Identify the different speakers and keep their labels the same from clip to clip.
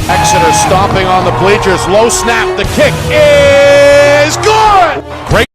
Speaker 1: Exeter stomping on the bleachers. Low snap. The kick is good. Great.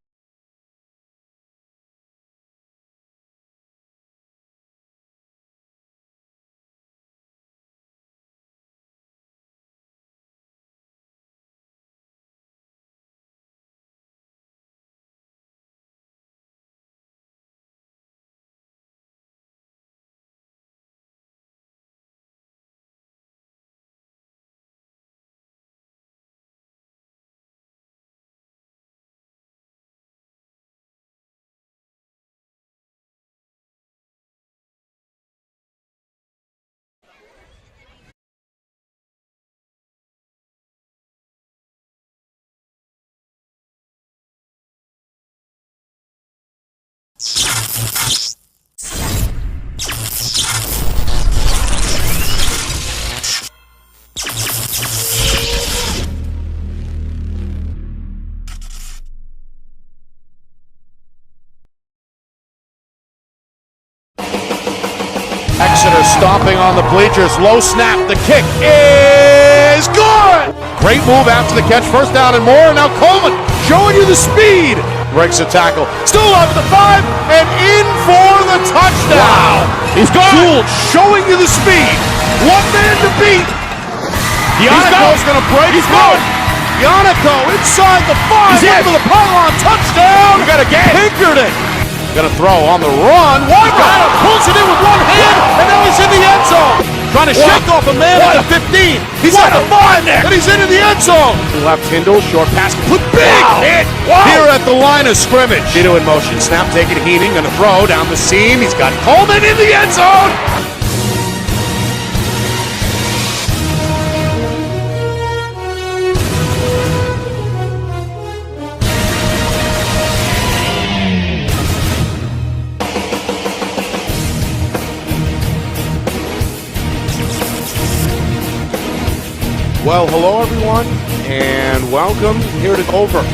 Speaker 1: Exeter stomping on the bleachers. Low snap. The kick is good. Great move after the catch. First down and more. Now Coleman showing you the speed. Breaks the tackle. Still alive at the 5 and in for the touchdown. Wow. He's gone. Gould showing you the speed. One man to beat. Yanico's going to break. He's going. Yanico inside the 5. Over the pylon. Touchdown. You got a game. Pinkerton. Going to throw on the run. Got him. Pulls it in with one hand. And now he's in the end zone. Trying to shake off a man at the 15. He's at the 5 there. And he's into the end zone. Left Hindle. Short pass. Put big hit. Here at the line of scrimmage. Gino in motion. Snap taken. Heating. Going to throw down the seam. He's got Coleman in the end zone. Well, hello everyone, and welcome here to Dover.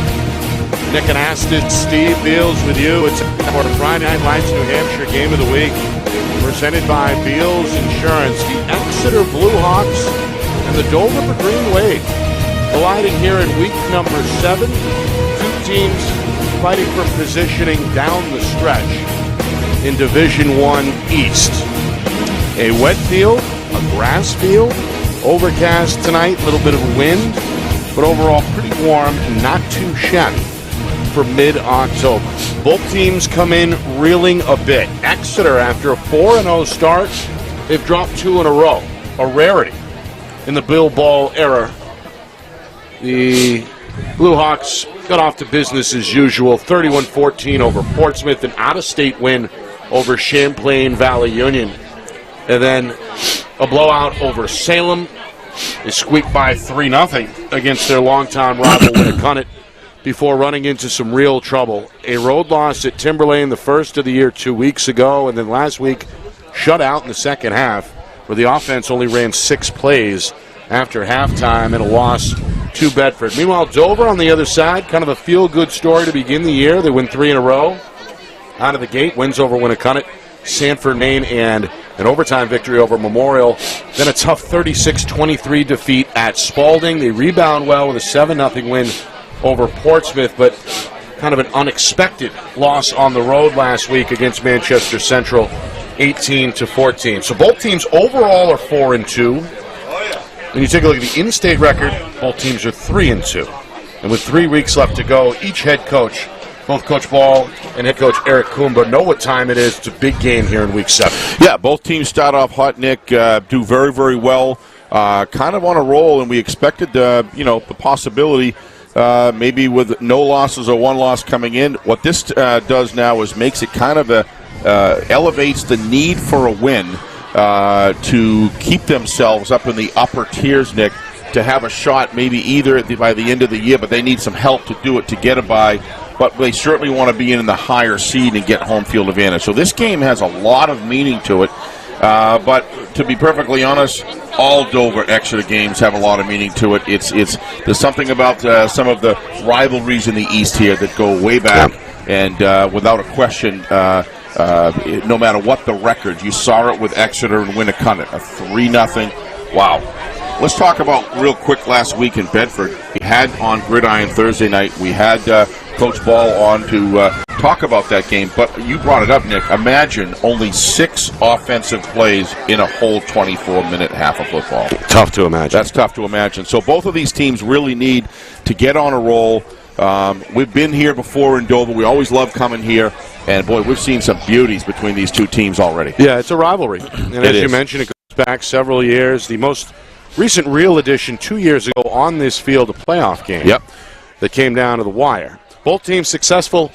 Speaker 1: Nick and Aston, Steve Beals with you. It's for the Friday Night Lights New Hampshire Game of the Week, presented by Beals Insurance. The Exeter Bluehawks and the Dover Green Wave colliding here in week number 7. Two teams fighting for positioning down the stretch in Division I East. A wet field, a grass field. Overcast tonight, a little bit of wind, but overall pretty warm and not too shabby for mid-October. Both teams come in reeling a bit. Exeter, after a 4-0 start, they've dropped 2 in a row, a rarity in the Bill Ball era. The Bluehawks got off to business as usual, 31-14 over Portsmouth, an out-of-state win over Champlain Valley Union. And then a blowout over Salem. They squeaked by 3-0 against their longtime rival Winnicott before running into some real trouble. A road loss at Timberlane the first of the year 2 weeks ago, and then last week shut out in the second half where the offense only ran 6 plays after halftime and a loss to Bedford. Meanwhile, Dover on the other side, kind of a feel-good story to begin the year. They win 3 in a row. Out of the gate, wins over Winnicott, Sanford, Maine, and an overtime victory over Memorial. Then a tough 36-23 defeat at Spalding. They rebound well with a 7-0 win over Portsmouth, but kind of an unexpected loss on the road last week against Manchester Central, 18-14. So both teams overall are 4-2. When you take a look at the in-state record, both teams are 3-2. And with 3 weeks left to go, each head coach, both Coach Ball and head coach Eric Kumba, know what time it is. It's a big game here in Week 7.
Speaker 2: Yeah, both teams start off hot, Nick, do very, very well, kind of on a roll, and we expected, the possibility maybe with no losses or one loss coming in. What this does now is makes it kind of elevates the need for a win to keep themselves up in the upper tiers, Nick, to have a shot maybe either by the end of the year, but they need some help to do it to get it by. But they certainly want to be in the higher seed and get home field advantage. So this game has a lot of meaning to it. But to be perfectly honest, all Dover Exeter games have a lot of meaning to it. There's something about some of the rivalries in the East here that go way back, and without a question, no matter what the record, you saw it with Exeter and Winnicott, a 3-0. Wow. Let's talk about real quick last week in Bedford. We had on Gridiron Thursday night, we had Coach Ball on to talk about that game, but you brought it up, Nick. Imagine only 6 offensive plays in a whole 24-minute half of football.
Speaker 1: Tough to imagine.
Speaker 2: That's tough to imagine. So both of these teams really need to get on a roll. We've been here before in Dover. We always love coming here. And, boy, we've seen some beauties between these two teams already.
Speaker 1: Yeah, it's a rivalry. And as you mentioned, it goes back several years. The most recent real addition 2 years ago on this field, a playoff game that came down to the wire. Both teams successful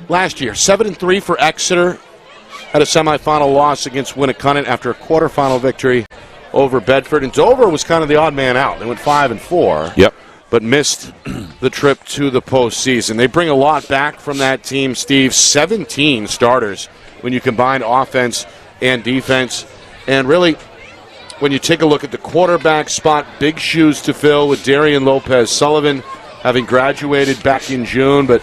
Speaker 1: last year. 7-3 for Exeter. Had a semifinal loss against Winnicott after a quarterfinal victory over Bedford. And Dover was kind of the odd man out. They went 5-4. But missed the trip to the postseason. They bring a lot back from that team, Steve. 17 starters when you combine offense and defense. And really, when you take a look at the quarterback spot, big shoes to fill with Darian Lopez-Sullivan having graduated back in June. But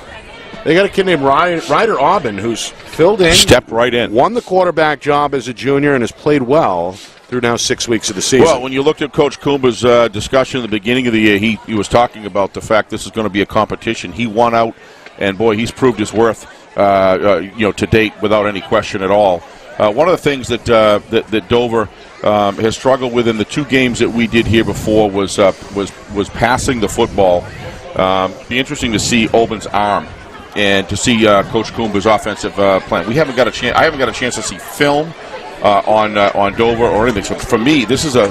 Speaker 1: they got a kid named Ryder Aubin who's filled in.
Speaker 2: Stepped right in.
Speaker 1: Won the quarterback job as a junior and has played well through now 6 weeks of the season.
Speaker 2: Well, when you looked at Coach Kumba's discussion at the beginning of the year, he was talking about the fact this is going to be a competition. He won out, and, boy, he's proved his worth to date without any question at all. One of the things that Dover has struggled with in the 2 games that we did here before was passing the football. Be interesting to see Aubin's arm and to see Coach Kumba's offensive plan. I haven't got a chance to see film on Dover or anything. So for me, this is a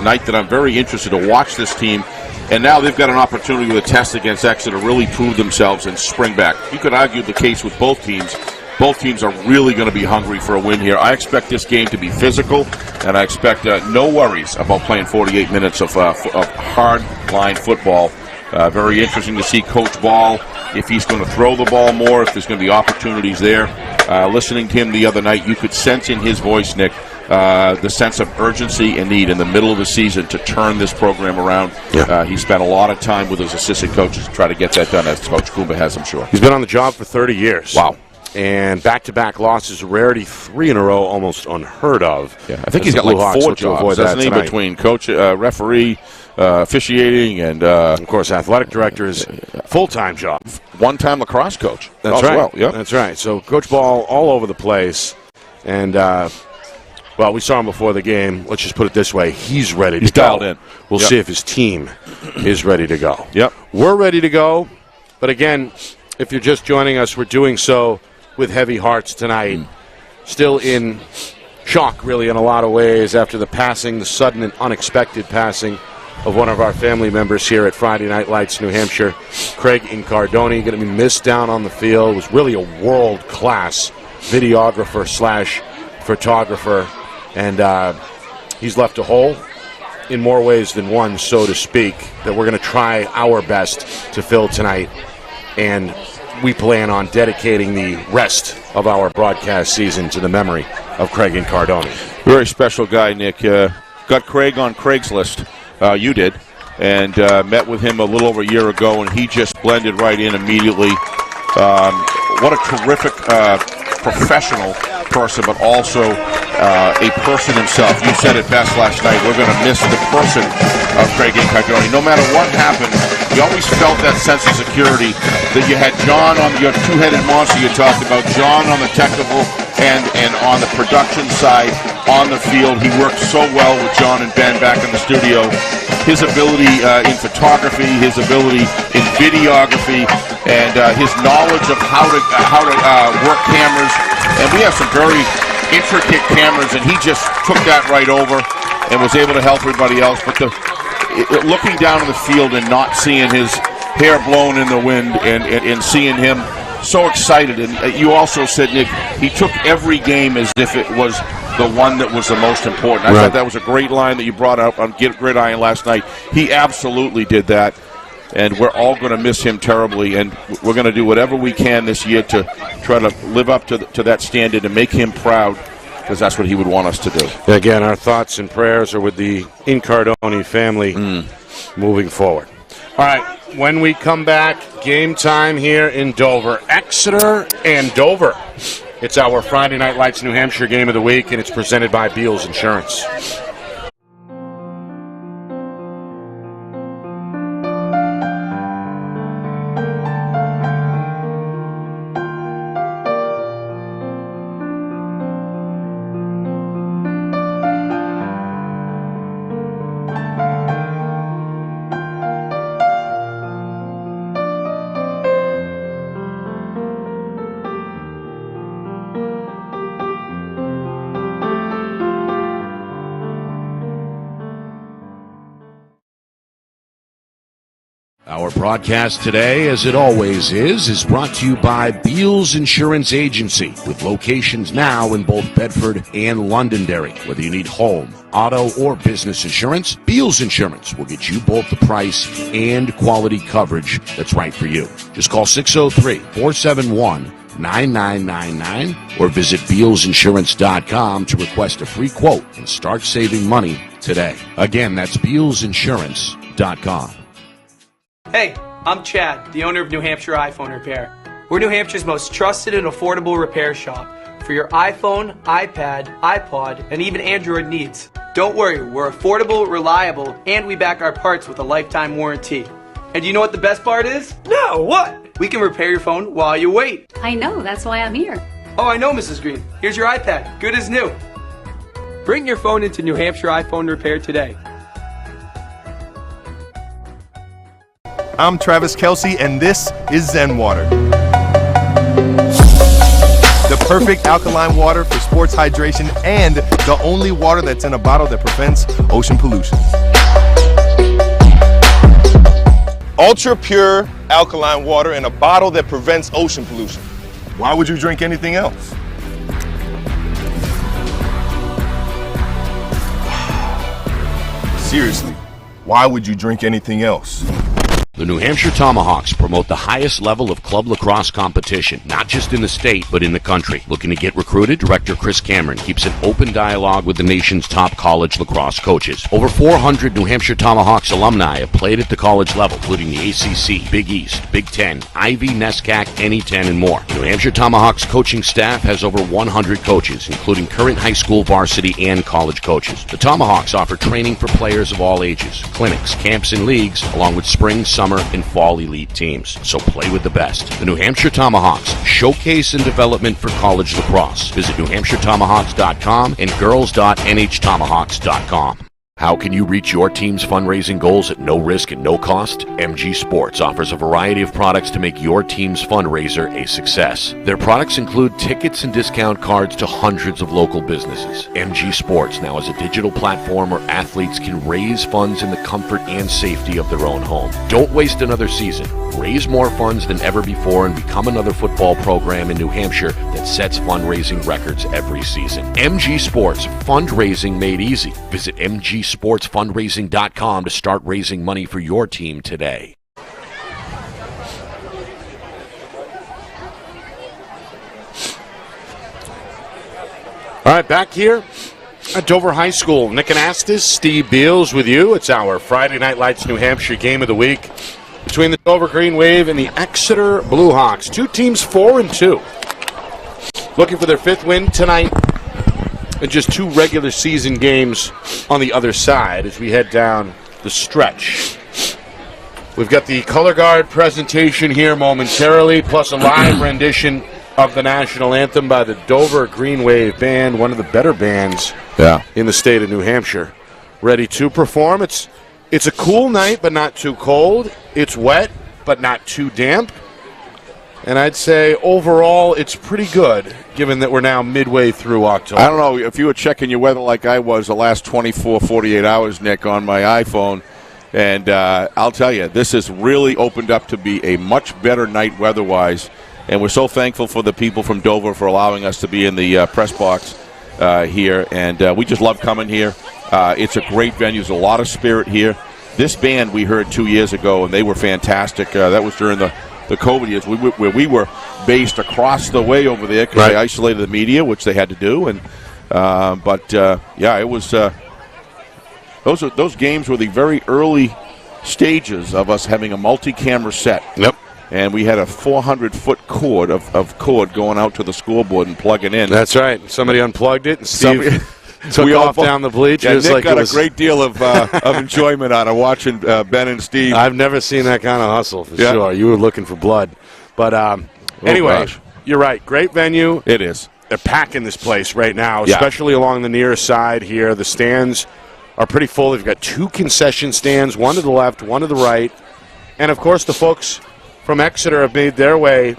Speaker 2: night that I'm very interested to watch this team. And now they've got an opportunity with a test against Exeter to really prove themselves and spring back. You could argue the case with both teams. Both teams are really going to be hungry for a win here. I expect this game to be physical, and I expect no worries about playing 48 minutes of hard-line football. Very interesting to see Coach Ball, if he's going to throw the ball more, if there's going to be opportunities there. Listening to him the other night, you could sense in his voice, Nick, the sense of urgency and need in the middle of the season to turn this program around. He spent a lot of time with his assistant coaches to try to get that done, as Coach Kumba has, I'm sure.
Speaker 1: He's been on the job for 30 years.
Speaker 2: Wow.
Speaker 1: And back-to-back losses, rarity, 3 in a row, almost unheard of.
Speaker 2: Yeah, I think he's got like 4 jobs, doesn't he, between coach, referee, officiating, and
Speaker 1: of course, athletic director is full-time job.
Speaker 2: One-time lacrosse coach.
Speaker 1: That's right.
Speaker 2: Well. Yep.
Speaker 1: That's right. So Coach Ball all over the place, and well, we saw him before the game. Let's just put it this way: he's ready to go.
Speaker 2: He's dialed in.
Speaker 1: We'll see if his team is ready to go.
Speaker 2: Yep.
Speaker 1: We're ready to go, but again, if you're just joining us, we're doing so with heavy hearts tonight. Still in shock, really, in a lot of ways after the sudden and unexpected passing of one of our family members here at Friday Night Lights, New Hampshire, Craig Incardoni. Going to be missed down on the field. Was really a world-class videographer slash photographer, and he's left a hole in more ways than one, so to speak, that we're going to try our best to fill tonight. And we plan on dedicating the rest of our broadcast season to the memory of Craig Incardoni.
Speaker 2: Very special guy, Nick. Got Craig on Craigslist. You did. And met with him a little over a year ago, and he just blended right in immediately. What a terrific professional person, but also a person himself. You said it best last night. We're going to miss the person of Craig Incardoni. No matter what happened, you always felt that sense of security that you had John on your two-headed monster you talked about, John on the technical and on the production side, on the field. He worked so well with John and Ben back in the studio. His ability in photography, his ability in videography, and his knowledge of how to work cameras. And we have some very intricate cameras, and he just took that right over and was able to help everybody else. But looking down in the field and not seeing his hair blown in the wind and seeing him so excited. And you also said, Nick, he took every game as if it was the one that was the most important. I thought that was a great line that you brought up on Gridiron last night. He absolutely did that, and we're all going to miss him terribly, and we're going to do whatever we can this year to try to live up to that standard and make him proud, because that's what he would want us to do.
Speaker 1: Again, our thoughts and prayers are with the Incardoni family moving forward. All right, when we come back, game time here in Dover. Exeter and Dover. It's our Friday Night Lights New Hampshire game of the week, and it's presented by Beals Insurance.
Speaker 3: Our broadcast today, as it always is brought to you by Beals Insurance Agency, with locations now in both Bedford and Londonderry. Whether you need home, auto, or business insurance, Beals Insurance will get you both the price and quality coverage that's right for you. Just call 603-471-9999 or visit BealsInsurance.com to request a free quote and start saving money today. Again, that's BealsInsurance.com.
Speaker 4: Hey, I'm Chad, the owner of New Hampshire iPhone Repair. We're New Hampshire's most trusted and affordable repair shop for your iPhone, iPad, iPod, and even Android needs. Don't worry, we're affordable, reliable, and we back our parts with a lifetime warranty. And you know what the best part is? No, what? We can repair your phone while you wait.
Speaker 5: I know, that's why I'm here.
Speaker 4: Oh, I know, Mrs. Green. Here's your iPad, good as new. Bring your phone into New Hampshire iPhone Repair today.
Speaker 6: I'm Travis Kelsey, and this is Zen Water. The perfect alkaline water for sports hydration and the only water that's in a bottle that prevents ocean pollution. Ultra pure alkaline water in a bottle that prevents ocean pollution. Why would you drink anything else? Seriously, why would you drink anything else?
Speaker 3: The New Hampshire Tomahawks promote the highest level of club lacrosse competition, not just in the state, but in the country. Looking to get recruited? Director Chris Cameron keeps an open dialogue with the nation's top college lacrosse coaches. Over 400 New Hampshire Tomahawks alumni have played at the college level, including the ACC, Big East, Big Ten, Ivy, NESCAC, NE10, and more. The New Hampshire Tomahawks coaching staff has over 100 coaches, including current high school varsity and college coaches. The Tomahawks offer training for players of all ages, clinics, camps, and leagues, along with spring, summer, and fall elite teams. So play with the best. The New Hampshire Tomahawks, showcase and development for college lacrosse. Visit NewHampshireTomahawks.com and girls.nhtomahawks.com. How can you reach your team's fundraising goals at no risk and no cost? MG Sports offers a variety of products to make your team's fundraiser a success. Their products include tickets and discount cards to hundreds of local businesses. MG Sports now has a digital platform where athletes can raise funds in the comfort and safety of their own home. Don't waste another season. Raise more funds than ever before and become another football program in New Hampshire that sets fundraising records every season. MG Sports, fundraising made easy. Visit mgsportsfundraising.com to start raising money for your team today.
Speaker 1: All right, back here at Dover High School. Nick Anastas, Steve Beals with you. It's our Friday Night Lights New Hampshire game of the week between the Dover Green Wave and the Exeter Blue Hawks. Two teams 4-2. Looking for their fifth win tonight. And just two regular season games on the other side as we head down the stretch. We've got the color guard presentation here momentarily, plus a live rendition of the national anthem by the Dover Green Wave Band, one of the better bands in the state of New Hampshire. Ready to perform. It's a cool night, but not too cold. It's wet, but not too damp. And I'd say overall it's pretty good, given that we're now midway through October.
Speaker 2: I don't know if you were checking your weather like I was the last 24, 48 hours, Nick, on my iPhone. And I'll tell you, this has really opened up to be a much better night weather-wise. And we're so thankful for the people from Dover for allowing us to be in the press box here. And we just love coming here. It's a great venue. There's a lot of spirit here. This band we heard 2 years ago, and they were fantastic. That was during the COVID years, where we were based across the way over there because they isolated the media, which they had to do. And it was those games were the very early stages of us having a multi-camera set.
Speaker 1: Yep.
Speaker 2: And we had a 400-foot cord of cord going out to the scoreboard and plugging in.
Speaker 1: That's right. Somebody unplugged it, and Steve took off down the bleachers.
Speaker 2: Yeah, Nick got a great deal of enjoyment out of watching Ben and Steve.
Speaker 1: I've never seen that kind of hustle, for sure. You were looking for blood. But anyway, you're right. Great venue.
Speaker 2: It is.
Speaker 1: They're packing this place right now, especially along the near side here. The stands are pretty full. They've got two concession stands, one to the left, one to the right. And, of course, the folks from Exeter have made their way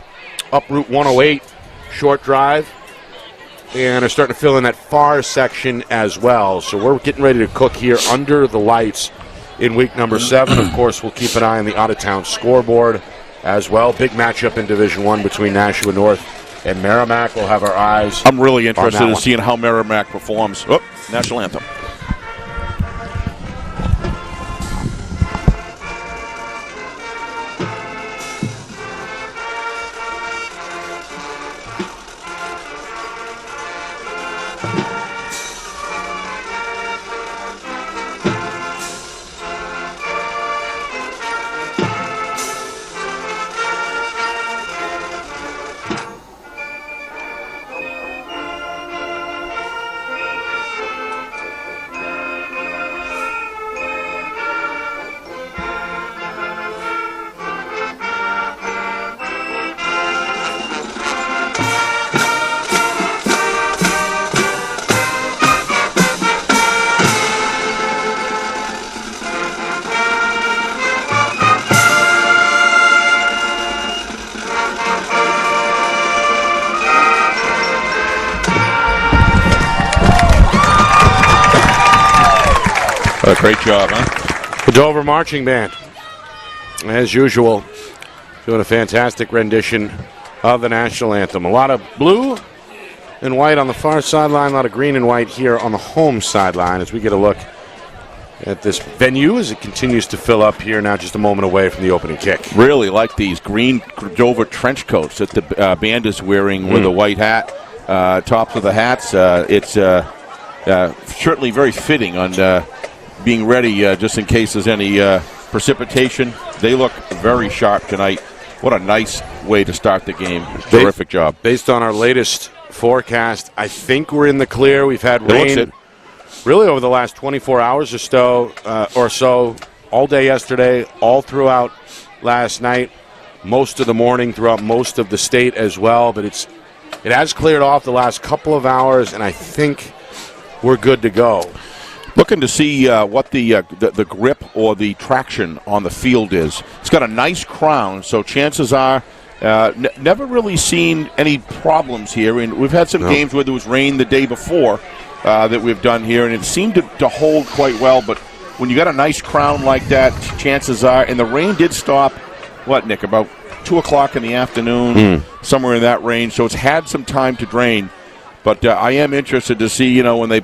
Speaker 1: up Route 108, short drive, and are starting to fill in that far section as well. So we're getting ready to cook here under the lights in week number 7. Of course, we'll keep an eye on the out-of-town scoreboard as well. Big matchup in Division I between Nashua North and Merrimack. We'll have our eyes.
Speaker 2: I'm really interested in seeing how Merrimack performs. Oh, national anthem. Great job, huh?
Speaker 1: The Dover Marching Band, as usual, doing a fantastic rendition of the national anthem. A lot of blue and white on the far sideline, a lot of green and white here on the home sideline as we get a look at this venue as it continues to fill up here now just a moment away from the opening kick.
Speaker 2: Really like these green Dover trench coats that the band is wearing with a white hat, tops of the hats. It's certainly very fitting on being ready just in case there's any precipitation. They look very sharp tonight. What a nice way to start the game. Terrific job.
Speaker 1: Based on our latest forecast, I think we're in the clear. We've had rain really over the last 24 hours or so, all day yesterday, all throughout last night, most of the morning throughout most of the state as well. But it has cleared off the last couple of hours, and I think we're good to go.
Speaker 2: Looking to see what the grip or the traction on the field is. It's got a nice crown, so chances are never really seen any problems here. And we've had some games where there was rain the day before that we've done here, and it seemed to hold quite well. But when you got a nice crown like that, chances are, and the rain did stop, what, Nick, about 2 o'clock in the afternoon, somewhere in that range. So it's had some time to drain. But I am interested to see, when they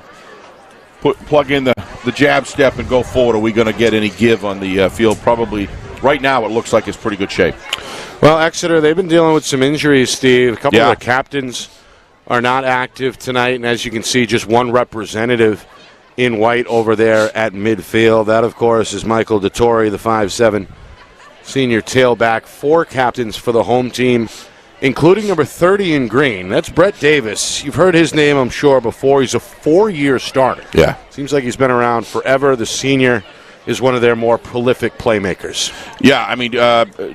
Speaker 2: plug in the jab step and go forward, are we going to get any give on the field? Probably. Right now it looks like it's pretty good shape.
Speaker 1: Well, Exeter, they've been dealing with some injuries, Steve. A couple of the captains are not active tonight, and as you can see, just one representative in white over there at midfield. That, of course, is Michael DeTore, the 5'7" senior tailback. 4 captains for the home team, including number 30 in green. That's Brett Davis. You've heard his name, I'm sure, before. He's a 4-year starter.
Speaker 2: Yeah.
Speaker 1: Seems like he's been around forever. The senior is one of their more prolific playmakers.
Speaker 2: Yeah, I mean,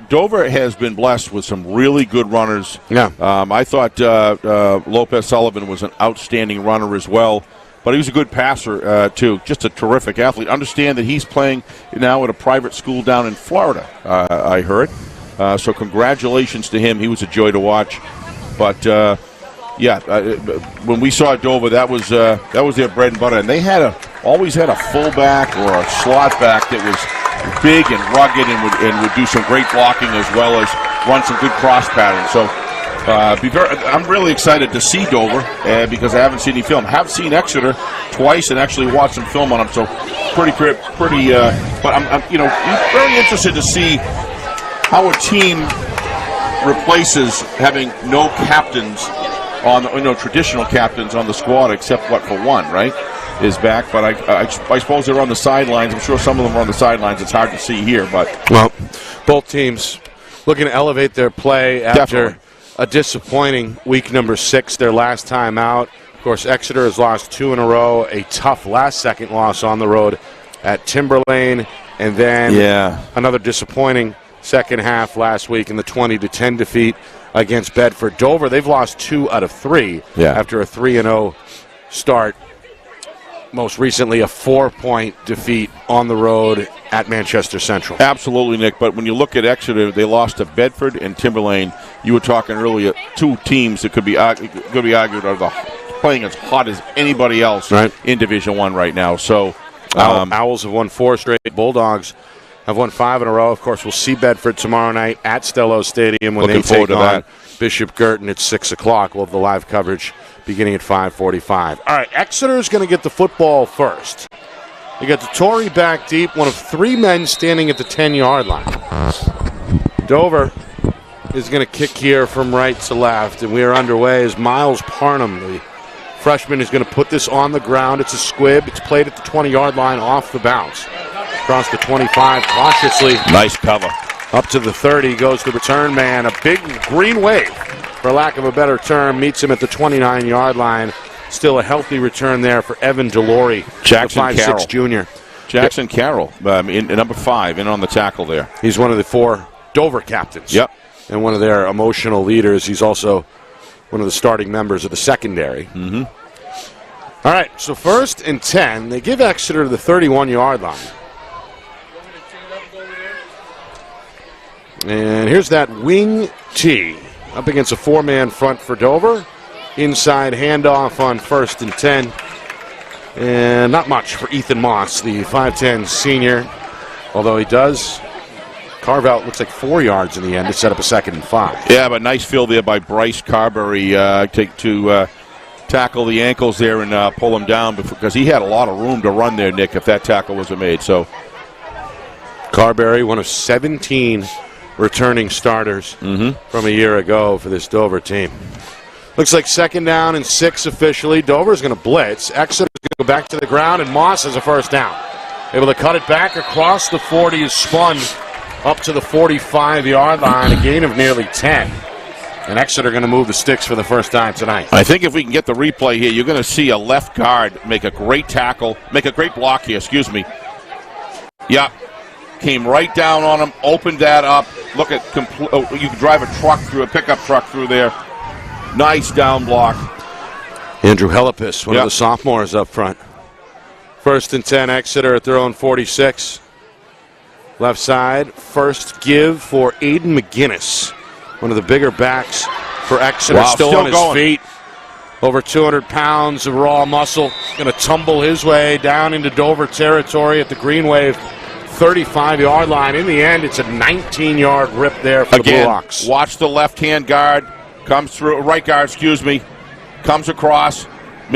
Speaker 2: Dover has been blessed with some really good runners.
Speaker 1: Yeah.
Speaker 2: I thought Lopez Sullivan was an outstanding runner as well, but he was a good passer, too. Just a terrific athlete. Understand that he's playing now at a private school down in Florida, I heard. So congratulations to him. He was a joy to watch. But, when we saw Dover, that was their bread and butter. And they always had a fullback or a slot back that was big and rugged and would do some great blocking as well as run some good cross patterns. So I'm really excited to see Dover because I haven't seen any film. Have seen Exeter twice and actually watched some film on them. So pretty. But I'm very interested to see how a team replaces having no captains on traditional captains on the squad except for one, right? Is back, but I suppose they're on the sidelines. I'm sure some of them are on the sidelines. It's hard to see here, but
Speaker 1: both teams looking to elevate their play after a disappointing week number 6, their last time out. Of course, Exeter has lost 2 in a row, a tough last-second loss on the road at Timberlane, and then another disappointing second half last week in the 20-10 defeat against Bedford. Dover, they've lost 2 out of 3 after a 3-0 start. Most recently, a 4-point defeat on the road at Manchester Central.
Speaker 2: Absolutely, Nick. But when you look at Exeter, they lost to Bedford and Timberlane. You were talking earlier, 2 teams that could be argued are playing as hot as anybody else in Division I right now. So
Speaker 1: Owls have won 4 straight. Bulldogs have won 5 in a row. Of course, we'll see Bedford tomorrow night at Stello Stadium when they take on Bishop Girton at 6 o'clock. We'll have the live coverage beginning at 5:45. All right, Exeter's going to get the football first. They got DeTore back deep, one of 3 men standing at the 10-yard line. Dover is going to kick here from right to left, and we are underway as Miles Parnham, the freshman, is going to put this on the ground. It's a squib. It's played at the 20-yard line off the bounce. Across the 25, cautiously.
Speaker 2: Nice cover.
Speaker 1: Up to the 30 goes the return man. A big green wave, for lack of a better term, meets him at the 29-yard line. Still a healthy return there for Evan Delory,
Speaker 2: Jackson
Speaker 1: the 5'6" junior.
Speaker 2: Jackson Carroll, in number 5, in on the tackle there.
Speaker 1: He's one of the 4 Dover captains.
Speaker 2: Yep.
Speaker 1: And one of their emotional leaders. He's also one of the starting members of the secondary.
Speaker 2: Mm-hmm.
Speaker 1: All right, so 1st and 10. They give Exeter to the 31-yard line. And here's that wing T up against a 4-man front for Dover. Inside handoff on 1st and 10. And not much for Ethan Moss, the 5'10" senior. Although he does carve out, looks like 4 yards in the end to set up a 2nd and 5.
Speaker 3: Yeah, but nice field there by Bryce Carberry to tackle the ankles there and pull him down because he had a lot of room to run there, Nick, if that tackle wasn't made. So
Speaker 1: Carberry, one of 17 returning starters from a year ago for this Dover team. Looks like 2nd down and 6 officially. Dover's going to blitz. Exeter's going to go back to the ground, and Moss has a 1st down. Able to cut it back across the 40, is spun up to the 45-yard line, a gain of nearly 10. And Exeter going to move the sticks for the first time tonight.
Speaker 2: I think if we can get the replay here, you're going to see a left guard make a great tackle, make a great block here, Yeah. Came right down on him, opened that up. Look at, you can drive a pickup truck through there. Nice down block.
Speaker 1: Andrew Hellepis, one of the sophomores up front First and 10, Exeter at their own 46. Left side, first give for Aiden McGinnis, one of the bigger backs for Exeter.
Speaker 2: Wow,
Speaker 1: still on his
Speaker 2: going.
Speaker 1: feet. Over 200 pounds of raw muscle. Going to tumble his way down into Dover territory at the Green Wave 35-yard line. In the end, it's a 19-yard rip there for the Blue Hawks.
Speaker 2: Watch the left-hand guard. Comes through, right guard, excuse me. Comes across.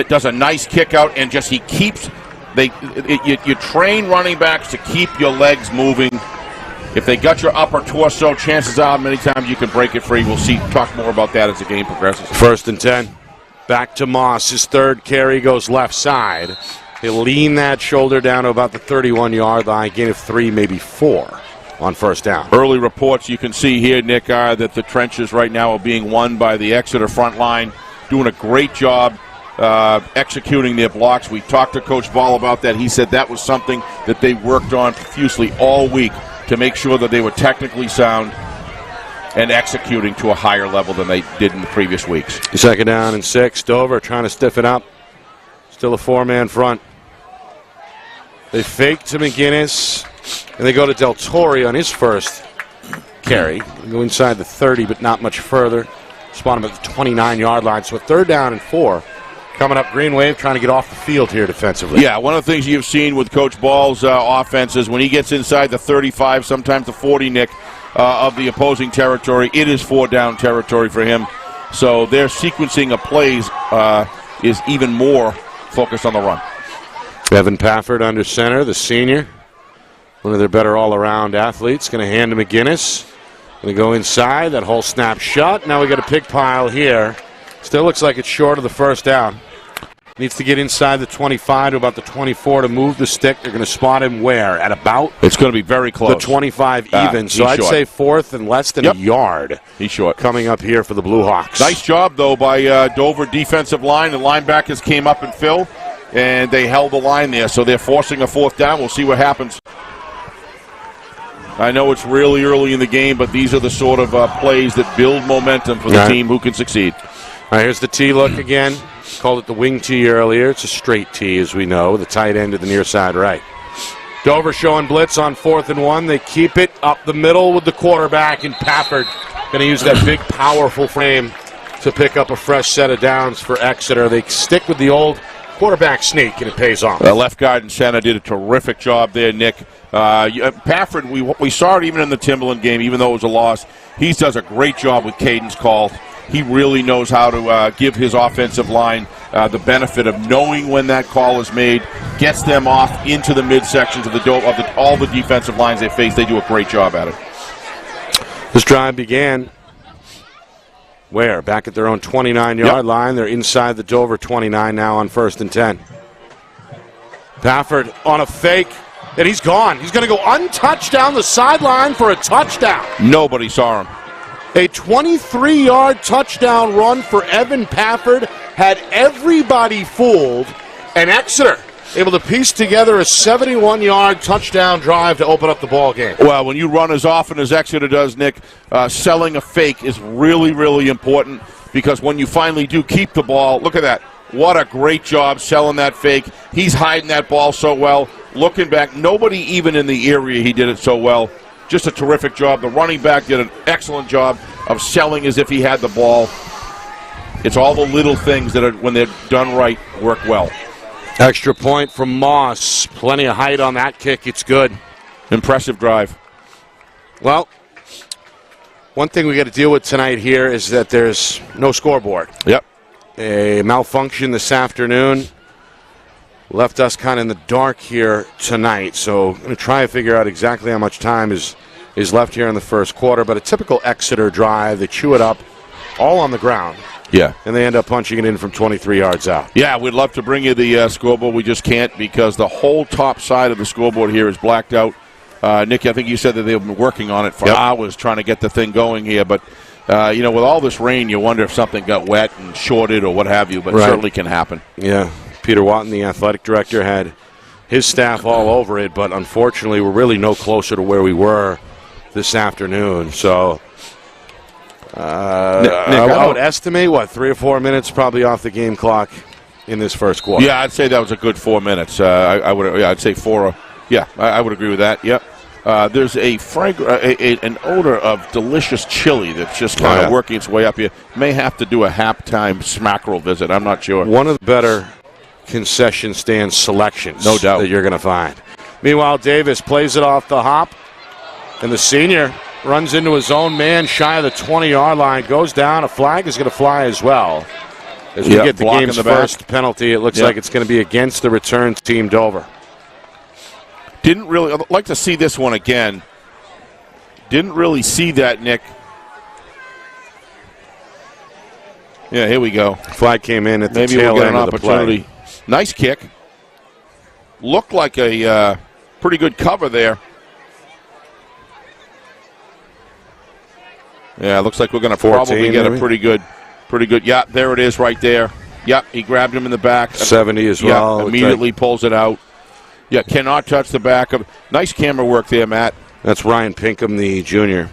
Speaker 2: Does a nice kick out, and just he keeps... You train running backs to keep your legs moving. If they got your upper torso, chances are many times you can break it free. We'll talk more about that as the game progresses.
Speaker 1: First and 10. Back to Moss. His third carry goes left side. They lean that shoulder down to about the 31-yard line. Gain of 3, maybe 4 on first down.
Speaker 2: Early reports you can see here, Nick, are that the trenches right now are being won by the Exeter front line. Doing a great job executing their blocks. We talked to Coach Ball about that. He said that was something that they worked on profusely all week to make sure that they were technically sound and executing to a higher level than they did in the previous weeks.
Speaker 1: Second down and 6. Dover trying to stiffen up. Still a 4-man front. They fake to McGinnis, and they go to Del Torre on his first carry. They go inside the 30, but not much further. Spot him at the 29-yard line. So a third down and 4. Coming up, Green Wave trying to get off the field here defensively.
Speaker 2: Yeah, one of the things you've seen with Coach Ball's offense is when he gets inside the 35, sometimes the 40, Nick, of the opposing territory, it is 4-down territory for him. So their sequencing of plays is even more focused on the run.
Speaker 1: Evan Pafford under center, the senior. One of their better all-around athletes. Going to hand to McGinnis. Going to go inside. That whole snap shut. Now we got a pig pile here. Still looks like it's short of the first down. Needs to get inside the 25 to about the 24 to move the stick. They're going to spot him where? At about?
Speaker 2: It's going to be very close.
Speaker 1: The 25 even. So I'd say fourth and less than a yard.
Speaker 2: He's short.
Speaker 1: Coming up here for the Blue Hawks.
Speaker 2: Nice job, though, by Dover defensive line. The linebackers came up and filled, and they held the line there. So they're forcing a fourth down. We'll see what happens. I know it's really early in the game, but these are the sort of plays that build momentum for the team who can succeed.
Speaker 1: All right, here's the T look again. Called it the wing T earlier. It's a straight T, as we know, the tight end to the near side right. Dover showing blitz on 4th and 1. They keep it up the middle with the quarterback, and Pafford going to use that big, powerful frame to pick up a fresh set of downs for Exeter. They stick with the old quarterback sneak, and it pays off.
Speaker 2: Left guard and center did a terrific job there, Nick. Pafford, we saw it even in the Timberland game, even though it was a loss. He does a great job with cadence calls. He really knows how to give his offensive line the benefit of knowing when that call is made, gets them off into the midsections of all the defensive lines they face. They do a great job at it.
Speaker 1: This drive began where? Back at their own 29-yard line. They're inside the Dover 29 now on 1st and 10. Pafford on a fake, and he's gone. He's going to go untouched down the sideline for a touchdown.
Speaker 2: Nobody saw him.
Speaker 1: A 23-yard touchdown run for Evan Pafford had everybody fooled, and Exeter able to piece together a 71-yard touchdown drive to open up the ball game.
Speaker 2: Well, when you run as often as Exeter does, Nick, selling a fake is really, really important because when you finally do keep the ball, look at that. What a great job selling that fake. He's hiding that ball so well. Looking back, nobody even in the area he did it so well. Just a terrific job. The running back did an excellent job of selling as if he had the ball. It's all the little things that, when they're done right, work well.
Speaker 1: Extra point from Moss. Plenty of height on that kick. It's good.
Speaker 2: Impressive drive.
Speaker 1: Well, one thing we got to deal with tonight here is that there's no scoreboard.
Speaker 2: Yep.
Speaker 1: A malfunction this afternoon left us kind of in the dark here tonight. So I'm going to try and figure out exactly how much time is left here in the first quarter. But a typical Exeter drive. They chew it up all on the ground.
Speaker 2: Yeah.
Speaker 1: And they end up punching it in from 23 yards out.
Speaker 2: Yeah, we'd love to bring you the scoreboard. We just can't because the whole top side of the scoreboard here is blacked out. Nick, I think you said that they've been working on it for hours trying to get the thing going here. But, with all this rain, you wonder if something got wet and shorted or what have you. But it certainly can happen.
Speaker 1: Yeah. Peter Watton, the athletic director, had his staff all over it. But unfortunately, we're really no closer to where we were this afternoon. So
Speaker 2: Nick,
Speaker 1: I would estimate, 3 or 4 minutes probably off the game clock
Speaker 5: in this first quarter.
Speaker 2: Yeah, I'd say that was a good 4 minutes. I'd say 4. Yeah, I would agree with that. Yep. There's an odor of delicious chili that's just kind of working its way up here. May have to do a halftime smackerel visit. I'm not sure.
Speaker 5: One of the better concession stand selections,
Speaker 2: no doubt,
Speaker 5: that you're going to find. Meanwhile, Davis plays it off the hop, and the senior runs into his own man shy of the 20-yard line, goes down. A flag is going to fly as well. As we get the game's first penalty, it looks like it's going to be against the return team, Dover.
Speaker 2: Didn't really, I'd like to see this one again. Didn't really see that, Nick. Yeah, here we go.
Speaker 5: Flag came in at the
Speaker 2: Maybe
Speaker 5: tail
Speaker 2: we'll get
Speaker 5: end
Speaker 2: an
Speaker 5: of the
Speaker 2: opportunity.
Speaker 5: play.
Speaker 2: Nice kick. Looked like a pretty good cover there. Yeah, looks like we're going to probably get a pretty good. Yeah, there it is right there. Yep, he grabbed him in the back.
Speaker 5: 70 as well.
Speaker 2: Yeah, immediately pulls it out. Yeah, cannot touch the back of. Nice camera work there, Matt.
Speaker 5: That's Ryan Pinkham, the junior,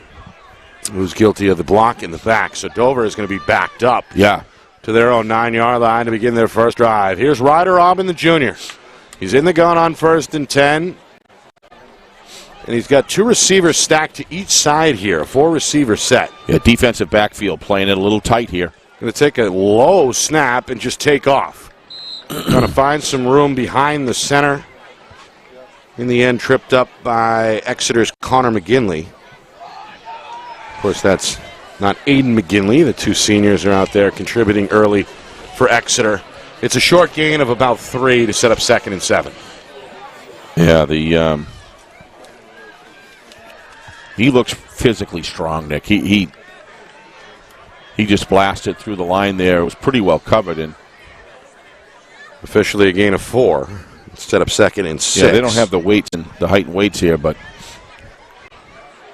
Speaker 5: who's guilty of the block in the back. So Dover is going to be backed up.
Speaker 2: Yeah.
Speaker 5: To their own 9-yard line to begin their first drive. Here's Ryder Robin, the junior. He's in the gun on 1st and 10. And he's got 2 receivers stacked to each side here, a 4-receiver set.
Speaker 2: Yeah, defensive backfield playing it a little tight here.
Speaker 5: Going to take a low snap and just take off. Going to find some room behind the center. In the end, tripped up by Exeter's Connor McGinley. Of course, that's not Aiden McGinley. The 2 seniors are out there contributing early for Exeter. It's a short gain of about 3 to set up 2nd and 7.
Speaker 2: Yeah, he looks physically strong, Nick. He just blasted through the line there. It was pretty well covered. And
Speaker 5: officially a gain of 4. Set up 2nd and 6.
Speaker 2: Yeah, they don't have the weights and the height and weights here, but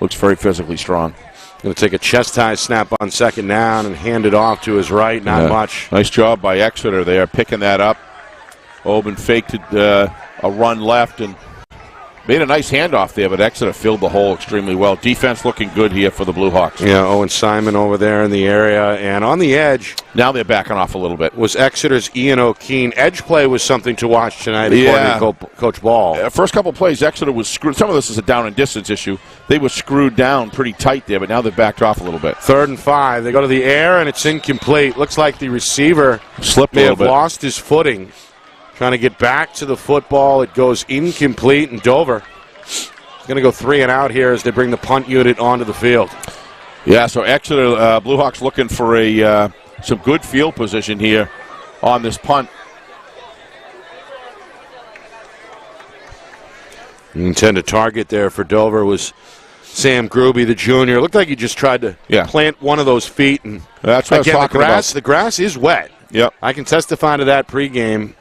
Speaker 2: looks very physically strong.
Speaker 5: Going to take a chest-high snap on 2nd down and hand it off to his right. Not much.
Speaker 2: Nice job by Exeter there, picking that up. Oben faked a run left and made a nice handoff there, but Exeter filled the hole extremely well. Defense looking good here for the Blue Hawks.
Speaker 5: Yeah, Owen Simon over there in the area. And on the edge,
Speaker 2: now they're backing off a little bit,
Speaker 5: was Exeter's Ian O'Keen. Edge play was something to watch tonight, according to Coach Ball.
Speaker 2: First couple of plays, Exeter was screwed. Some of this is a down and distance issue. They were screwed down pretty tight there, but now they've backed off a little bit.
Speaker 5: 3rd and 5. They go to the air, and it's incomplete. Looks like the receiver
Speaker 2: slipped
Speaker 5: may have lost his footing. Trying to get back to the football. It goes incomplete, and Dover going to go 3 and out here as they bring the punt unit onto the field.
Speaker 2: Yeah, so Exeter Blue Hawks looking for some good field position here on this punt.
Speaker 5: Intended target there for Dover was Sam Gruby, the junior. Looked like he just tried to plant one of those feet. And
Speaker 2: that's what
Speaker 5: again,
Speaker 2: I was talking about.
Speaker 5: The grass is wet.
Speaker 2: Yep.
Speaker 5: I can testify to that pregame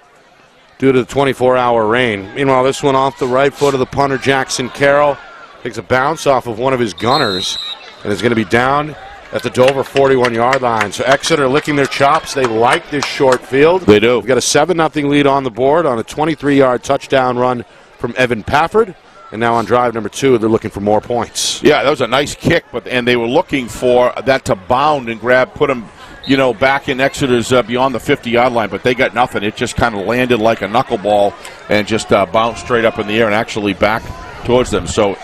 Speaker 5: due to the 24-hour rain. Meanwhile, this one off the right foot of the punter, Jackson Carroll. Takes a bounce off of one of his gunners and is going to be down at the Dover 41-yard line. So Exeter licking their chops. They like this short field.
Speaker 2: They do.
Speaker 5: We've got a 7-0 lead on the board on a 23-yard touchdown run from Evan Pafford. And now on drive number 2, they're looking for more points.
Speaker 2: Yeah, that was a nice kick, and they were looking for that to bound and put them back in Exeter's beyond the 50-yard line, but they got nothing. It just kind of landed like a knuckleball and just bounced straight up in the air and actually back towards them. So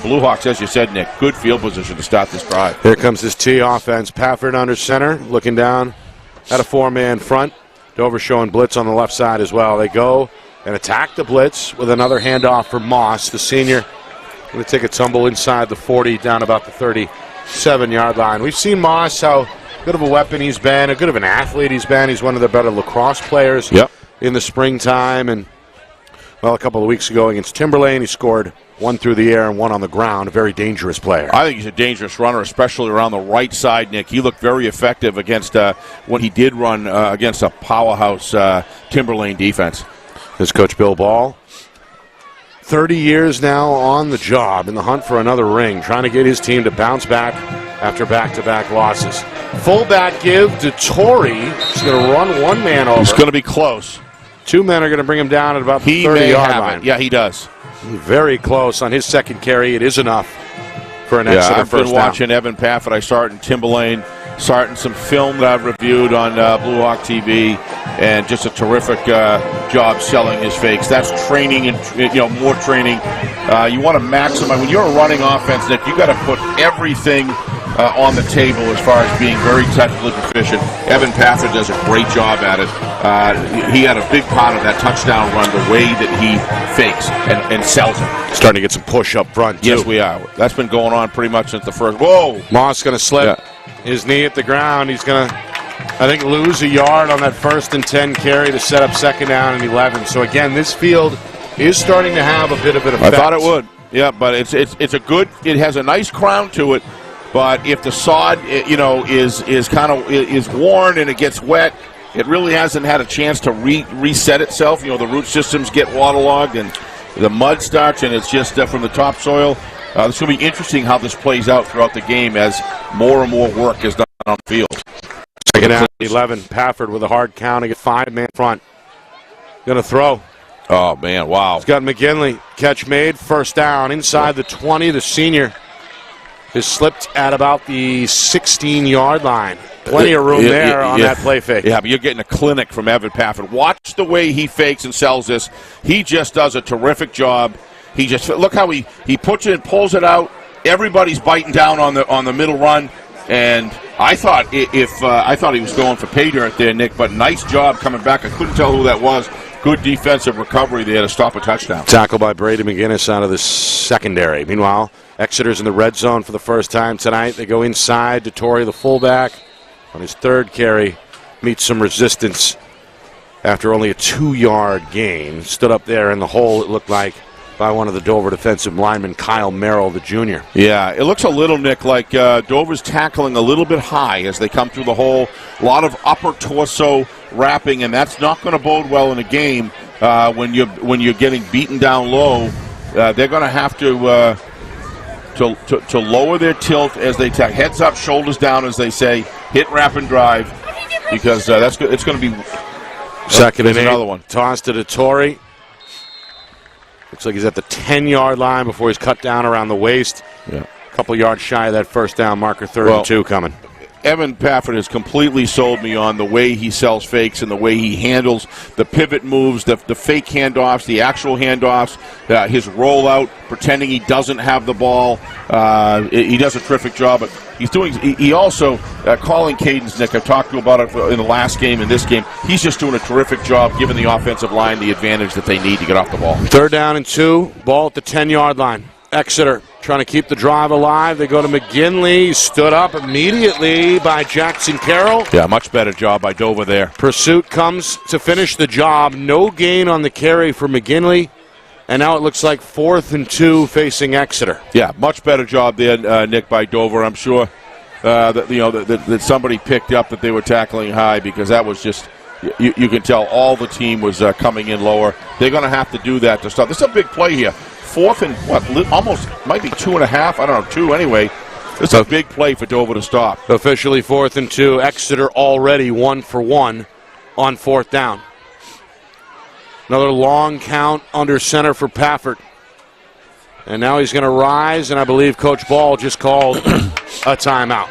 Speaker 2: Blue Hawks, as you said, Nick, good field position to start this drive.
Speaker 5: Here comes this T offense. Pafford under center, looking down at a 4-man front. Dover showing blitz on the left side as well. They go and attack the blitz with another handoff for Moss, the senior. Going to take a tumble inside the 40, down about the 37-yard line. We've seen Moss, how good of a weapon he's been, a good of an athlete he's been. He's one of the better lacrosse players in the springtime. And, well, a couple of weeks ago against Timberlane, he scored 1 through the air and 1 on the ground. A very dangerous player.
Speaker 2: I think he's a dangerous runner, especially around the right side, Nick. He looked very effective against when he did run against a powerhouse Timberlane defense.
Speaker 5: This Coach Bill Ball, 30 years now on the job in the hunt for another ring, trying to get his team to bounce back after back-to-back losses. Fullback give to Torrey. He's going to run one man over.
Speaker 2: He's going to be close.
Speaker 5: 2 men are going to bring him down at about the 30-yard line.
Speaker 2: Yeah, he does.
Speaker 5: Very close on his second carry. It is enough for an Exeter
Speaker 2: I've
Speaker 5: first
Speaker 2: been
Speaker 5: down.
Speaker 2: watching Evan Pafford. I saw it in Timberlane. Saw it in some film that I've reviewed on Blue Hawk TV. and just a terrific job selling his fakes. That's training and more training. You want to maximize when you're a running offense, Nick. You got to put everything on the table as far as being very technically proficient. Evan Pafford does a great job at it. He had a big part of that touchdown run, the way that he fakes and sells it.
Speaker 5: Starting to get some push up front, too.
Speaker 2: Yes, we are. That's been going on pretty much since the first. Whoa!
Speaker 5: Moss going to slip his knee at the ground. He's going to, I think, lose a yard on that 1st and 10 carry to set up 2nd down and 11. So, again, this field is starting to have a bit of an effect.
Speaker 2: I thought it would. Yeah, but it's a good, it has a nice crown to it. But if the sod, is worn and it gets wet, it really hasn't had a chance to reset itself. The root systems get waterlogged and the mud starts, and it's just from the topsoil. It's going to be interesting how this plays out throughout the game as more and more work is done on the field.
Speaker 5: 2nd down, 11. Pafford with a hard count against 5-man front. Going to throw.
Speaker 2: Oh, man, wow.
Speaker 5: He's got McGinley. Catch made, 1st down. Inside the 20, the senior has slipped at about the 16-yard line. Plenty of room there on that play fake.
Speaker 2: Yeah, but you're getting a clinic from Evan Pafford. Watch the way he fakes and sells this. He just does a terrific job. He just look how he puts it and pulls it out. Everybody's biting down on the middle run. And I thought I thought he was going for pay dirt there, Nick. But nice job coming back. I couldn't tell who that was. Good defensive recovery there to stop a touchdown.
Speaker 5: Tackle by Brady McGinnis out of the secondary. Meanwhile, Exeter's in the red zone for the first time tonight. They go inside to Torrey, the fullback. On his 3rd carry, meets some resistance after only a 2-yard gain. Stood up there in the hole, it looked like, by one of the Dover defensive linemen, Kyle Merrill, the junior.
Speaker 2: Yeah, it looks a little, Nick, like Dover's tackling a little bit high as they come through the hole. A lot of upper torso wrapping, and that's not going to bode well in a game when you're getting beaten down low. They're going to have to lower their tilt as they tack. Heads up, shoulders down, as they say. Hit, wrap, and drive, because that's good. It's going to be
Speaker 5: 2nd and 8.
Speaker 2: Another one.
Speaker 5: Tossed it to Torrey. Looks like he's at the 10-yard line before he's cut down around the waist.
Speaker 2: Yeah.
Speaker 5: A couple yards shy of that 1st down marker. 3rd and 2 coming.
Speaker 2: Evan Pafford has completely sold me on the way he sells fakes and the way he handles the pivot moves, the fake handoffs, the actual handoffs, his rollout, pretending he doesn't have the ball. He does a terrific job. But he also calling cadence, Nick. I've talked to him about it in the last game and this game. He's just doing a terrific job giving the offensive line the advantage that they need to get off the ball.
Speaker 5: 3rd down and 2. Ball at the 10-yard line. Exeter trying to keep the drive alive. They go to McGinley. Stood up immediately by Jackson Carroll.
Speaker 2: Yeah, much better job by Dover there.
Speaker 5: Pursuit comes to finish the job. No gain on the carry for McGinley. And now it looks like 4th and 2 facing Exeter.
Speaker 2: Yeah, much better job there, Nick, by Dover. I'm sure that somebody picked up that they were tackling high, because that was just, you can tell all the team was coming in lower. They're going to have to do that to stop. This is a big play here. 4th and almost might be 2.5. I don't know, 2 anyway. This is a big play for Dover to stop.
Speaker 5: Officially 4th and 2. Exeter already 1 for 1 on 4th down. Another long count under center for Pafford. And now he's going to rise, and I believe Coach Ball just called a timeout.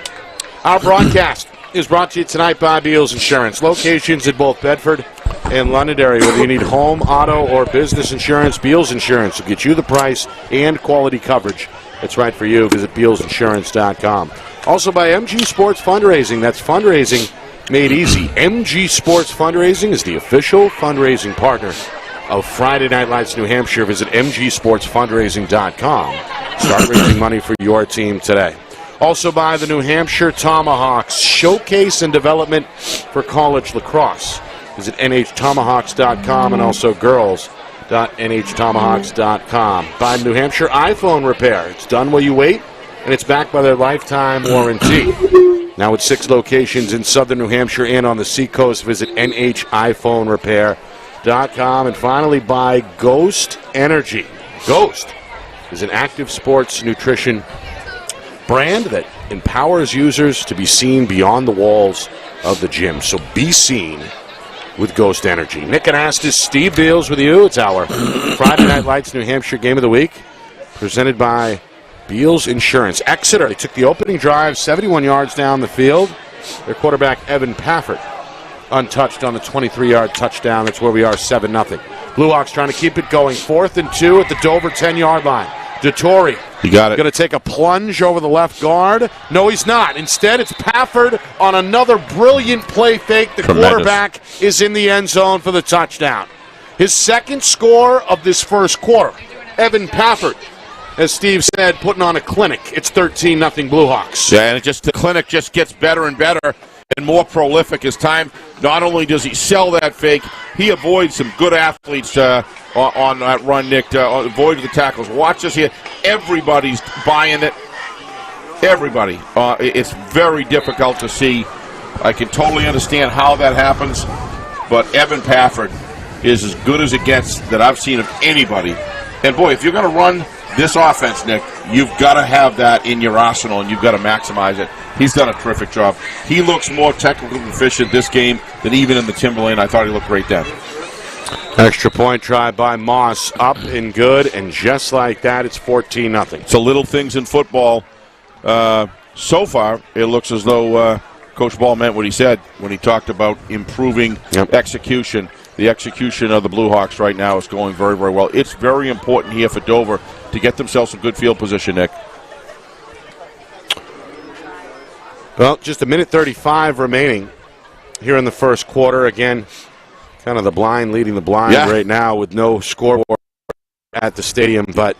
Speaker 5: Our broadcast is brought to you tonight by Beals Insurance. Locations in both Bedford and Londonderry. Whether you need home, auto, or business insurance, Beals Insurance will get you the price and quality coverage that's right for you. Visit BealsInsurance.com. Also by MG Sports Fundraising. That's fundraising made easy. MG Sports Fundraising is the official fundraising partner of Friday Night Lights New Hampshire. Visit MGSportsFundraising.com. Start raising money for your team today. Also by the New Hampshire Tomahawks, showcase and development for college lacrosse. Visit NHTomahawks.com and also girls.NHTomahawks.com. By New Hampshire iPhone Repair. It's done while you wait, and it's backed by their lifetime warranty. Now with 6 locations in southern New Hampshire and on the Seacoast, visit NHiPhoneRepair.com. And finally by Ghost Energy. Ghost is an active sports nutrition brand that empowers users to be seen beyond the walls of the gym. So be seen with Ghost Energy. Nick Anastas, Steve Beals with you. It's our Friday Night Lights New Hampshire Game of the Week, presented by Beals Insurance. Exeter, they took the opening drive 71 yards down the field. Their quarterback, Evan Pafford, untouched on the 23-yard touchdown. That's where we are, 7-0. Blue Hawks trying to keep it going. 4th and 2 at the Dover 10-yard line. Dettori.
Speaker 2: You got it.
Speaker 5: Going to take a plunge over the left guard. No, he's not. Instead, it's Pafford on another brilliant play fake. The quarterback is in the end zone for the touchdown. His second score of this first quarter. Evan Pafford, as Steve said, putting on a clinic. It's 13-0 Blue Hawks.
Speaker 2: Yeah, and the clinic just gets better and better and more prolific as time. Not only does he sell that fake, he avoids some good athletes on that run, Nick. Avoids the tackles. Watch this here. Everybody's buying it. Everybody. It's very difficult to see. I can totally understand how that happens, but Evan Pafford is as good as it gets that I've seen of anybody. And, boy, if you're going to run this offense, Nick, you've got to have that in your arsenal, and you've got to maximize it. He's done a terrific job. He looks more technically efficient this game than even in the Timberlane. I thought he looked great then.
Speaker 5: Extra point try by Moss, up and good, and just like that, it's 14-0.
Speaker 2: So little things in football. So far, it looks as though Coach Ball meant what he said when he talked about improving execution. The execution of the Blue Hawks right now is going very, very well. It's very important here for Dover to get themselves some good field position, Nick.
Speaker 5: Well, just a minute 35 remaining here in the first quarter. Again, kind of the blind leading the blind right now with no scoreboard at the stadium. But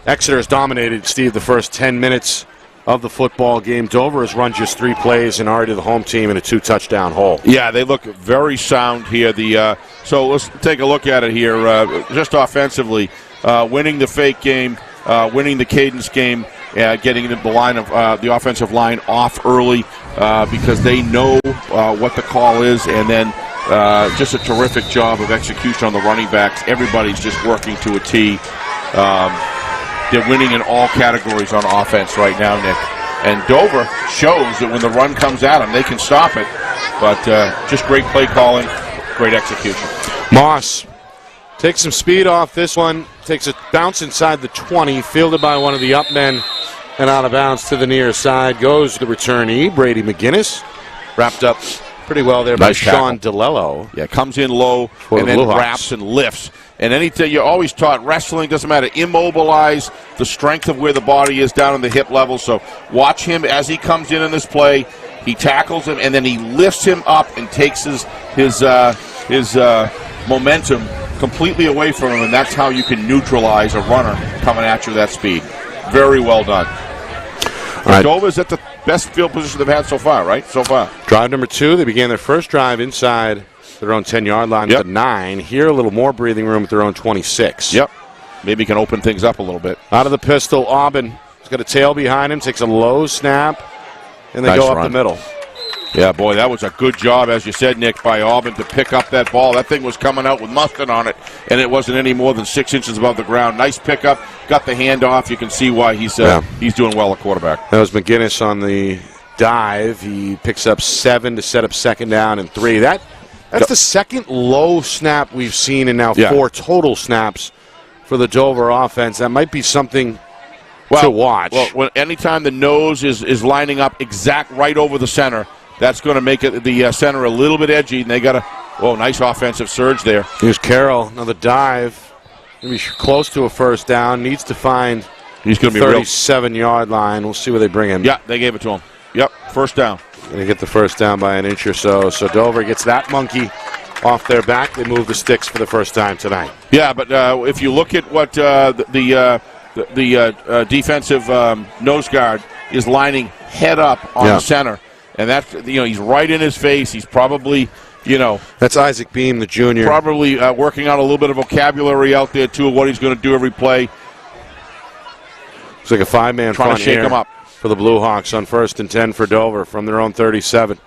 Speaker 5: Exeter has dominated, Steve, the first 10 minutes of the football game. Dover has run just 3 plays and already the home team in a 2-touchdown hole.
Speaker 2: Yeah, they look very sound here. So let's take a look at it here. Just offensively, winning the fake game, winning the cadence game, getting the line of the offensive line off early because they know what the call is, and then just a terrific job of execution on the running backs. Everybody's just working to a T. They're winning in all categories on offense right now, Nick. And Dover shows that when the run comes at them, they can stop it. But just great play calling, great execution.
Speaker 5: Moss takes some speed off this one, takes a bounce inside the 20, fielded by one of the up men, and out of bounds to the near side goes the returnee, Brady McGinnis. Wrapped up pretty well there by Sean DeLello.
Speaker 2: Yeah, comes in low and then wraps and lifts. And anything you're always taught, wrestling doesn't matter. Immobilize the strength of where the body is down in the hip level. So watch him as he comes in this play. He tackles him and then he lifts him up and takes his momentum completely away from him, and that's how you can neutralize a runner coming at you that speed. Very well done. Dover's at the best field position they've had so far, right? So far.
Speaker 5: Drive number 2. They began their first drive inside their own 10-yard line at the 9. Here, a little more breathing room at their own 26.
Speaker 2: Yep. Maybe can open things up a little bit.
Speaker 5: Out of the pistol, Aubin has got a tail behind him, takes a low snap, and they go up the middle.
Speaker 2: Yeah, boy, that was a good job, as you said, Nick, by Aubin to pick up that ball. That thing was coming out with mustard on it, and it wasn't any more than 6 inches above the ground. Nice pickup, got the handoff. You can see why he's doing well at quarterback.
Speaker 5: That was McGinnis on the dive. He picks up 7 to set up second down and 3. That's the second low snap we've seen in now 4 total snaps for the Dover offense. That might be something to watch.
Speaker 2: Well, anytime the nose is lining up exact right over the center, that's going to make the center a little bit edgy, and they got a nice offensive surge there.
Speaker 5: Here's Carroll, another dive. Maybe close to a first down. Needs to find
Speaker 2: the
Speaker 5: 37-yard line. We'll see where they bring him.
Speaker 2: Yeah, they gave it to him. Yep, first down.
Speaker 5: Going to get the first down by an inch or so. So Dover gets that monkey off their back. They move the sticks for the first time tonight.
Speaker 2: Yeah, but if you look at what the defensive nose guard is lining head up on the center, and that's he's right in his face. He's probably
Speaker 5: that's Isaac Beam, the junior.
Speaker 2: Probably working out a little bit of vocabulary out there too of what he's going to do every play.
Speaker 5: It's like a 5-man
Speaker 2: trying to shake him up
Speaker 5: for the Blue Hawks on 1st and 10 for Dover from their own 37.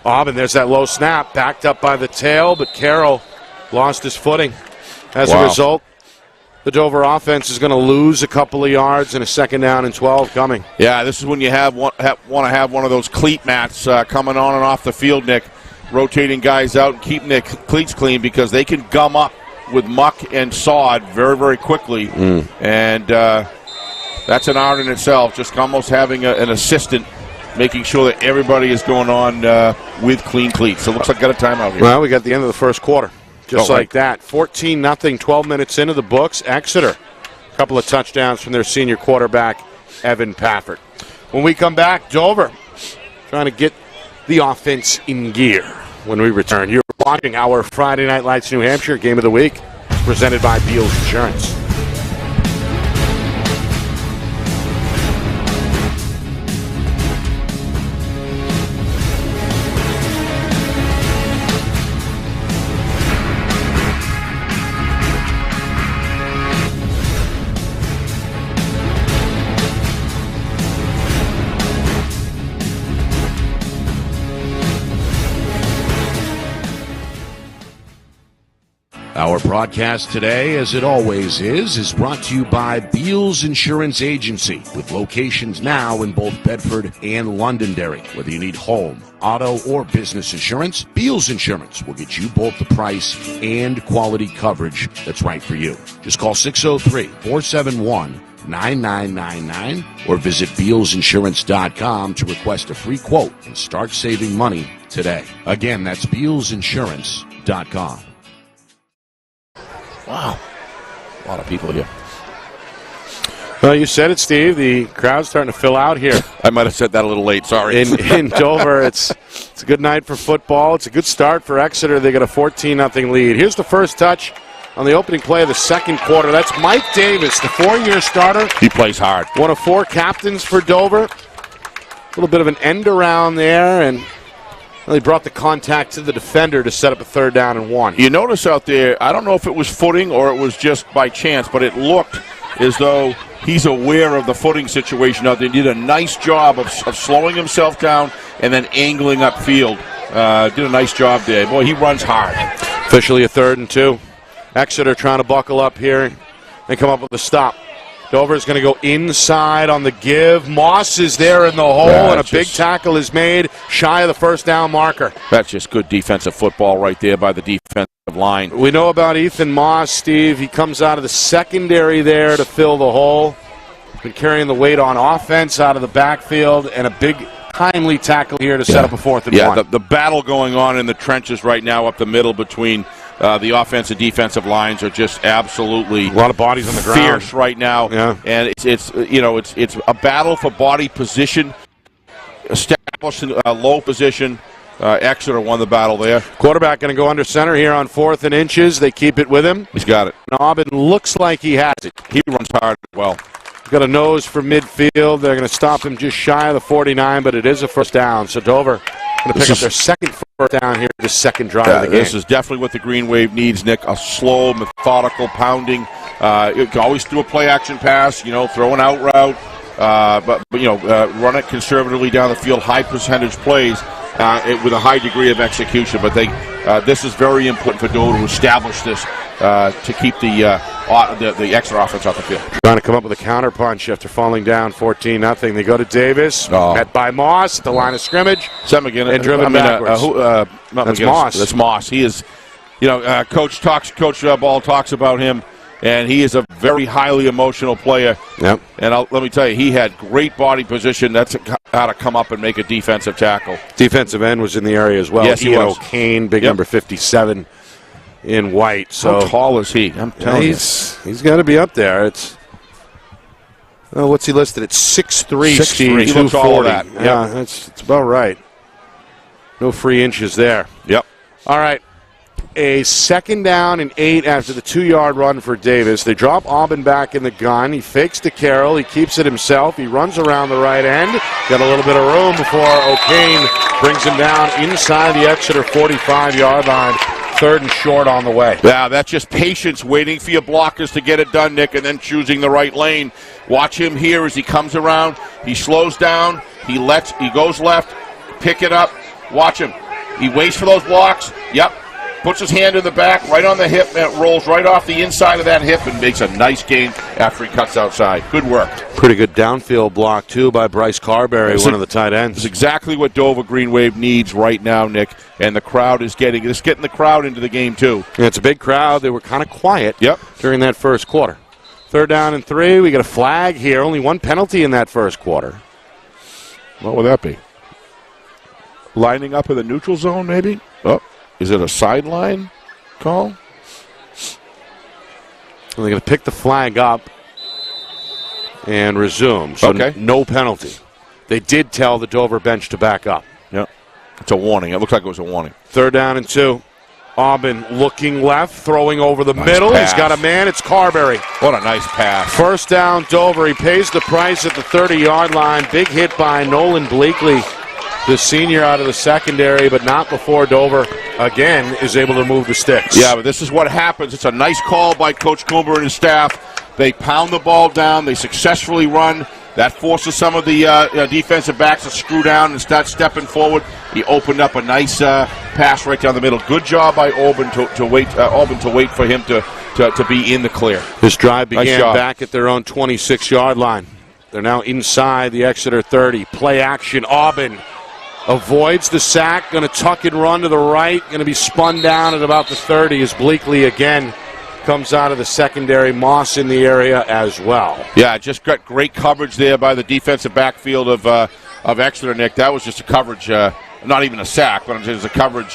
Speaker 5: And there's that low snap, backed up by the tail, but Carroll lost his footing. As a result, the Dover offense is going to lose a couple of yards and a second down and 12 coming.
Speaker 2: Yeah, this is when you want to have one of those cleat mats coming on and off the field, Nick, rotating guys out and keeping their cleats clean because they can gum up with muck and sod very, very quickly. And that's an art in itself, just almost having an assistant making sure that everybody is going on with clean cleats. So it looks like got a timeout here.
Speaker 5: Well, we got the end of the first quarter. Just like
Speaker 2: right.
Speaker 5: that. 14-0, 12 minutes into the books. Exeter, a couple of touchdowns from their senior quarterback, Evan Pafford. When we come back, Dover trying to get the offense in gear when we return. You're watching our Friday Night Lights New Hampshire Game of the Week, presented by Beals Insurance.
Speaker 3: Our broadcast today, as it always is brought to you by Beals Insurance Agency, with locations now in both Bedford and Londonderry. Whether you need home, auto, or business insurance, Beals Insurance will get you both the price and quality coverage that's right for you. Just call 603-471-9999 or visit BealsInsurance.com to request a free quote and start saving money today. Again, that's BealsInsurance.com.
Speaker 2: Wow. A lot of people here.
Speaker 5: Well, you said it, Steve. The crowd's starting to fill out here.
Speaker 2: I might have said that a little late. Sorry.
Speaker 5: In Dover, it's a good night for football. It's a good start for Exeter. They got a 14-0 lead. Here's the first touch on the opening play of the second quarter. That's Mike Davis, the 4-year starter.
Speaker 2: He plays hard.
Speaker 5: One of 4 captains for Dover. A little bit of an end around there, and they brought the contact to the defender to set up a 3rd down and 1.
Speaker 2: You notice out there, I don't know if it was footing or it was just by chance, but it looked as though he's aware of the footing situation out there. He did a nice job of slowing himself down and then angling upfield. Did a nice job there. Boy, he runs hard.
Speaker 5: Officially a 3rd and 2. Exeter trying to buckle up here and come up with a stop. Dover is going to go inside on the give. Moss is there in the hole, and a big tackle is made shy of the 1st down marker.
Speaker 2: That's just good defensive football right there by the defensive line.
Speaker 5: We know about Ethan Moss, Steve. He comes out of the secondary there to fill the hole. Been carrying the weight on offense out of the backfield, and a big timely tackle here to set up a 4th and 1.
Speaker 2: Yeah, the battle going on in the trenches right now up the middle between the offensive and defensive lines are just absolutely
Speaker 5: a lot of bodies on the ground.
Speaker 2: Fierce right now, and it's a battle for body position, established in a low position. Exeter won the battle there.
Speaker 5: Quarterback going to go under center here on 4th and inches. They keep it with him.
Speaker 2: He's got it.
Speaker 5: Aubin looks like he has it.
Speaker 2: He runs hard as well.
Speaker 5: Got a nose for midfield. They're going to stop him just shy of the 49, but it is a 1st down. So Dover going to pick up their 2nd 1st down here, the 2nd drive of the game.
Speaker 2: This is definitely what the Green Wave needs, Nick. A slow, methodical pounding. You can always do a play-action pass, throw an out route, but run it conservatively down the field, high percentage plays with a high degree of execution. But this is very important for Dover to establish this to keep the Exeter offense off the field.
Speaker 5: Trying to come up with a counter punch after falling down 14-0. They go to Davis, met by Moss at the line of scrimmage, and driven backwards. That's Moss.
Speaker 2: That's Moss. He is, Coach Ball talks about him, and he is a very highly emotional player.
Speaker 5: Yep.
Speaker 2: And let me tell you, he had great body position. That's how to come up and make a defensive tackle.
Speaker 5: Defensive end was in the area as well.
Speaker 2: Yes, he was.
Speaker 5: O'Kane, big number 57 in white. So
Speaker 2: how tall is he? I'm telling you.
Speaker 5: He's got to be up there. What's he listed at? 6'3", Steve.
Speaker 2: He looks all of that.
Speaker 5: Yeah, it's about right. No free inches there.
Speaker 2: Yep.
Speaker 5: All right. A 2nd down and 8 after the 2-yard run for Davis. They drop Aubin back in the gun. He fakes to Carroll. He keeps it himself. He runs around the right end. Got a little bit of room before O'Kane brings him down inside the Exeter 45-yard line. 3rd and short on the way.
Speaker 2: Yeah, that's just patience, waiting for your blockers to get it done, Nick, and then choosing the right lane. Watch him here as he comes around. He slows down. He goes left. Pick it up. Watch him. He waits for those blocks. Yep. Puts his hand in the back, right on the hip, and it rolls right off the inside of that hip and makes a nice gain after he cuts outside. Good work.
Speaker 5: Pretty good downfield block, too, by Bryce Carberry, one of the tight ends.
Speaker 2: It's exactly what Dover Green Wave needs right now, Nick, and the crowd is getting the crowd into the game, too.
Speaker 5: Yeah, it's a big crowd. They were kind of quiet during that first quarter. 3rd down and 3. We got a flag here. Only one penalty in that first quarter.
Speaker 2: What would that be? Lining up in the neutral zone, maybe? Oh, is it a sideline call?
Speaker 5: And they're going to pick the flag up and resume. So
Speaker 2: Okay.
Speaker 5: no penalty. They did tell the Dover bench to back up.
Speaker 2: Yeah. It's a warning. It looked like it was a warning.
Speaker 5: 3rd down and 2. Aubin looking left, throwing over the middle.
Speaker 2: pass.
Speaker 5: He's got a man. It's Carberry.
Speaker 2: What a nice pass.
Speaker 5: 1st down, Dover. He pays the price at the 30-yard line. Big hit by Nolan Bleakley, the senior out of the secondary, but not before Dover, again, is able to move the sticks.
Speaker 2: Yeah, but this is what happens. It's a nice call by Coach Coomber and his staff. They pound the ball down. They successfully run. That forces some of the defensive backs to screw down and start stepping forward. He opened up a nice pass right down the middle. Good job by Auburn to wait for him to be in the clear.
Speaker 5: This drive began
Speaker 2: Nice
Speaker 5: back at their own 26-yard line. They're now inside the Exeter 30. Play action. Aubin avoids the sack. Going to tuck and run to the right. Going to be spun down at about the 30 as Bleakley again comes out of the secondary. Moss in the area as well.
Speaker 2: Yeah, just got great coverage there by the defensive backfield of Exeter, Nick. That was just a coverage, not even a sack, but I'm saying it was a coverage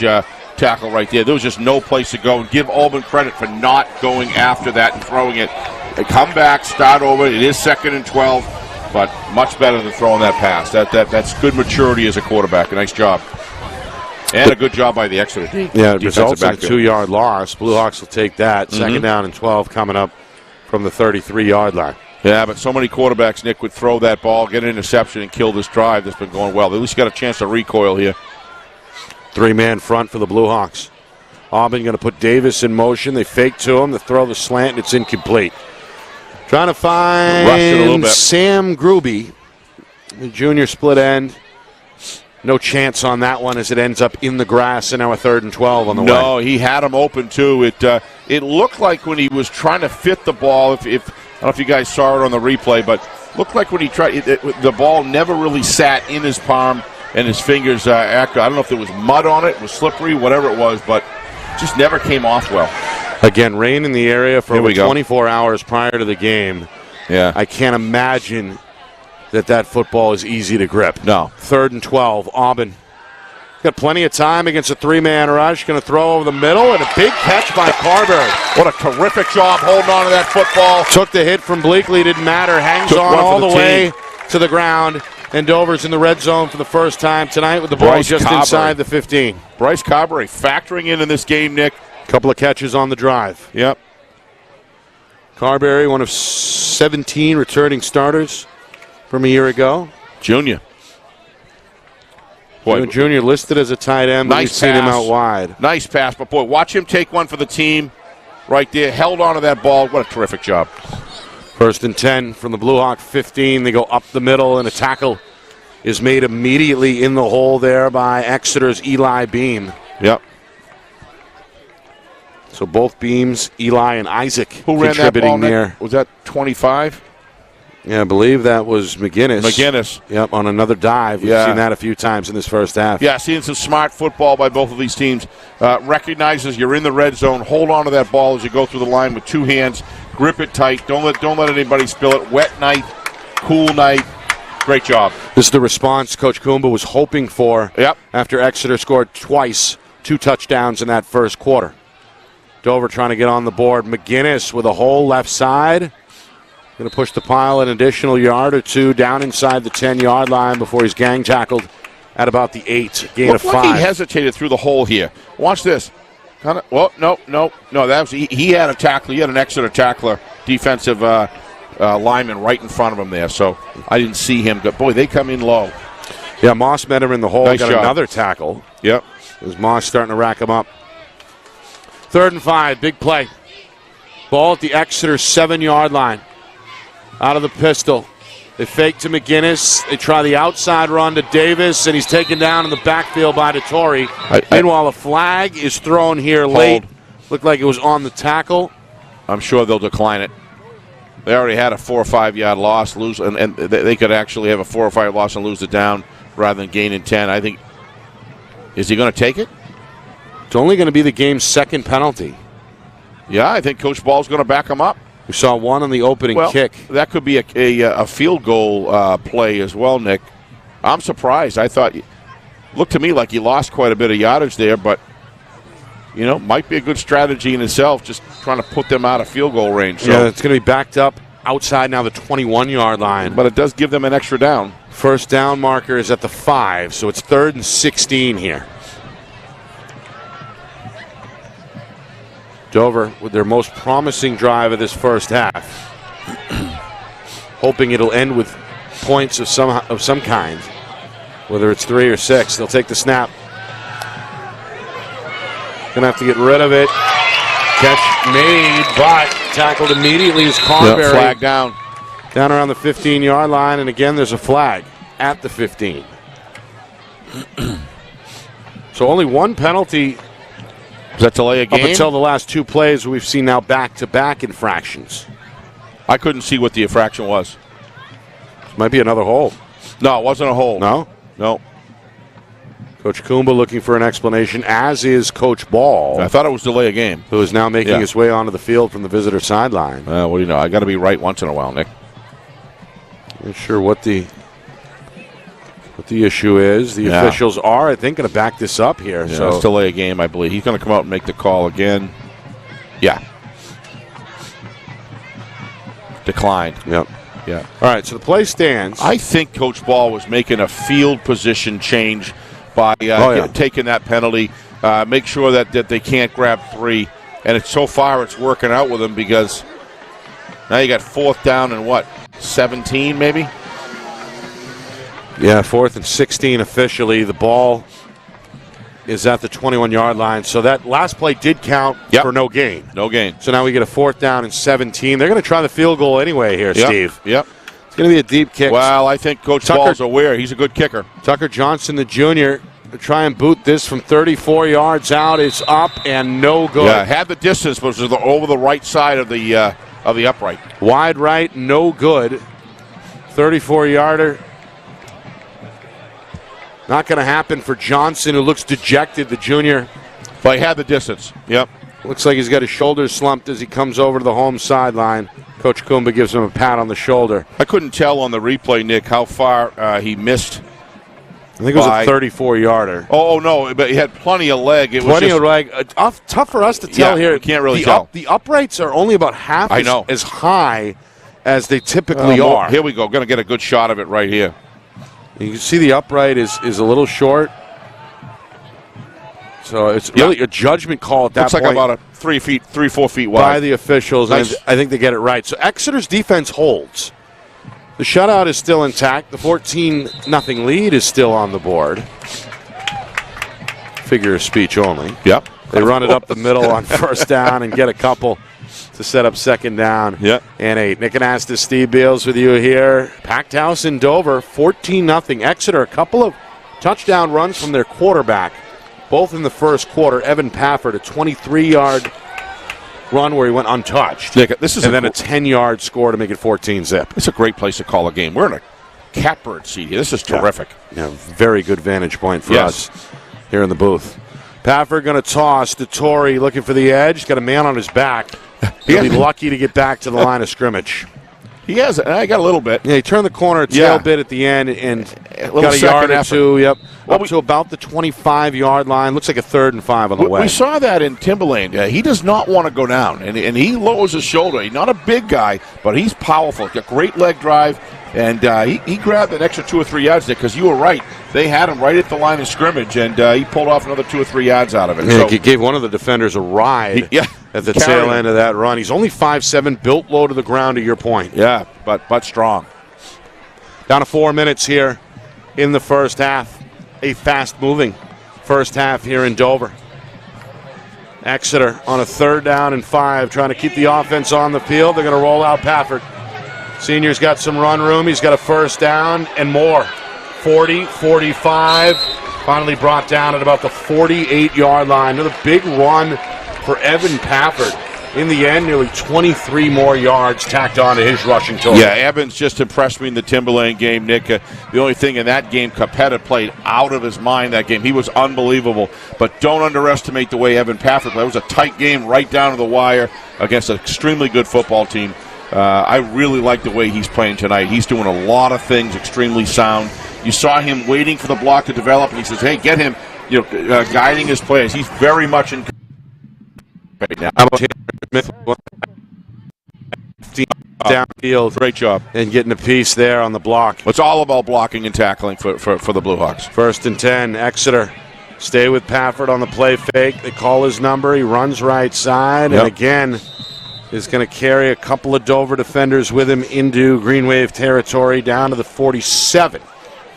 Speaker 2: tackle right there. There was just no place to go. And give Auburn credit for not going after that and throwing it. They come back, start over. It is 2nd and 12, but much better than throwing that pass. That's good maturity as a quarterback. A nice job. And a good job by the Exeter D.
Speaker 5: Yeah, it results in a 2-yard loss. Blue Hawks will take that. 2nd down and 12 coming up from the 33-yard line.
Speaker 2: Yeah, but so many quarterbacks, Nick, would throw that ball, get an interception, and kill this drive that's been going well. They at least got a chance to recoil here.
Speaker 5: 3-man front for the Blue Hawks. Aubin going to put Davis in motion. They fake to him. They throw the slant, and it's incomplete. Trying to find
Speaker 2: Rushed it a little bit.
Speaker 5: Sam Gruby, the junior split end. No chance on that one as it ends up in the grass, and now a 3rd and 12 on the way.
Speaker 2: No, he had him open, too. It looked like when he was trying to fit the ball, if I don't know if you guys saw it on the replay, but looked like when he tried, the ball never really sat in his palm and his fingers. I don't know if there was mud on it, was slippery, whatever it was, but just never came off well.
Speaker 5: Again, rain in the area for
Speaker 2: Here we
Speaker 5: over
Speaker 2: go.
Speaker 5: 24 hours prior to the game.
Speaker 2: Yeah.
Speaker 5: I can't imagine that football is easy to grip.
Speaker 2: No.
Speaker 5: 3rd and 12, Aubin. Got plenty of time against a 3-man rush. Going to throw over the middle, and a big catch by Carberry.
Speaker 2: What a terrific job holding on to that football.
Speaker 5: Took the hit from Bleakley, didn't matter. Hangs
Speaker 2: Took
Speaker 5: on
Speaker 2: one for
Speaker 5: all
Speaker 2: the
Speaker 5: the way to the ground. And Dover's in the red zone for the first time tonight with the ball
Speaker 2: Bryce
Speaker 5: just
Speaker 2: Carberry.
Speaker 5: inside the 15.
Speaker 2: Bryce Carberry factoring in this game, Nick.
Speaker 5: Couple of catches on the drive.
Speaker 2: Yep.
Speaker 5: Carberry, one of 17 returning starters from a year ago.
Speaker 2: Junior. Boy,
Speaker 5: Junior listed as a tight end, but
Speaker 2: nice
Speaker 5: we've seen him
Speaker 2: pass.
Speaker 5: out wide.
Speaker 2: Nice pass, but boy, watch him take one for the team right there. Held on to that ball. What a terrific job.
Speaker 5: 1st and 10 from the Blue Hawk 15. They go up the middle, and a tackle is made immediately in the hole there by Exeter's Eli Beam.
Speaker 2: Yep.
Speaker 5: So both Beams, Eli and Isaac,
Speaker 2: Who ran that ball,
Speaker 5: contributing there.
Speaker 2: Nick? Was that 25?
Speaker 5: Yeah, I believe that was McGinnis. Yep, on another dive. We've
Speaker 2: Yeah.
Speaker 5: seen that a few times in this first half.
Speaker 2: Yeah, seeing some smart football by both of these teams. Recognizes you're in the red zone. Hold on to that ball as you go through the line with 2 hands. Grip it tight. Don't let anybody spill it. Wet night, cool night. Great job.
Speaker 5: This is the response Coach Kumba was hoping for after Exeter scored twice, 2 touchdowns in that first quarter. Dover trying to get on the board. McGinnis with a hole left side. Going to push the pile an additional yard or 2 down inside the 10-yard line before he's gang tackled at about the 8. Gain of 5.
Speaker 2: Like he hesitated through the hole here. Watch this. No. That was he had a tackler. He had an Exeter tackler, defensive lineman right in front of him there. So I didn't see him. Boy, they come in low.
Speaker 5: Yeah, Moss met him in the hole.
Speaker 2: Nice
Speaker 5: got
Speaker 2: job.
Speaker 5: another tackle.
Speaker 2: Yep.
Speaker 5: As Moss starting to rack him up. 3rd and 5, big play. Ball at the Exeter 7-yard line. Out of the pistol. They fake to McGinnis. They try the outside run to Davis, and he's taken down in the backfield by DeTore. Meanwhile, a flag is thrown here late. Looked like it was on the tackle.
Speaker 2: I'm sure they'll decline it. They already had a 4 or 5 yard loss, and they could actually have a 4 or 5 loss and lose it down rather than gaining 10. I think. Is he going to take it?
Speaker 5: It's only going to be the game's 2nd penalty.
Speaker 2: Yeah, I think Coach Ball's going to back him up.
Speaker 5: We saw one on the opening kick.
Speaker 2: That could be a field goal play as well, Nick. I'm surprised. I thought, looked to me like he lost quite a bit of yardage there, but, might be a good strategy in itself, just trying to put them out of field goal range. So.
Speaker 5: Yeah, it's going to be backed up outside now the 21-yard line.
Speaker 2: But it does give them an extra down.
Speaker 5: First down marker is at the 5, so it's 3rd and 16 here. Dover with their most promising drive of this first half. Hoping it'll end with points of some kind, whether it's 3 or 6. They'll take the snap. Gonna have to get rid of it. Catch made, but tackled immediately is Carberry.
Speaker 2: Flag down.
Speaker 5: Down around the 15-yard line, and again there's a flag at the 15. So only one penalty.
Speaker 2: Does that delay a game?
Speaker 5: Up until the last 2 plays, we've seen now back-to-back infractions.
Speaker 2: I couldn't see what the infraction was.
Speaker 5: Might be another hold.
Speaker 2: No, it wasn't a hold.
Speaker 5: No?
Speaker 2: No.
Speaker 5: Coach Kumba looking for an explanation, as is Coach Ball.
Speaker 2: I thought it was delay a game.
Speaker 5: Who is now making his way onto the field from the visitor sideline.
Speaker 2: What do you know? I got to be right once in a while, Nick.
Speaker 5: Not sure what the issue is. The officials are, I think, going to back this up here.
Speaker 2: Yeah,
Speaker 5: so
Speaker 2: it's delay a game, I believe. He's going to come out and make the call again. Yeah. Declined.
Speaker 5: Yep.
Speaker 2: Yeah.
Speaker 5: All right, so the play stands.
Speaker 2: I think Coach Ball was making a field position change by taking that penalty. Make sure that they can't grab 3. And so far it's working out with them because now you got 4th down and 17 maybe?
Speaker 5: Yeah, 4th and 16 officially. The ball is at the 21-yard line. So that last play did count for no gain.
Speaker 2: No gain.
Speaker 5: So now we get a 4th down and 17. They're going to try the field goal anyway here, Steve.
Speaker 2: Yep.
Speaker 5: It's going to be a deep kick.
Speaker 2: Well, I think Coach Ball's aware. He's a good kicker.
Speaker 5: Tucker Johnson, the junior, to try and boot this from 34 yards out. It's up and no good.
Speaker 2: Yeah, had the distance, but it was over the right side of the upright.
Speaker 5: Wide right, no good. 34-yarder. Not going to happen for Johnson, who looks dejected, the junior.
Speaker 2: But he had the distance. Yep.
Speaker 5: Looks like he's got his shoulders slumped as he comes over to the home sideline. Coach Kumba gives him a pat on the shoulder.
Speaker 2: I couldn't tell on the replay, Nick, how far he missed.
Speaker 5: I think it was a 34-yarder.
Speaker 2: Oh, no, but he had plenty of leg.
Speaker 5: Of leg. Tough for us to tell here.
Speaker 2: You can't really tell.
Speaker 5: The uprights are only about half as high as they typically are.
Speaker 2: Here we go. Going to get a good shot of it right here.
Speaker 5: You can see the upright is a little short. So it's really a judgment call at that point.
Speaker 2: Looks like about 3-4 feet wide.
Speaker 5: By the officials.
Speaker 2: Nice.
Speaker 5: And I think they get it right. So Exeter's defense holds. The shutout is still intact. The 14-0 lead is still on the board. Figure of speech only.
Speaker 2: Yep.
Speaker 5: They run it up the middle on 1st down and get a couple to set up 2nd down.
Speaker 2: Yep.
Speaker 5: And 8. Nick Anastas, Steve Beals with you here. Packed house in Dover, 14-0. Exeter, a couple of touchdown runs from their quarterback, both in the first quarter. Evan Pafford, a 23-yard run where he went untouched.
Speaker 2: Nick, this is
Speaker 5: then a 10-yard score to make it 14-zip.
Speaker 2: It's a great place to call a game. We're in a catbird seat here. This is terrific.
Speaker 5: Yeah, very good vantage point for us here in the booth. Pafford going to toss to Torrey, looking for the edge. He's got a man on his back. He'll be lucky to get back to the line of scrimmage.
Speaker 2: He has. I got a little bit.
Speaker 5: Yeah, he turned the corner a tail bit at the end and got a yard or two. Yep, up to about the 25-yard line. Looks like a 3rd and 5 on the way.
Speaker 2: We saw that in Timberland. He does not want to go down, and he lowers his shoulder. He's not a big guy, but he's powerful. He's got great leg drive, and he grabbed an extra 2 or 3 yards there because you were right. They had him right at the line of scrimmage, and he pulled off another 2 or 3 yards out of it.
Speaker 5: Yeah, he gave one of the defenders a ride at the tail end of that run. He's only 5'7", built low to the ground, to your point.
Speaker 2: Yeah, but strong.
Speaker 5: Down to 4 minutes here in the first half. A fast-moving first half here in Dover. Exeter on a 3rd down and 5, trying to keep the offense on the field. They're going to roll out Pafford. Senior's got some run room. He's got a 1st down and more. 40, 45, finally brought down at about the 48-yard line. Another big run for Evan Pafford. In the end, nearly 23 more yards tacked on to his rushing total.
Speaker 2: Yeah, Evans just impressed me in the Timberland game, Nick. The only thing in that game, Capetta played out of his mind that game. He was unbelievable. But don't underestimate the way Evan Pafford played. It was a tight game right down to the wire against an extremely good football team. I really like the way he's playing tonight. He's doing a lot of things extremely sound. You saw him waiting for the block to develop, and he says, "Hey, get him." Guiding his players. He's very much in right now.
Speaker 5: Downfield.
Speaker 2: Great job.
Speaker 5: And getting a piece there on the block.
Speaker 2: It's all about blocking and tackling for the Blue Hawks.
Speaker 5: 1st and 10. Exeter stay with Pafford on the play fake. They call his number. He runs right side. And again, is going to carry a couple of Dover defenders with him into Green Wave territory down to the 47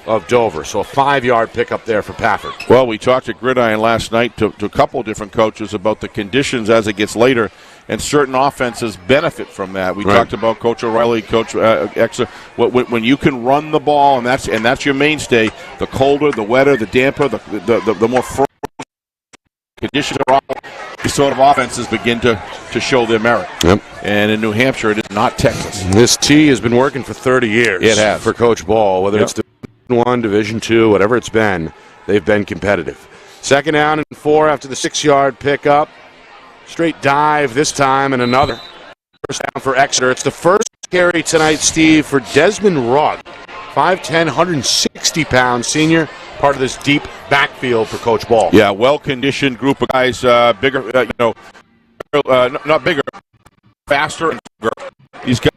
Speaker 5: of Dover. So a 5-yard pickup there for Pafford.
Speaker 2: Well, we talked at Gridiron last night to a couple of different coaches about the conditions as it gets later, and certain offenses benefit from that. We talked about Coach O'Reilly, Coach Exeter. When you can run the ball, and that's your mainstay, the colder, the wetter, the damper, the more frozen conditions are off, these sort of offenses begin to show their merit.
Speaker 5: Yep.
Speaker 2: And in New Hampshire, it is not Texas.
Speaker 5: This tee has been working for 30 years.
Speaker 2: It has.
Speaker 5: For Coach Ball, whether it's Division 1, Division 2, whatever it's been, they've been competitive. 2nd down and 4 after the 6-yard pickup. Straight dive this time and another. 1st down for Exeter. It's the first carry tonight, Steve, for Desmond Rugg. 5'10", 160-pound senior, part of this deep backfield for Coach Ball.
Speaker 2: Yeah, well-conditioned group of guys, bigger, not bigger, faster and bigger. These guys,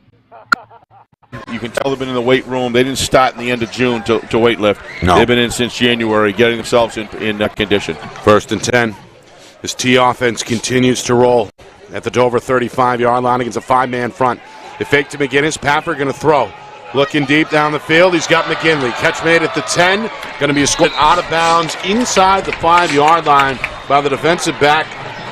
Speaker 2: you can tell they've been in the weight room. They didn't start in the end of June to weight lift.
Speaker 5: No.
Speaker 2: They've been in since January, getting themselves in condition.
Speaker 5: 1st and 10. This T offense continues to roll at the Dover 35-yard line against a 5-man front. They fake to McGinnis. Pafford going to throw. Looking deep down the field. He's got McGinley. Catch made at the 10. Going to be a score out of bounds inside the 5-yard line by the defensive back,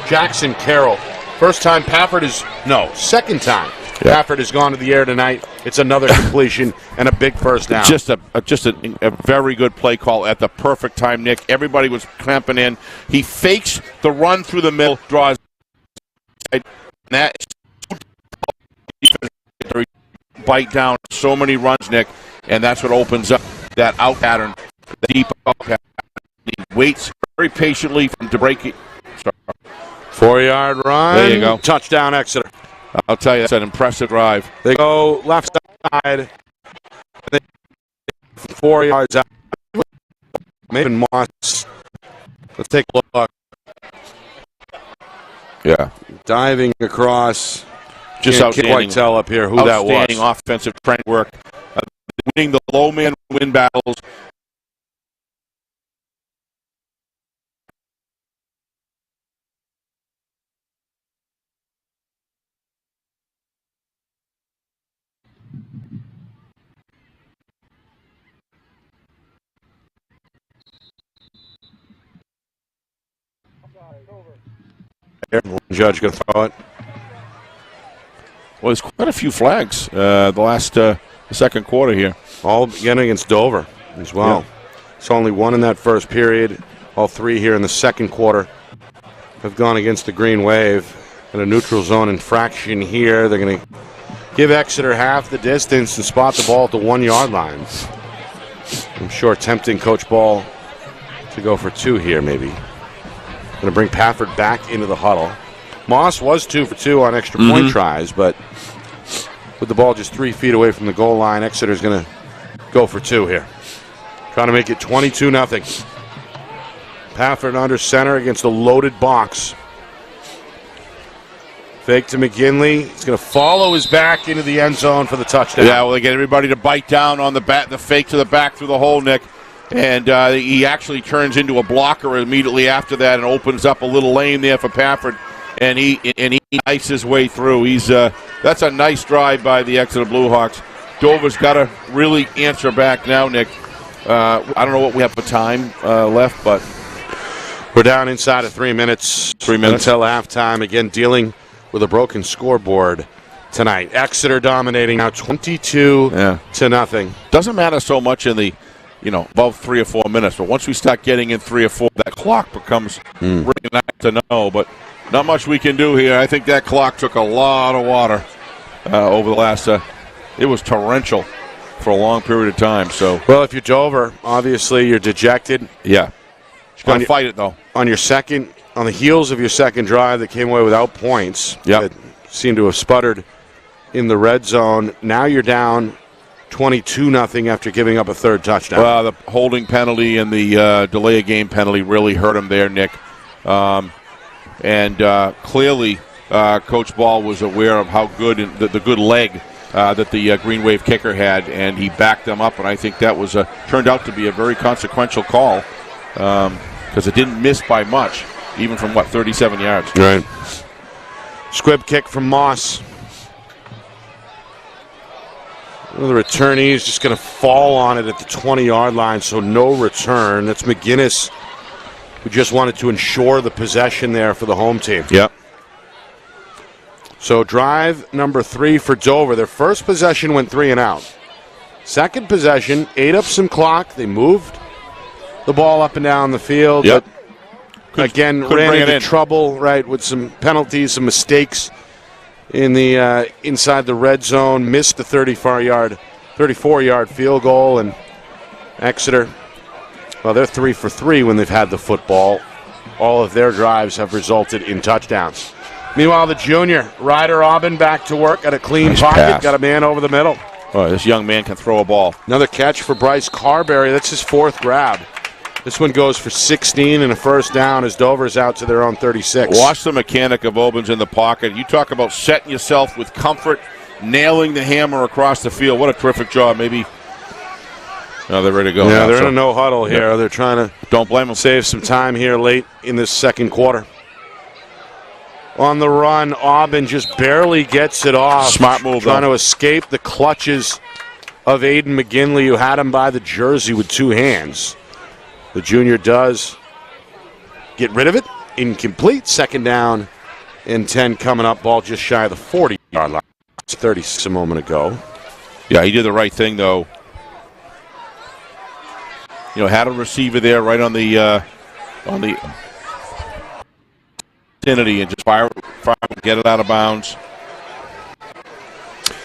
Speaker 5: Jackson Carroll. First time Pafford is, no, second time Pafford has gone to the air tonight. It's another completion and a big first down.
Speaker 2: Just a very good play call at the perfect time, Nick. Everybody was clamping in. He fakes the run through the middle, draws. That bite down so many runs, Nick, and that's what opens up that out pattern, the deep out pattern. He waits very patiently for him to break it.
Speaker 5: 4-yard run.
Speaker 2: There you go.
Speaker 5: Touchdown, Exeter.
Speaker 2: I'll tell you, that's an impressive drive.
Speaker 5: They go left side. 4 yards out. Maybe Moss. Let's take a look.
Speaker 2: Yeah.
Speaker 5: Diving across.
Speaker 2: Just outstanding.
Speaker 5: Can't quite tell up here who that was.
Speaker 2: Outstanding offensive trend work. Winning the low man win battles.
Speaker 5: Judge going to throw it.
Speaker 2: Well, there's quite a few flags the second quarter here.
Speaker 5: All beginning against Dover as well. It's only one in that first period. All 3 here in the second quarter have gone against the Green Wave. And a neutral zone infraction here. They're going to give Exeter half the distance and spot the ball at the 1-yard line. I'm sure tempting Coach Ball to go for 2 here maybe. Going to bring Pafford back into the huddle. Moss was 2 for 2 on extra point tries, but with the ball just 3 feet away from the goal line, Exeter's going to go for 2 here. Trying to make it 22-0. Pafford under center against a loaded box. Fake to McGinley. He's going to follow his back into the end zone for the touchdown.
Speaker 2: Yeah, well, they get everybody to bite down on the fake to the back through the hole, Nick. And he actually turns into a blocker immediately after that and opens up a little lane there for Pafford. And he knifes his way through. That's a nice drive by the Exeter Blue Hawks. Dover's got to really answer back now, Nick. I don't know what we have for time left, but
Speaker 5: we're down inside of 3 minutes.
Speaker 2: 3 minutes
Speaker 5: until halftime. Again, dealing with a broken scoreboard tonight. Exeter dominating now 22-0.
Speaker 2: Doesn't matter so much in the above 3 or 4 minutes, but once we start getting in 3 or 4, that clock becomes really nice to know. But not much we can do here. I think that clock took a lot of water over the last. It was torrential for a long period of time. So,
Speaker 5: well, if you're Dover, obviously you're dejected.
Speaker 2: Yeah, just got to fight it though. On
Speaker 5: the heels of your second drive that came away without points, that seemed to have sputtered in the red zone. Now you're down 22-0 after giving up a third touchdown.
Speaker 2: Well, the holding penalty and the delay of game penalty really hurt him there, Nick. Clearly, Coach Ball was aware of how good the good leg that the Green Wave kicker had, and he backed them up. And I think that was turned out to be a very consequential call because it didn't miss by much, even from 37 yards.
Speaker 5: Right. Squib kick from Moss. One of the returnees just going to fall on it at the 20-yard line, so no return. That's McGinnis, who just wanted to ensure the possession there for the home team.
Speaker 2: Yep.
Speaker 5: So drive number 3 for Dover. Their first possession went 3 and out. Second possession, ate up some clock. They moved the ball up and down the field.
Speaker 2: Yep.
Speaker 5: But again, ran into trouble, right, with some penalties, some mistakes in the inside the red zone. Missed the 34-yard field goal, and Exeter, well, they're 3 for 3 when they've had the football. All of their drives have resulted in touchdowns. Meanwhile, the junior, Ryder Aubin, back to work at a clean pocket.
Speaker 2: Pass.
Speaker 5: Got a man over the middle.
Speaker 2: Oh, this young man can throw a ball.
Speaker 5: Another catch for Bryce Carberry. That's his 4th grab. This one goes for 16 and a first down as Dover's out to their own 36.
Speaker 2: Watch the mechanic of Aubin's in the pocket. You talk about setting yourself with comfort, nailing the hammer across the field. What a terrific job. Maybe. No, they're ready to go.
Speaker 5: Yeah,
Speaker 2: now,
Speaker 5: they're in a no huddle here. They're trying to
Speaker 2: don't blame them.
Speaker 5: Save some time here late in this second quarter. On the run, Aubin just barely gets it off.
Speaker 2: Smart move,
Speaker 5: trying to escape the clutches of Aiden McGinley, who had him by the jersey with 2 hands. The junior does get rid of it. Incomplete. Second down and 10 coming up. Ball just shy of the 40-yard line. It's 36 a moment ago.
Speaker 2: Yeah, he did the right thing, though. You know, had a receiver there right on the vicinity and just fire, get it out of bounds.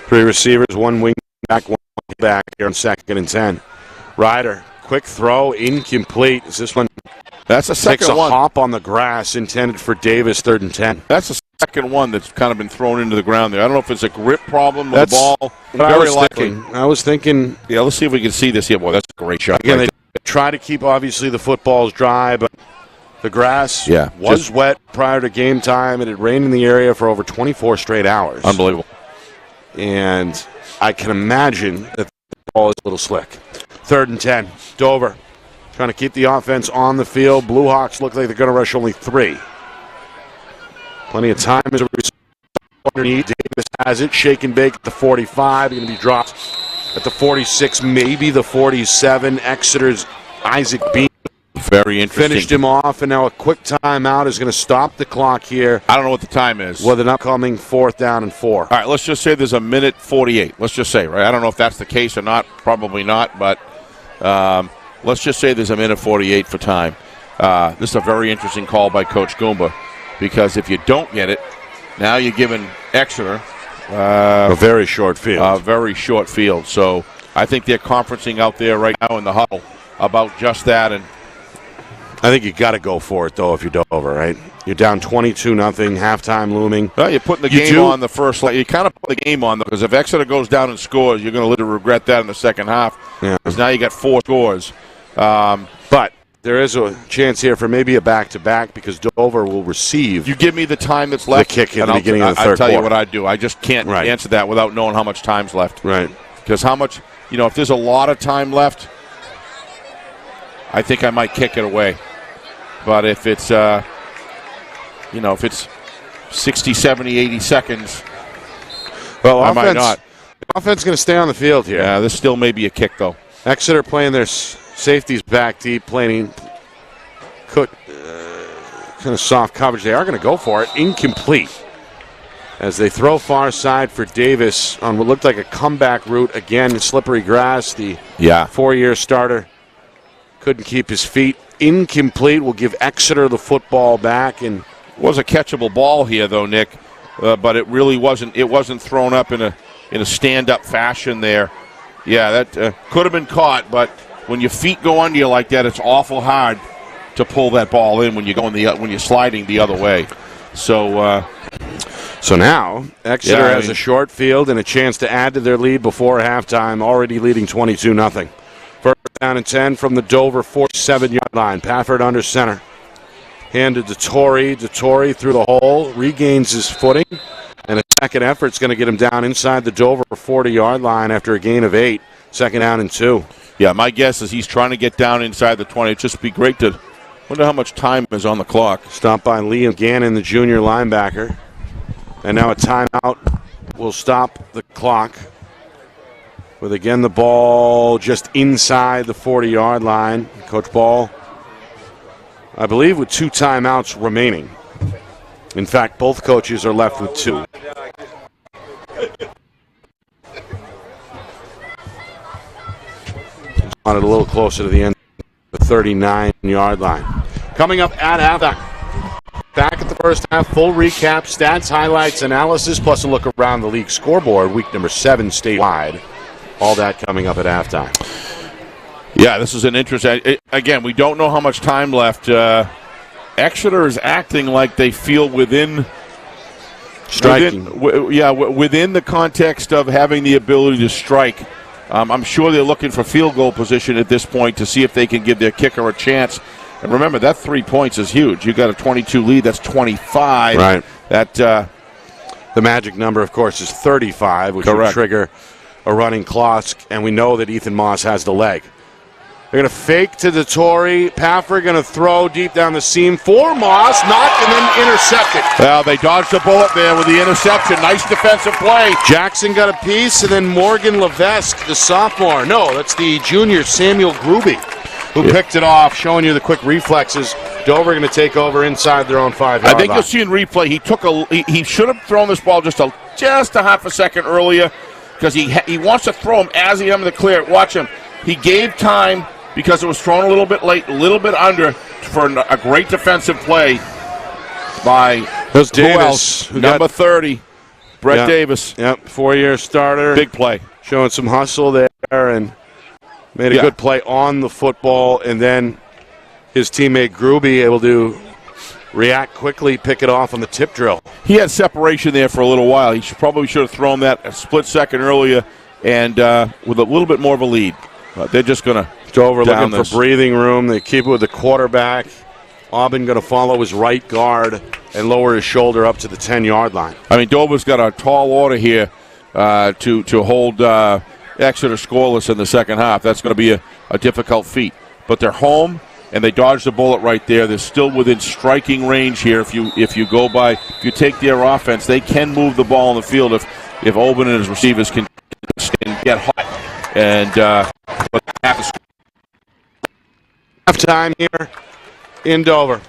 Speaker 5: 3 receivers, 1 wing back, 1 back here on 2nd and 10. Ryder, quick throw, incomplete. Is this one?
Speaker 2: That's the second
Speaker 5: takes a
Speaker 2: one.
Speaker 5: hop on the grass intended for Davis, 3rd and 10.
Speaker 2: That's the second one that's kind of been thrown into the ground there. I don't know if it's a grip problem with the ball.
Speaker 5: Very likely. I was thinking.
Speaker 2: Yeah, let's see if we can see this here. Boy, that's a great shot.
Speaker 5: Again, they try to keep, obviously, the footballs dry, but the grass was wet prior to game time. It had rained in the area for over 24 straight hours.
Speaker 2: Unbelievable.
Speaker 5: And I can imagine that the ball is a little slick. 3rd and 10. Dover trying to keep the offense on the field. Blue Hawks look like they're going to rush only 3. Plenty of time as a underneath. Davis has it. Shake and bake at the 45. Going to be dropped at the 46, maybe the 47. Exeter's Isaac Bean.
Speaker 2: Very interesting.
Speaker 5: Finished him off, and now a quick timeout is going to stop the clock here.
Speaker 2: I don't know what the time is.
Speaker 5: With an upcoming 4th down and 4.
Speaker 2: All right, let's just say there's a minute 48. Let's just say, right? I don't know if that's the case or not. Probably not, but let's just say there's a minute 48 for time. This is a very interesting call by Coach Goomba, because if you don't get it, now you're giving Exeter
Speaker 5: a very short field.
Speaker 2: A very short field. So I think they're conferencing out there right now in the huddle about just that. And
Speaker 5: I think you got to go for it, though, if you're Dover, right? You're down 22-0, halftime looming.
Speaker 2: Well, you're putting the game on the first. You kind of put the game on, because if Exeter goes down and scores, you're going to literally regret that in the second half.
Speaker 5: Yeah.
Speaker 2: Because now you got 4 scores.
Speaker 5: But there is a chance here for maybe a back-to-back, because Dover will receive.
Speaker 2: You give me the time that's left.
Speaker 5: The kick in the beginning of the third
Speaker 2: I'll tell
Speaker 5: quarter.
Speaker 2: You what I do. I just can't answer that without knowing how much time's left.
Speaker 5: Right.
Speaker 2: Because how much, if there's a lot of time left, I think I might kick it away. But if it's, if it's 60, 70, 80 seconds, I might not.
Speaker 5: The offense is going to stay on the field here.
Speaker 2: Yeah, this still may be a kick, though.
Speaker 5: Exeter playing their safeties back deep, playing kind of soft coverage. They are going to go for it. Incomplete. As they throw far side for Davis on what looked like a comeback route. Again, slippery grass. The 4-year starter couldn't keep his feet. Incomplete. Will give Exeter the football back. And
Speaker 2: it was a catchable ball here, though, Nick. But it really wasn't. It wasn't thrown up in a stand-up fashion there. Yeah, that could have been caught. But when your feet go under you like that, it's awful hard to pull that ball in when you're sliding the other way. So
Speaker 5: So now, Exeter has a short field and a chance to add to their lead before halftime, already leading 22-0. First down and 10 from the Dover 47-yard line. Pafford under center. Handed to Torrey. Torrey through the hole, regains his footing, and a second effort's going to get him down inside the Dover 40-yard line after a gain of 8. Second down and 2.
Speaker 2: Yeah, my guess is he's trying to get down inside the 20. It'd just be great to wonder how much time is on the clock.
Speaker 5: Stopped by Liam Gannon, the junior linebacker. And now a timeout will stop the clock. With, again, the ball just inside the 40-yard line. Coach Ball, I believe, with 2 timeouts remaining. In fact, both coaches are left with 2. On it a little closer to the end, the 39-yard line. Coming up at halftime. Back at the first half, full recap, stats, highlights, analysis, plus a look around the league scoreboard, week number 7 statewide. All that coming up at halftime.
Speaker 2: Yeah, this is an interesting. Again, we don't know how much time left. Exeter is acting like they feel within
Speaker 5: striking.
Speaker 2: Within the context of having the ability to strike. I'm sure they're looking for field goal position at this point to see if they can give their kicker a chance. And remember, that 3 points is huge. You got a 22 lead. That's 25.
Speaker 5: Right.
Speaker 2: That
Speaker 5: the magic number, of course, is 35, which
Speaker 2: correct.
Speaker 5: would trigger a running clock. And we know that Ethan Moss has the leg. They're going to fake to the Torrey. Pafford going to throw deep down the seam for Moss. Knocked and then intercepted.
Speaker 2: Well, they dodged the bullet there with the interception. Nice defensive play.
Speaker 5: Jackson got a piece, and then Morgan Levesque, the sophomore. No, that's the junior Samuel Gruby, who picked it off, showing you the quick reflexes. Dover going to take over inside their own 5-yard line.
Speaker 2: I think you'll see in replay, he should have thrown this ball just a half a second earlier because he wants to throw him as he comes to clear it. Watch him. He gave time because it was thrown a little bit late, a little bit under for a great defensive play by
Speaker 5: Davis,
Speaker 2: number 30, Brett Davis.
Speaker 5: Yep, 4-year starter.
Speaker 2: Big play.
Speaker 5: Showing some hustle there and made a good play on the football, and then his teammate Gruby able to react quickly, pick it off on the tip drill.
Speaker 2: He had separation there for a little while. He probably should have thrown that a split second earlier and with a little bit more of a lead. They're just going to
Speaker 5: Dover looking for breathing room. They keep it with the quarterback. Aubin going to follow his right guard and lower his shoulder up to the 10-yard line.
Speaker 2: I mean, Dover's got a tall order here to hold Exeter scoreless in the second half. That's going to be a difficult feat. But they're home, and they dodged the bullet right there. They're still within striking range here. If you take their offense, they can move the ball on the field if Aubin and his receivers can get hot. And
Speaker 5: halftime here in Dover.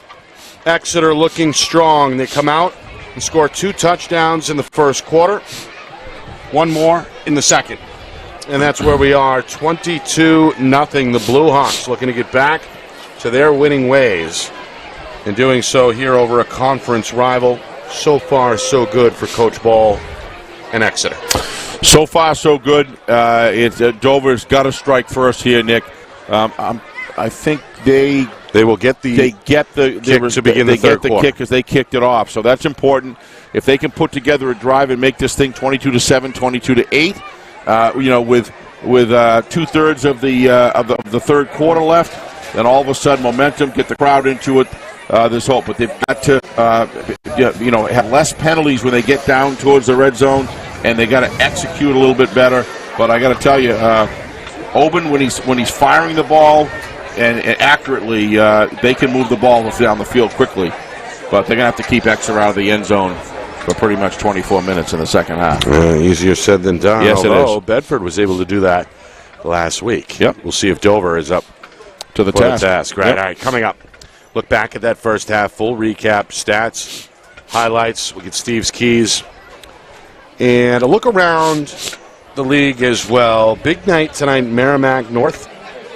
Speaker 5: Exeter looking strong. They come out and score 2 touchdowns in the first quarter. 1 more in the second. And that's where we are, 22-0. The Blue Hawks looking to get back to their winning ways. And doing so here over a conference rival. So far, so good for Coach Ball and Exeter.
Speaker 2: So far, so good. Dover's got to strike first here, Nick. I think they
Speaker 5: will get the
Speaker 2: kick to begin the third quarter because they kicked it off. So that's important. If they can put together a drive and make this thing 22-7, 22-8, with 2/3 of the third quarter left, then all of a sudden momentum, get the crowd into it. There's hope, but they've got to have less penalties when they get down towards the red zone, and they got to execute a little bit better. But I got to tell you, Aubin, when he's firing the ball and accurately, they can move the ball down the field quickly. But they're going to have to keep Exeter out of the end zone for pretty much 24 minutes in the second half.
Speaker 5: Easier said than done.
Speaker 2: Yes,
Speaker 5: although
Speaker 2: it is.
Speaker 5: Bedford was able to do that last week.
Speaker 2: Yep.
Speaker 5: We'll see if Dover is up
Speaker 2: to the task.
Speaker 5: Right.
Speaker 2: Yep.
Speaker 5: All right, coming up. Look back at that first half, full recap, stats, highlights. We'll get Steve's keys. And a look around the league as well. Big night tonight, Merrimack North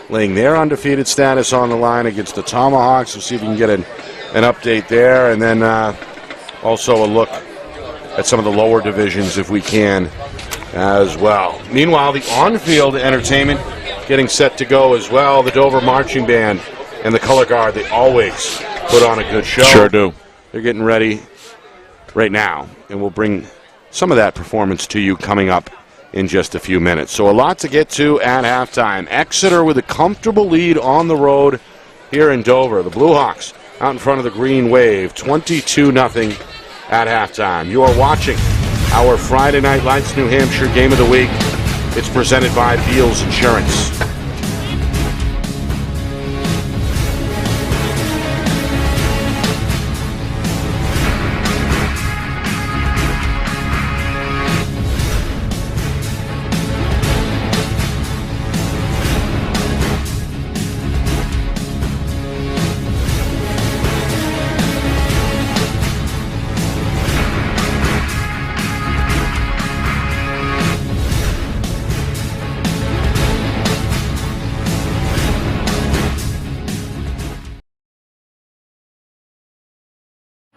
Speaker 5: laying their undefeated status on the line against the Tomahawks. We'll see if we can get an update there. And then also a look at some of the lower divisions if we can as well. Meanwhile, the on-field entertainment getting set to go as well. The Dover Marching Band and the Color Guard, they always put on a good show.
Speaker 2: Sure do.
Speaker 5: They're getting ready right now, and we'll bring some of that performance to you coming up in just a few minutes. So a lot to get to at halftime. Exeter with a comfortable lead on the road here in Dover. The Blue Hawks out in front of the Green Wave, 22-0 at halftime. You are watching our Friday Night Lights New Hampshire Game of the Week. It's presented by Beals Insurance.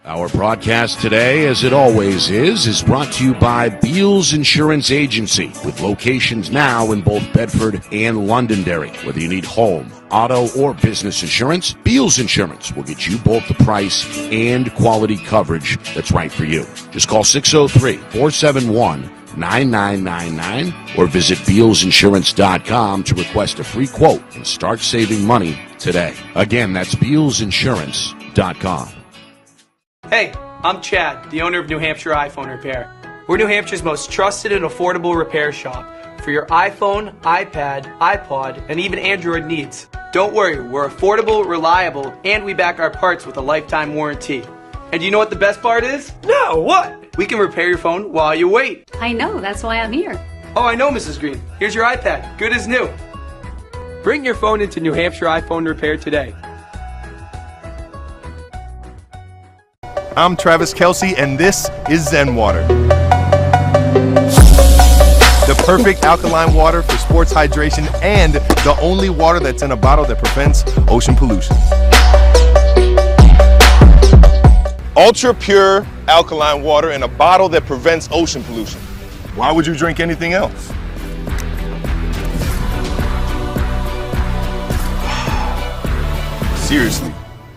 Speaker 3: Our broadcast today, as it always is brought to you by Beals Insurance Agency, with locations now in both Bedford and Londonderry. Whether you need home, auto, or business insurance, Beals Insurance will get you both the price and quality coverage that's right for you. Just call 603-471-9999 or visit BealsInsurance.com to request a free quote and start saving money today. Again, that's BealsInsurance.com.
Speaker 4: Hey, I'm Chad, the owner of New Hampshire iPhone Repair. We're New Hampshire's most trusted and affordable repair shop for your iPhone, iPad, iPod, and even Android needs. Don't worry, we're affordable, reliable, and we back our parts with a lifetime warranty. And do you know what the best part is? No, what? We can repair your phone while you wait.
Speaker 7: I know, that's why I'm here.
Speaker 4: Oh, I know, Mrs. Green. Here's your iPad, good as new. Bring your phone into New Hampshire iPhone Repair today.
Speaker 6: I'm Travis Kelsey, and this is Zen Water. The perfect alkaline water for sports hydration and the only water that's in a bottle that prevents ocean pollution. Ultra pure alkaline water in a bottle that prevents ocean pollution. Why would you drink anything else? Seriously,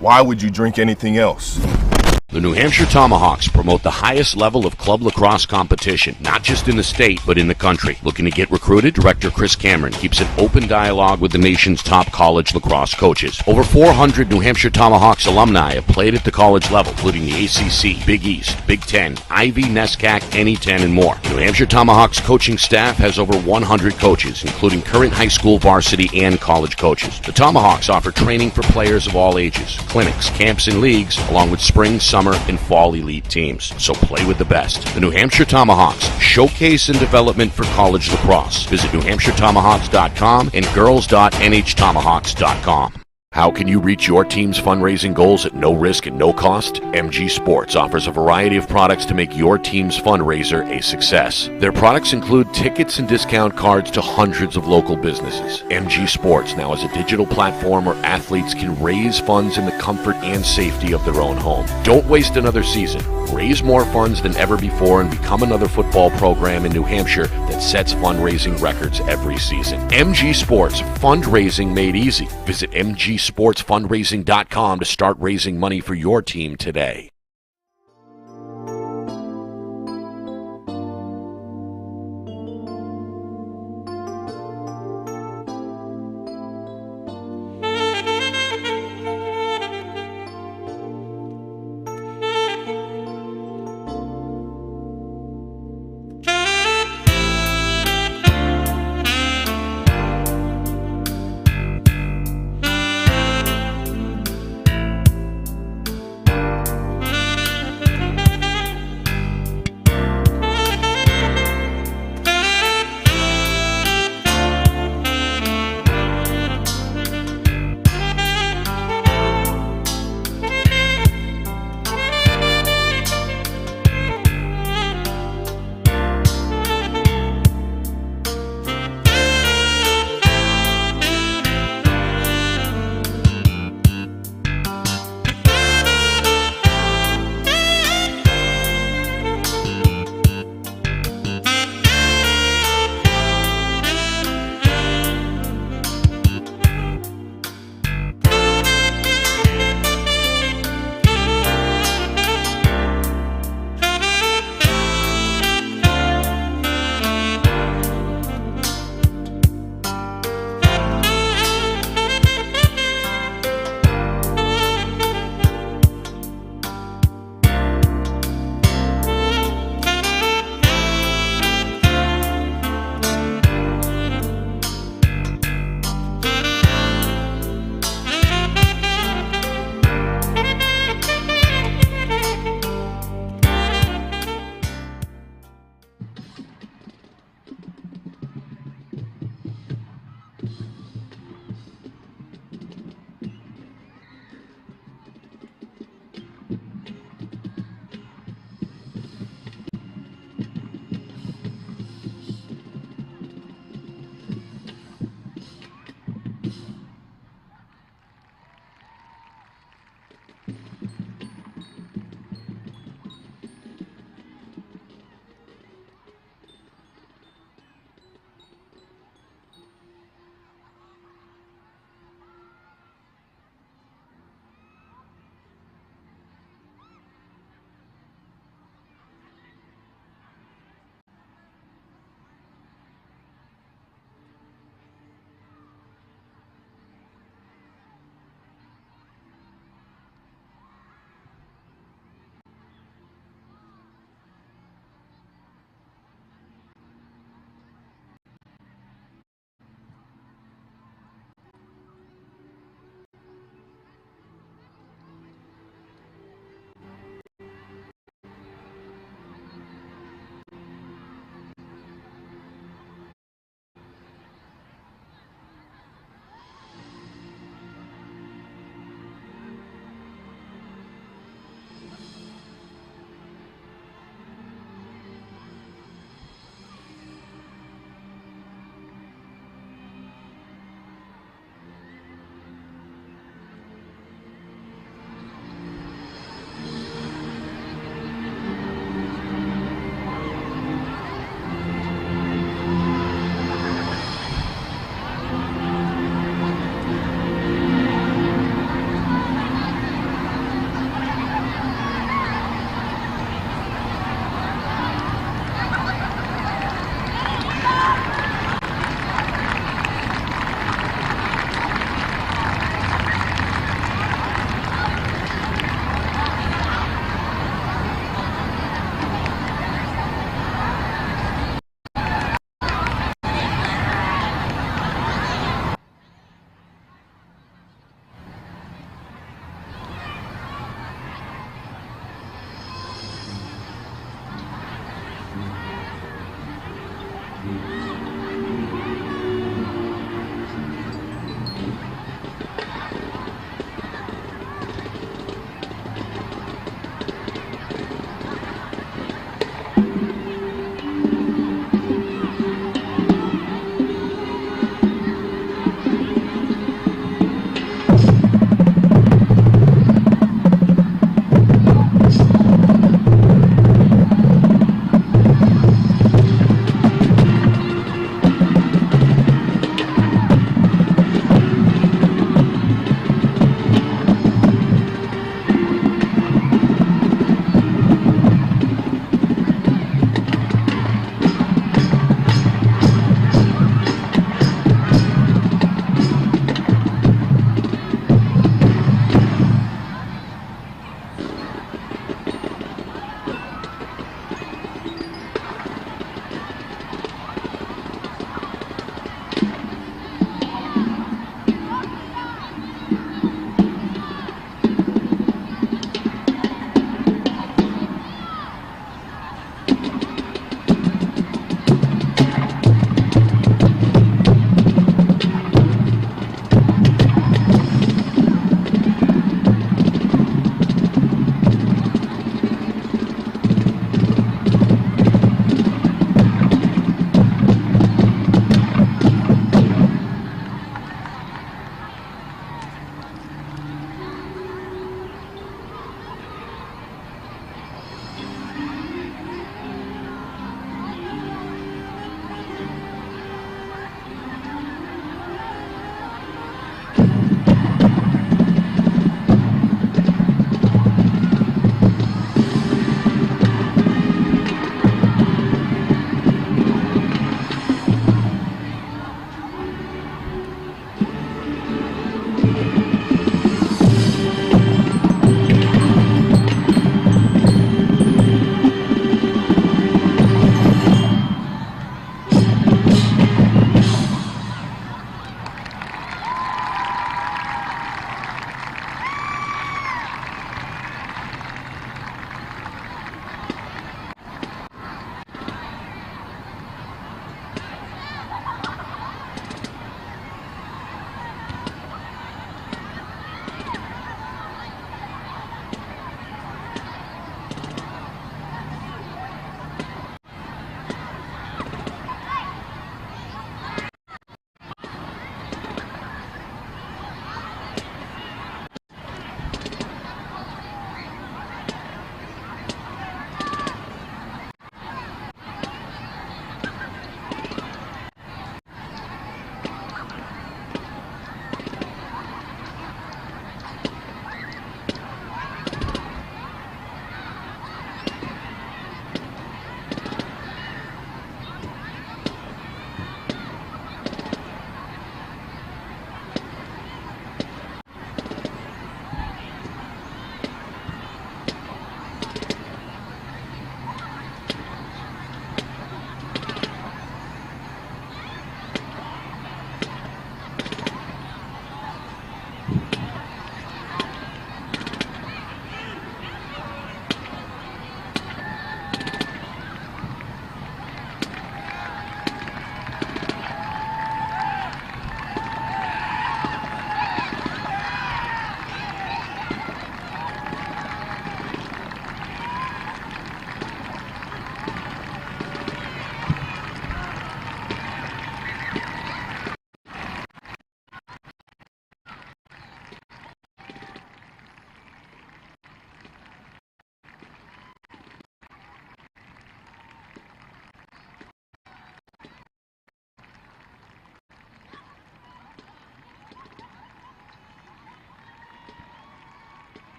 Speaker 6: why would you drink anything else?
Speaker 3: The New Hampshire Tomahawks promote the highest level of club lacrosse competition, not just in the state, but in the country. Looking to get recruited? Director Chris Cameron keeps an open dialogue with the nation's top college lacrosse coaches. Over 400 New Hampshire Tomahawks alumni have played at the college level, including the ACC, Big East, Big Ten, Ivy, NESCAC, NE10, and more. The New Hampshire Tomahawks coaching staff has over 100 coaches, including current high school varsity and college coaches. The Tomahawks offer training for players of all ages, clinics, camps, and leagues, along with spring, summer, and fall elite teams. So play with the best. The New Hampshire Tomahawks, showcase and development for college lacrosse. Visit NewHampshireTomahawks.com and girls.nhtomahawks.com. How can you reach your team's fundraising goals at no risk and no cost? MG Sports offers a variety of products to make your team's fundraiser a success. Their products include tickets and discount cards to hundreds of local businesses. MG Sports now has a digital platform where athletes can raise funds in the comfort and safety of their own home. Don't waste another season. Raise more funds than ever before and become another football program in New Hampshire that sets fundraising records every season. MG Sports, fundraising made easy. Visit mgsportsfundraising.com to start raising money for your team today.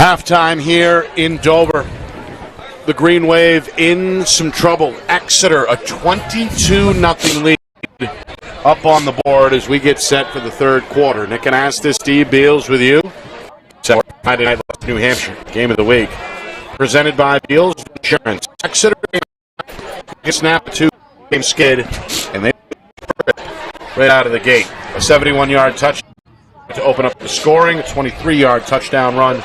Speaker 5: Halftime here in Dover. The Green Wave in some trouble. Exeter, a 22-0 lead up on the board as we get set for the third quarter. Nick Anastas, Steve Beals with you. Friday night, New Hampshire, game of the week. Presented by Beals Insurance. Exeter snap a 2-game skid, and they right out of the gate. A 71-yard touchdown to open up the scoring. A 23-yard touchdown run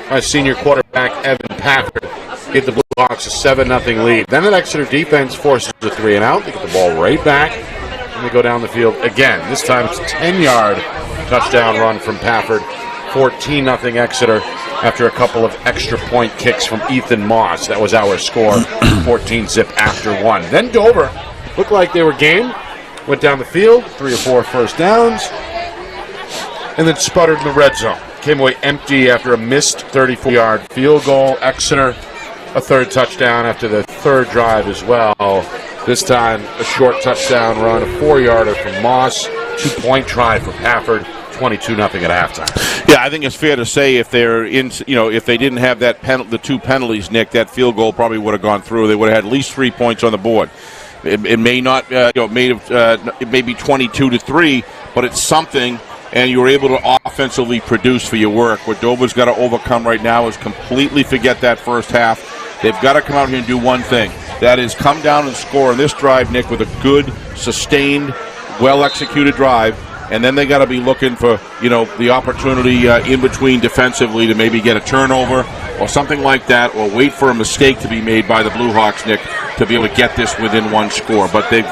Speaker 5: by senior quarterback Evan Pafford. Give the Blue Hawks a 7-0 lead. Then an Exeter defense forces a 3-and-out. They get the ball right back, and they go down the field again. This time it's a 10-yard touchdown run from Pafford. 14-0 Exeter after a couple of extra point kicks from Ethan Moss. That was our score, 14-zip after one. Then Dover looked like they were game. Went down the field, 3 or 4 first downs, and then sputtered in the red zone. Came away empty after a missed 34-yard field goal. Exeter, a third touchdown after the third drive as well. This time, a short touchdown run, a 4-yarder from Moss, 2-point try for Pafford, 22-0 at halftime.
Speaker 2: Yeah, I think it's fair to say if they're in, if they didn't have that the 2 penalties, Nick, that field goal probably would have gone through. They would have had at least 3 points on the board. It may not, it may be 22-3, but it's something. And you were able to offensively produce for your work. What Dover's got to overcome right now is completely forget that first half. They've got to come out here and do one thing. That is come down and score on this drive, Nick, with a good, sustained, well-executed drive. And then they got to be looking for, the opportunity in between defensively to maybe get a turnover or something like that, or wait for a mistake to be made by the Blue Hawks, Nick, to be able to get this within one score. But they're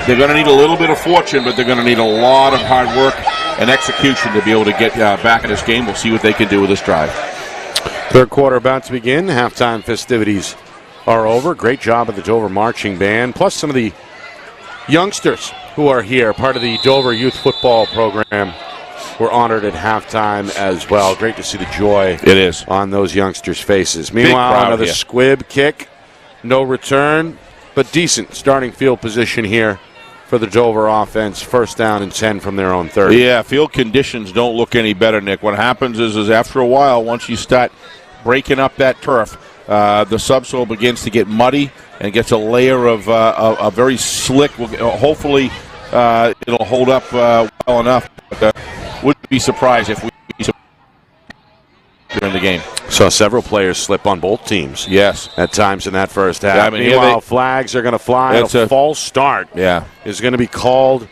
Speaker 2: going to need a little bit of fortune, but they're going to need a lot of hard work and execution to be able to get back in this game. We'll see what they can do with this drive.
Speaker 5: Third quarter about to begin. Halftime festivities are over. Great job of the Dover Marching Band, plus some of the youngsters who are here, part of the Dover Youth Football Program, were honored at halftime as well. Great to see the joy
Speaker 2: it is
Speaker 5: on those youngsters' faces. Meanwhile, another squib kick, no return, but decent starting field position here for the Dover offense. First down and 10 from their own 30.
Speaker 2: Yeah, field conditions don't look any better, Nick. What happens is after a while, once you start breaking up that turf, the subsoil begins to get muddy and gets a layer of a very slick. Hopefully, it'll hold up well enough. But wouldn't be surprised if we during the game.
Speaker 5: Saw several players slip on both teams.
Speaker 2: Yes.
Speaker 5: At times in that first half.
Speaker 2: Yeah,
Speaker 5: Meanwhile, flags are going to fly.
Speaker 2: It's
Speaker 5: a false start is going to be called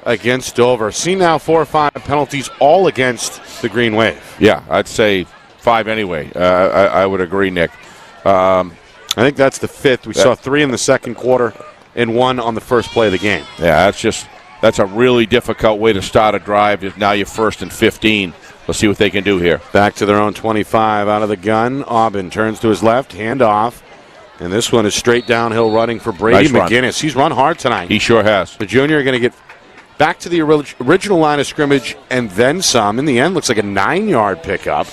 Speaker 5: against Dover. See now 4 or 5 penalties all against the Green Wave.
Speaker 2: Yeah, I'd say 5 anyway. I would agree, Nick.
Speaker 5: I think that's the 5th. We saw 3 in the second quarter and 1 on the first play of the game.
Speaker 2: Yeah, that's a really difficult way to start a drive. If now you're 1st and 15. Let's see what they can do here.
Speaker 5: Back to their own 25 out of the gun. Aubin turns to his left, handoff. And this one is straight downhill running for Brady McGinnis. He's run hard tonight.
Speaker 2: He sure has.
Speaker 5: The junior going to get back to the original line of scrimmage and then some. In the end, looks like a 9-yard pickup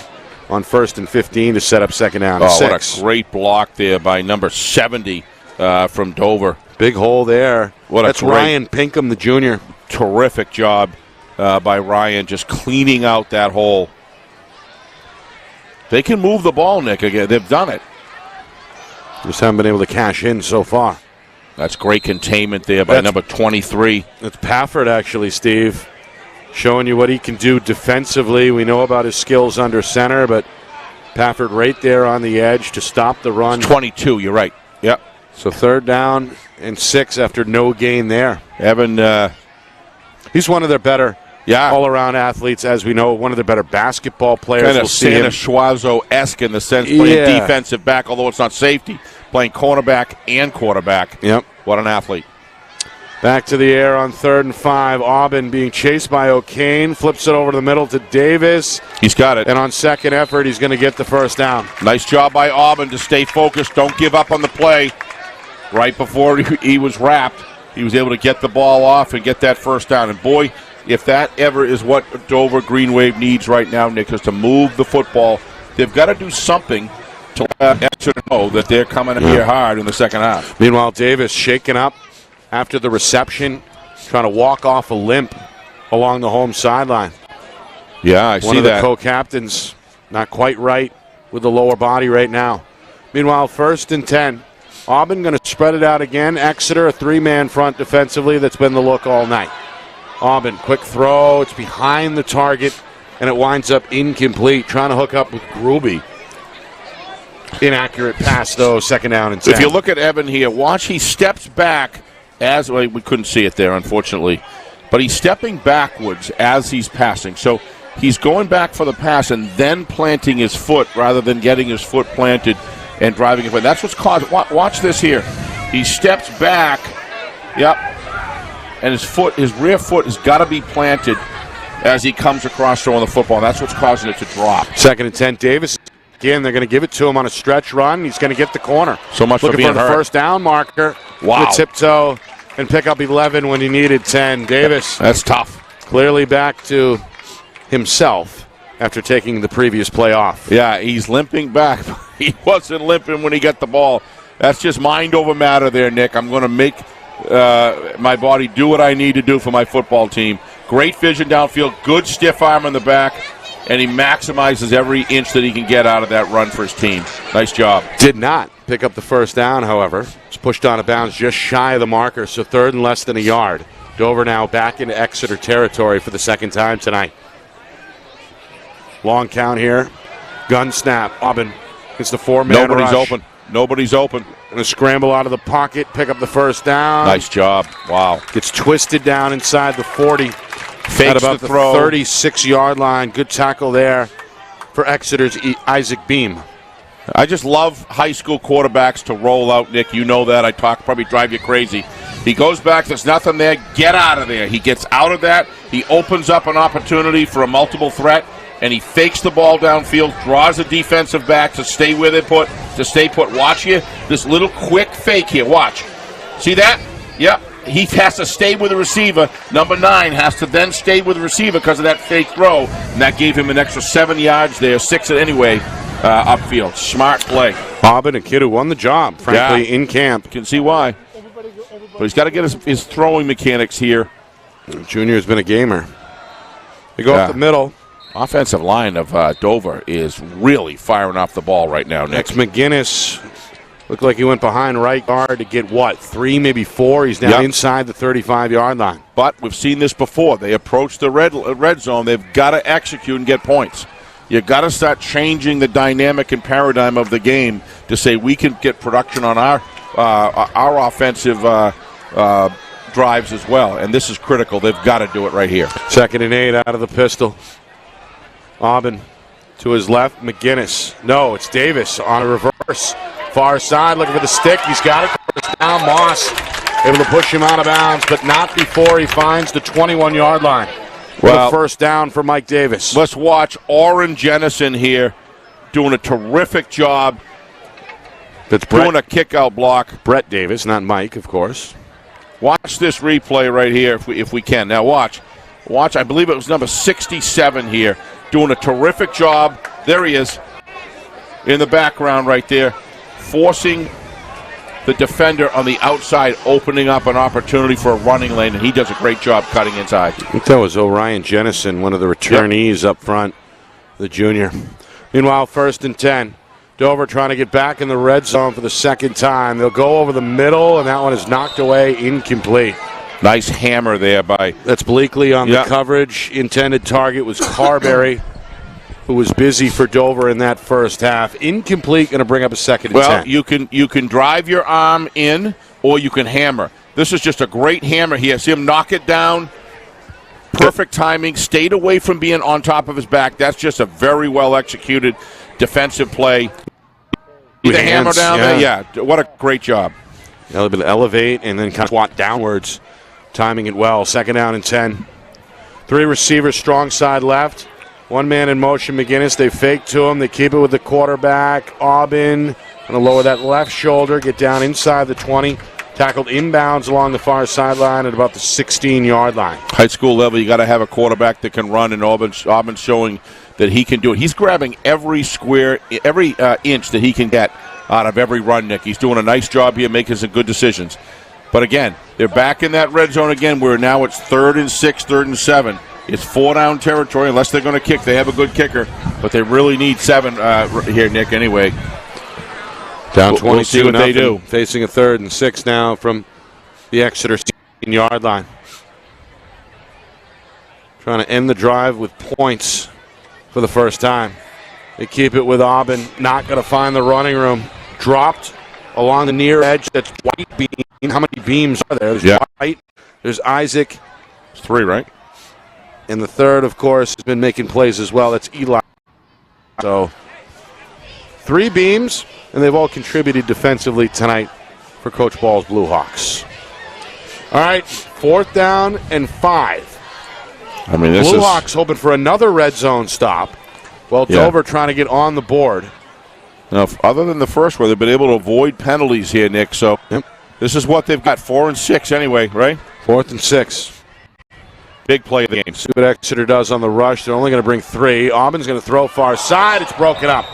Speaker 5: on 1st and 15 to set up second down and 6.
Speaker 2: What a great block there by number 70 from Dover.
Speaker 5: Big hole there. That's Ryan Pinkham, the junior.
Speaker 2: Terrific job by Ryan, just cleaning out that hole. They can move the ball, Nick, again. They've done it.
Speaker 5: Just haven't been able to cash in so far.
Speaker 2: That's great containment there by number 23.
Speaker 5: That's Pafford, actually, Steve, showing you what he can do defensively. We know about his skills under center, but Pafford right there on the edge to stop the run.
Speaker 2: It's 22, you're right. Yep.
Speaker 5: So third down and 6 after no gain there.
Speaker 2: Evan,
Speaker 5: he's one of their better all-around athletes, as we know, one of the better basketball players.
Speaker 2: Kind of Santa Schwazo-esque in the sense playing defensive back, although it's not safety. Playing cornerback and quarterback.
Speaker 5: Yep.
Speaker 2: What an athlete.
Speaker 5: Back to the air on 3rd and 5. Aubin being chased by O'Kane. Flips it over to the middle to Davis.
Speaker 2: He's got it.
Speaker 5: And on second effort, he's going to get the first down.
Speaker 2: Nice job by Aubin to stay focused. Don't give up on the play. Right before he was wrapped, he was able to get the ball off and get that first down. And boy, if that ever is what Dover Green Wave needs right now, Nick, is to move the football. They've got to do something to let Exeter know that they're coming here hard in the second half.
Speaker 5: Meanwhile, Davis shaken up after the reception, trying to walk off a limp along the home sideline.
Speaker 2: Yeah, I see that.
Speaker 5: One of the co-captains Not quite right with the lower body right now. Meanwhile, 1st and 10. Auburn going to spread it out again. Exeter, a 3-man front defensively. That's been the look all night. Auburn, quick throw. It's behind the target, and it winds up incomplete. Trying to hook up with Gruby. Inaccurate pass, though. 2nd down and 10.
Speaker 2: If you look at Evan here, watch, he steps back as, well, we couldn't see it there, unfortunately, but he's stepping backwards as he's passing. So he's going back for the pass and then planting his foot rather than getting his foot planted and driving it. But that's what's caused. Watch this here. He steps back. Yep. And his rear foot has got to be planted as he comes across throwing the football. And that's what's causing it to drop.
Speaker 5: 2nd and 10. Davis. Again, they're going to give it to him on a stretch run. He's going to get the corner.
Speaker 2: So much
Speaker 5: looking
Speaker 2: for being
Speaker 5: the
Speaker 2: hurt.
Speaker 5: 1st down marker.
Speaker 2: Wow.
Speaker 5: To tiptoe and pick up 11 when he needed 10. Davis.
Speaker 2: That's tough.
Speaker 5: Clearly back to himself after taking the previous play off.
Speaker 2: Yeah, he's limping back. He wasn't limping when he got the ball. That's just mind over matter there, Nick. I'm going to make my body do what I need to do for my football team. Great vision downfield, good stiff arm in the back, and he maximizes every inch that he can get out of that run for his team. Nice job.
Speaker 5: Did not pick up the 1st down, however. It's pushed out of bounds just shy of the marker, so 3rd and less than a yard. Dover now back into Exeter territory for the 2nd time tonight. Long count here. Gun snap. Auburn. It's the 4-man
Speaker 2: Nobody's
Speaker 5: rush.
Speaker 2: open. Nobody's open.
Speaker 5: Going to scramble out of the pocket, pick up the 1st down.
Speaker 2: Nice job. Wow.
Speaker 5: Gets twisted down inside the 40.
Speaker 2: Fakes
Speaker 5: at about
Speaker 2: the throw.
Speaker 5: 36-yard line. Good tackle there for Exeter's Isaac Beam.
Speaker 2: I just love high school quarterbacks to roll out, Nick. You know that. Probably drive you crazy. He goes back. There's nothing there. Get out of there. He gets out of that. He opens up an opportunity for a multiple threat, and he fakes the ball downfield, draws a defensive back to stay put. Watch here. This little quick fake here. Watch. See that? Yep. He has to stay with the receiver. Number 9 has to then stay with the receiver because of that fake throw, and that gave him an extra 7 yards there, 6 anyway, upfield. Smart play.
Speaker 5: Auburn, a kid who won the job, frankly, in camp.
Speaker 2: You can see why. But he's got to get his throwing mechanics here.
Speaker 5: Junior has been a gamer. They go up the middle.
Speaker 2: Offensive line of Dover is really firing off the ball right now, Nick.
Speaker 5: Next, McGinnis looked like he went behind right guard to get, 3, maybe 4. He's now inside the 35-yard line.
Speaker 2: But we've seen this before. They approach the red zone. They've got to execute and get points. You've got to start changing the dynamic and paradigm of the game to say we can get production on our offensive drives as well. And this is critical. They've got to do it right here.
Speaker 5: 2nd and 8 out of the pistol. Auburn to his left, McGinnis. No, it's Davis on a reverse. Far side, looking for the stick. He's got it. First down, Moss able to push him out of bounds, but not before he finds the 21-yard line. Well, 1st down for Mike Davis.
Speaker 2: Let's watch Orrin Jennison here doing a terrific job.
Speaker 5: That's
Speaker 2: doing a kick-out block.
Speaker 5: Brett Davis, not Mike, of course.
Speaker 2: Watch this replay right here if we can. Now watch. I believe it was number 67 here. Doing a terrific job. There he is in the background right there, forcing the defender on the outside, opening up an opportunity for a running lane, and he does a great job cutting inside.
Speaker 5: I think that was Orion Jennison, one of the returnees up front, the junior. Meanwhile, 1st and 10. Dover trying to get back in the red zone for the 2nd time. They'll go over the middle, and that one is knocked away, incomplete.
Speaker 2: Nice hammer there by...
Speaker 5: That's Bleakley on the coverage. Intended target was Carberry, who was busy for Dover in that first half. Incomplete, going to bring up a 2nd and 10.
Speaker 2: Well, you can drive your arm in, or you can hammer. This is just a great hammer here. See him knock it down. Perfect timing. Stayed away from being on top of his back. That's just a very well-executed defensive play. The hammer down there. Yeah, what a great job.
Speaker 5: A little bit of elevate and then kind of swat downwards. Timing it well. 2nd down and 10. 3 receivers, strong side left. 1 man in motion, McGinnis. They fake to him. They keep it with the quarterback. Aubin going to lower that left shoulder, get down inside the 20. Tackled inbounds along the far sideline at about the 16-yard line.
Speaker 2: High school level, you got to have a quarterback that can run, and Aubin's showing that he can do it. He's grabbing every inch that he can get out of every run, Nick. He's doing a nice job here, making some good decisions. But again, they're back in that red zone again, where now it's 3rd and 6, 3rd and 7. It's 4-down territory unless they're going to kick. They have a good kicker, but they really need 7 here, Nick, anyway.
Speaker 5: Down 22
Speaker 2: we'll see what they do.
Speaker 5: Facing a 3rd and 6 now from the Exeter 16-yard line. Trying to end the drive with points for the first time. They keep it with Aubin. Not going to find the running room. Dropped along the near edge. That's White beam. How many beams are there? There's White. There's Isaac.
Speaker 2: It's 3, right?
Speaker 5: And the third, of course, has been making plays as well. That's Eli. So 3 beams, and they've all contributed defensively tonight for Coach Ball's Blue Hawks. All right, 4th down and 5.
Speaker 2: I mean,
Speaker 5: Blue Hawks hoping for another red zone stop. Well, Dover trying to get on the board.
Speaker 2: Now, other than the first one, they've been able to avoid penalties here, Nick. So this is what they've got, 4 and 6 anyway, right?
Speaker 5: 4th and 6.
Speaker 2: Big play of the game.
Speaker 5: See what Exeter does on the rush. They're only going to bring 3. Aubin's going to throw far side. It's broken up.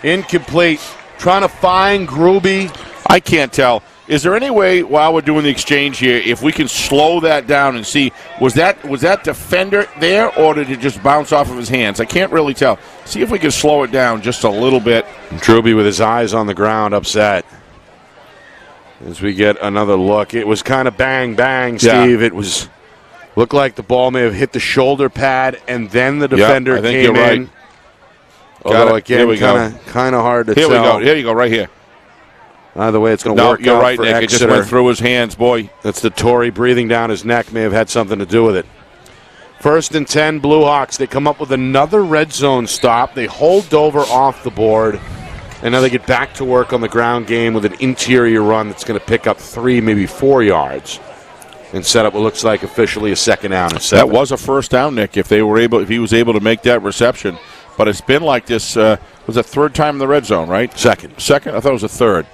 Speaker 5: Incomplete. Trying to find Gruby.
Speaker 2: I can't tell. Is there any way, while we're doing the exchange here, if we can slow that down and see, was that defender there, or did it just bounce off of his hands? I can't really tell. See if we can slow it down just a little bit.
Speaker 5: Gruby with his eyes on the ground, upset. As we get another look. It was kind of bang, bang, Steve. It was... Looked like the ball may have hit the shoulder pad, and then the defender came in.
Speaker 2: Right.
Speaker 5: Although, again, kind of hard to tell.
Speaker 2: Here we go. Here you go, right here.
Speaker 5: Either way, it's going to work out
Speaker 2: you're right,
Speaker 5: for
Speaker 2: Nick.
Speaker 5: Exeter.
Speaker 2: It just went through his hands, boy.
Speaker 5: That's the Tory breathing down his neck. May have had something to do with it. 1st and 10, Blue Hawks. They come up with another red zone stop. They hold Dover off the board. And now they get back to work on the ground game with an interior run that's going to pick up 3, maybe 4 yards. And set up what looks like officially a 2nd down and 7.
Speaker 2: That was a 1st down, Nick, if he was able to make that reception. But it's been like this, was a 3rd time in the red zone, right?
Speaker 5: 2nd.
Speaker 2: 2nd? I thought it was a 3rd.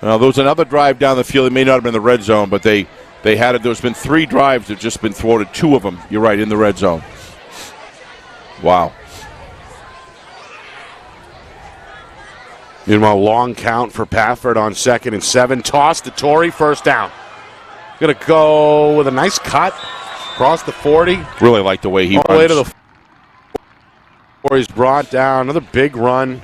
Speaker 2: There was another drive down the field. It may not have been the red zone, but they had it. There's been 3 drives that have just been thwarted. 2 of them, you're right, in the red zone. Wow.
Speaker 5: Meanwhile, long count for Pafford on 2nd and 7. Toss to Tory, 1st down. Going to go with a nice cut across the 40.
Speaker 2: Really like the way he runs.
Speaker 5: All the way to the 4. He's brought down. Another big run.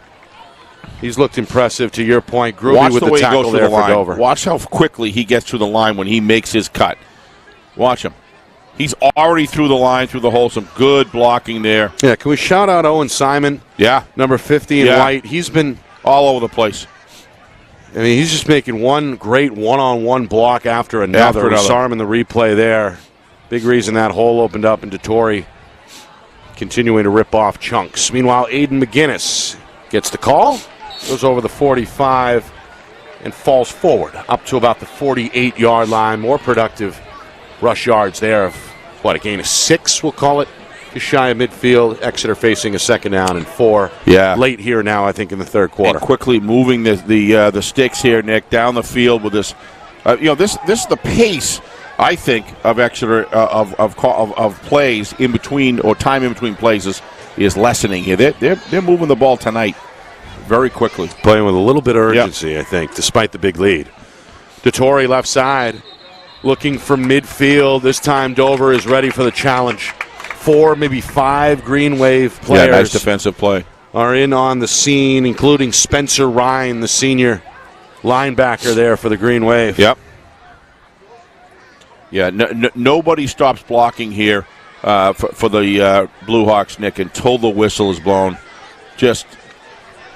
Speaker 5: He's looked impressive, to your point. Gruby with the tackle there for Dover.
Speaker 2: Watch how quickly he gets to the line when he makes his cut. Watch him. He's already through the line, through the hole. Some good blocking there.
Speaker 5: Yeah, can we shout out Owen Simon?
Speaker 2: Yeah.
Speaker 5: Number 50 in white. He's been
Speaker 2: all over the place.
Speaker 5: I mean, he's just making one great one-on-one block after another. We saw him in the replay there. Big reason that hole opened up into Tory, continuing to rip off chunks. Meanwhile, Aiden McGinnis gets the call, goes over the 45, and falls forward up to about the 48-yard line. More productive rush yards there of, a gain of 6, we'll call it. Just shy of midfield. Exeter facing a 2nd down and 4.
Speaker 2: Yeah.
Speaker 5: Late here now, I think, in the 3rd quarter.
Speaker 2: And quickly moving the sticks here, Nick, down the field with this. This is the pace, I think, of Exeter of plays in between, or time in between plays is lessening here. They're moving the ball tonight very quickly.
Speaker 5: Playing with a little bit of urgency, I think, despite the big lead. DeTore left side, looking for midfield. This time Dover is ready for the challenge. 4, maybe 5 Green Wave players.
Speaker 2: Yeah, nice defensive play.
Speaker 5: Are in on the scene, including Spencer Ryan, the senior linebacker there for the Green Wave.
Speaker 2: Yep. Yeah, nobody stops blocking here for the Blue Hawks, Nick, until the whistle is blown. Just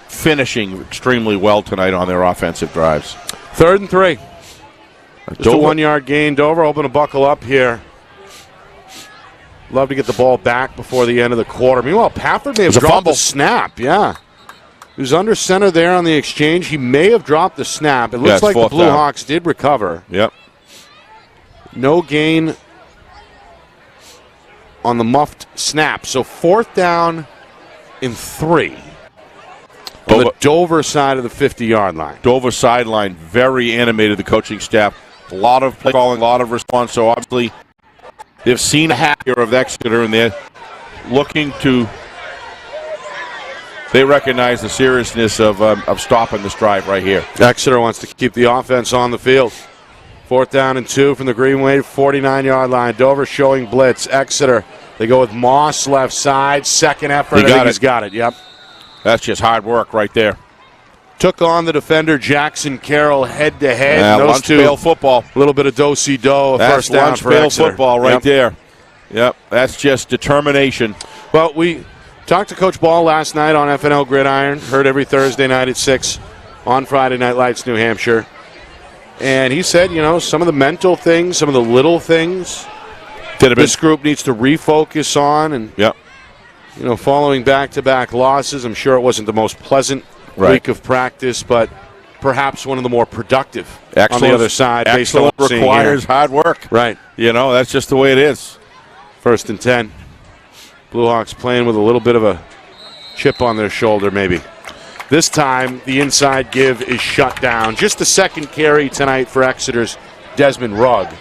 Speaker 2: finishing extremely well tonight on their offensive drives.
Speaker 5: 3rd and 3. Just a 1-yard gain. Dover hoping to buckle up here. Love to get the ball back before the end of the quarter. Meanwhile, Pafford may have dropped the snap. Yeah. He was under center there on the exchange. He may have dropped the snap. It looks like the Blue Hawks did recover.
Speaker 2: Yep.
Speaker 5: No gain on the muffed snap. So 4th down and 3. On the Dover side of the 50-yard line.
Speaker 2: Dover sideline, very animated, the coaching staff. A lot of play calling, a lot of response. So obviously they've seen a half here of Exeter, and they're looking to. They recognize the seriousness of stopping this drive right here.
Speaker 5: Exeter wants to keep the offense on the field. 4th down and 2 from the Green Wave, 49-yard line. Dover showing blitz. Exeter, they go with Moss left side. Second effort. He's got it. Yep.
Speaker 2: That's just hard work right there.
Speaker 5: Took on the defender Jackson Carroll head-to-head.
Speaker 2: Yeah, lunch pail football.
Speaker 5: A little bit of do-si-do.
Speaker 2: That's
Speaker 5: First down
Speaker 2: lunch
Speaker 5: for
Speaker 2: pail
Speaker 5: Exeter.
Speaker 2: Football right there. Yep, that's just determination.
Speaker 5: Well, we talked to Coach Ball last night on FNL Gridiron. Heard every Thursday night at 6 on Friday Night Lights, New Hampshire. And he said, some of the mental things, some of the little things this group needs to refocus on. And, following back-to-back losses, I'm sure it wasn't the most pleasant week of practice, but perhaps one of the more productive on the other side.
Speaker 2: Excellence requires hard work.
Speaker 5: Right.
Speaker 2: That's just the way it is.
Speaker 5: 1st and 10. Blue Hawks playing with a little bit of a chip on their shoulder, maybe. This time, the inside give is shut down. Just the second carry tonight for Exeter's Desmond Rugg.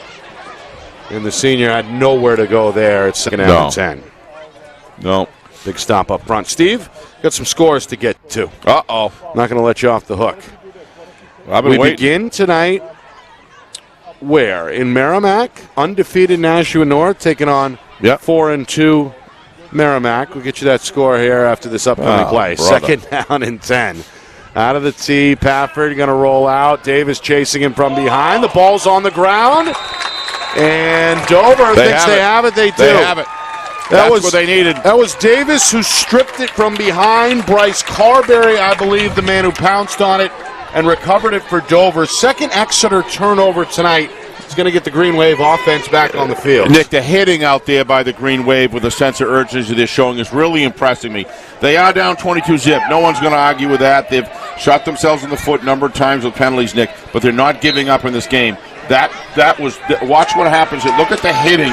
Speaker 5: And the senior had nowhere to go there. It's 2nd down and 10.
Speaker 2: No.
Speaker 5: Big stop up front. Steve, got some scores to get to.
Speaker 2: Uh-oh.
Speaker 5: Not going to let you off the hook.
Speaker 2: We
Speaker 5: begin tonight where? In Merrimack, undefeated Nashua North taking on 4-2 Merrimack. We'll get you that score here after this upcoming play.
Speaker 2: Brother.
Speaker 5: 2nd down and 10. Out of the tee, Pafford going to roll out. Davis chasing him from behind. The ball's on the ground. And Dover thinks they have it. They do.
Speaker 2: They have it. That's what they needed.
Speaker 5: That was Davis who stripped it from behind. Bryce Carberry, I believe, the man who pounced on it and recovered it for Dover. Second Exeter turnover tonight. He's going to get the Green Wave offense back on the field.
Speaker 2: Nick, the hitting out there by the Green Wave with a sense of urgency they're showing is really impressing me. They are down 22-zip. No one's going to argue with that. They've shot themselves in the foot a number of times with penalties, Nick, but they're not giving up in this game. That was watch what happens. Look at the hitting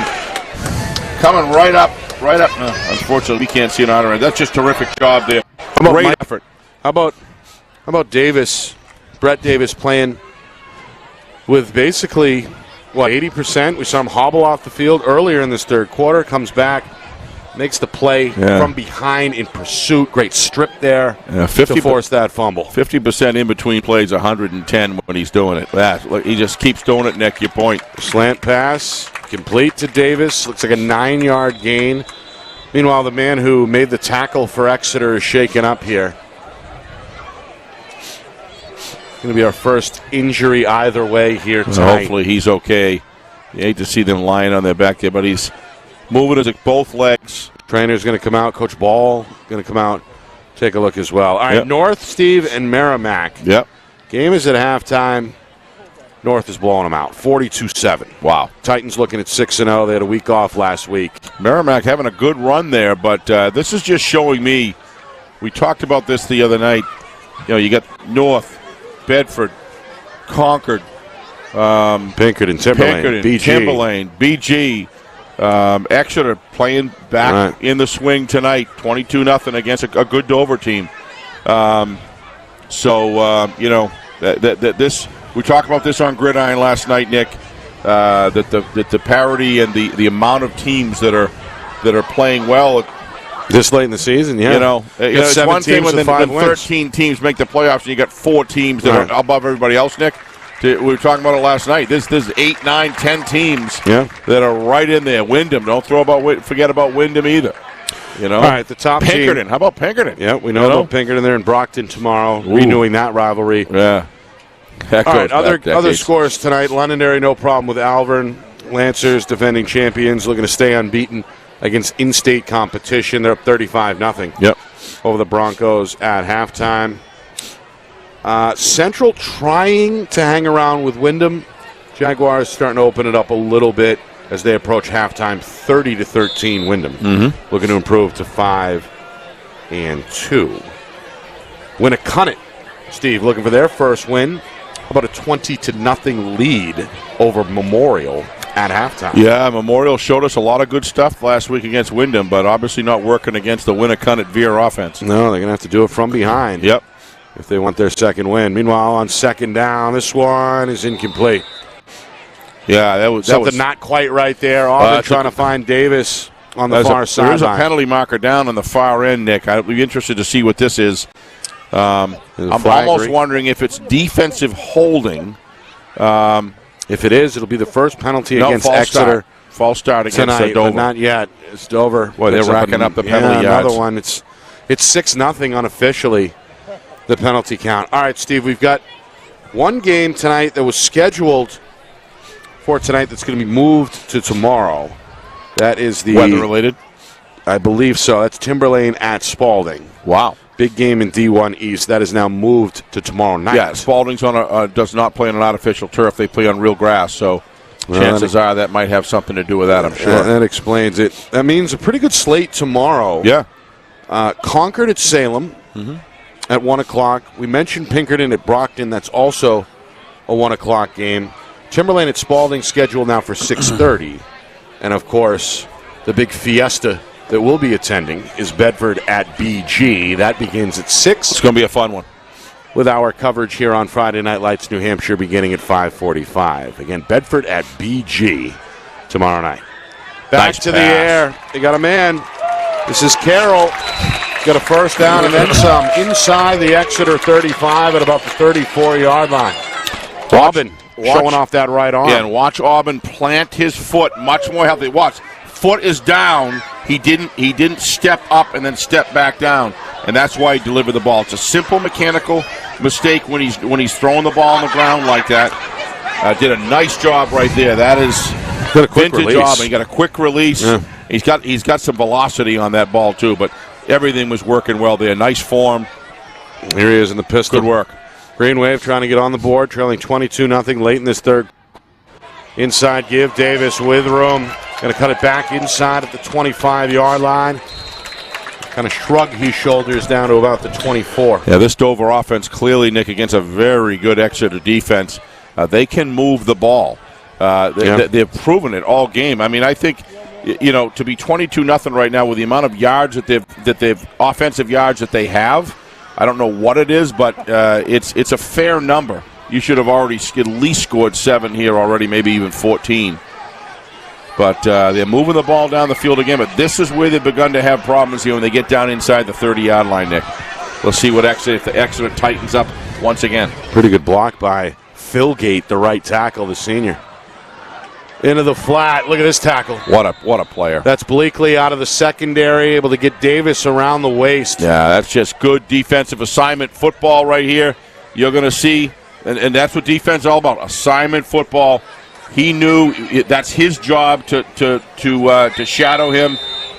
Speaker 2: coming right up. Unfortunately, we can't see an honor. That's just terrific job there. Great effort.
Speaker 5: How about Davis, Brett Davis playing with basically, 80%? We saw him hobble off the field earlier in this third quarter. Comes back, makes the play from behind in pursuit. Great strip there to force that fumble.
Speaker 2: 50% in between plays, 110 when he's doing it. He just keeps doing it, Nick, your point.
Speaker 5: Slant pass, complete to Davis. Looks like a 9-yard gain. Meanwhile, the man who made the tackle for Exeter is shaken up here. Going to be our first injury either way here tonight.
Speaker 2: Hopefully he's okay. You hate to see them lying on their back there, but he's moving his both legs.
Speaker 5: Trainer's going to come out. Coach Ball going to come out, take a look as well. All right, North, Steve, and Merrimack.
Speaker 2: Yep.
Speaker 5: Game is at halftime. North is blowing them out, 42-7.
Speaker 2: Wow.
Speaker 5: Titans looking at 6-0. They had a week off last week.
Speaker 2: Merrimack having a good run there, but this is just showing me, we talked about this the other night, you got North, Bedford, Concord,
Speaker 5: Pinkerton, Timberlane,
Speaker 2: BG, Exeter playing back in the swing tonight, 22-0 against a good Dover team. This we talked about this on Gridiron last night, Nick. That the parity and the amount of teams that are playing well.
Speaker 5: This late in the season,
Speaker 2: it's one thing when 13 teams make the playoffs and you got 4 teams that are above everybody else, Nick. We were talking about it last night. There's 8, 9, 10 teams that are right in there. Wyndham, don't forget about Wyndham either. All
Speaker 5: right, the top
Speaker 2: Pinkerton.
Speaker 5: team.
Speaker 2: How about Pinkerton?
Speaker 5: Yeah, we know about Pinkerton. They're in Brockton tomorrow, renewing that rivalry.
Speaker 2: Yeah.
Speaker 5: All right, other scores tonight. Londonderry, no problem with Alvern. Lancers, defending champions, looking to stay unbeaten against in-state competition. They're up 35-0 over the Broncos at halftime. Central trying to hang around with Wyndham. Jaguars starting to open it up a little bit as they approach halftime, 30-13 Wyndham. Looking to improve to 5-2. Winnicott, Steve, looking for their first win. How about a 20-0 lead over Memorial at halftime?
Speaker 2: Yeah, Memorial showed us a lot of good stuff last week against Wyndham, but obviously not working against the Winnicott Veer offense.
Speaker 5: No, they're going to have to do it from behind.
Speaker 2: Yep.
Speaker 5: If they want their second win. Meanwhile, on second down, this one is incomplete.
Speaker 2: Yeah, that was
Speaker 5: something not quite right there. Auburn trying to find Davis on the far side.
Speaker 2: There's a penalty marker down on the far end, Nick. I'd be interested to see what this is. I'm almost wondering if it's defensive holding.
Speaker 5: If it is, it'll be the first penalty against
Speaker 2: false
Speaker 5: Exeter.
Speaker 2: Start. False start against
Speaker 5: tonight,
Speaker 2: Dover.
Speaker 5: but not yet. It's Dover.
Speaker 2: Boy, they're racking up the penalty yards.
Speaker 5: Another one. It's 6-0 unofficially, the penalty count. All right, Steve, we've got one game tonight that was scheduled for tonight that's going to be moved to tomorrow. That is the
Speaker 2: weather-related?
Speaker 5: I believe so. That's Timberlane at Spalding.
Speaker 2: Wow.
Speaker 5: Big game in D1 East. That is now moved to tomorrow night.
Speaker 2: Yeah, Spalding's does not play on an artificial turf. They play on real grass, so chances are that might have something to do with that, I'm sure.
Speaker 5: That explains it. That means a pretty good slate tomorrow.
Speaker 2: Yeah.
Speaker 5: Concord at Salem at 1 o'clock. We mentioned Pinkerton at Brockton. That's also a 1 o'clock game. Timberlane at Spalding scheduled now for 6:30. And, of course, the big fiesta that we'll be attending is Bedford at BG. That begins at 6.
Speaker 2: It's going to be a fun one.
Speaker 5: With our coverage here on Friday Night Lights, New Hampshire, beginning at 5:45. Again, Bedford at BG tomorrow night. Back
Speaker 2: Nice
Speaker 5: to the
Speaker 2: pass.
Speaker 5: air. They got a man. This is Carroll. Got a first down and then some inside the Exeter 35 at about the 34-yard line. Aubin showing off that right arm.
Speaker 2: Yeah, and watch Aubin plant his foot much more healthy. Watch, foot is down. He didn't step up and then step back down, and that's why he delivered the ball. It's a simple mechanical mistake when he's throwing the ball on the ground like that. Did a nice job right there. That is
Speaker 5: got a quick
Speaker 2: vintage
Speaker 5: release.
Speaker 2: Aubin. He got a quick release.
Speaker 5: Yeah.
Speaker 2: He's got some velocity on that ball too, but everything was working well there. Nice form.
Speaker 5: Here he is in the pistol.
Speaker 2: Good work.
Speaker 5: Green Wave trying to get on the board, trailing 22-0 late in this third. Inside give, Davis with room. Going to cut it back inside at the 25-yard line. Kind of shrug his shoulders down to about the 24.
Speaker 2: Yeah, this Dover offense clearly, Nick, against a very good Exeter defense. They can move the ball. They've proven it all game. I mean, I think, to be 22-0 right now with the amount of yards that they've offensive yards that they have, I don't know what it is, but it's a fair number. You should have already at least scored 7 here already, maybe even 14. But they're moving the ball down the field again. But this is where they've begun to have problems here when they get down inside the 30-yard line, Nick. We'll see what if the Exeter tightens up once again.
Speaker 5: Pretty good block by Philgate, the right tackle, the senior. Into the flat. Look at this tackle.
Speaker 2: What a player.
Speaker 5: That's Bleakley out of the secondary, able to get Davis around the waist.
Speaker 2: Yeah, that's just good defensive assignment football right here. You're going to see, and that's what defense is all about, assignment football. He knew that's his job to shadow him.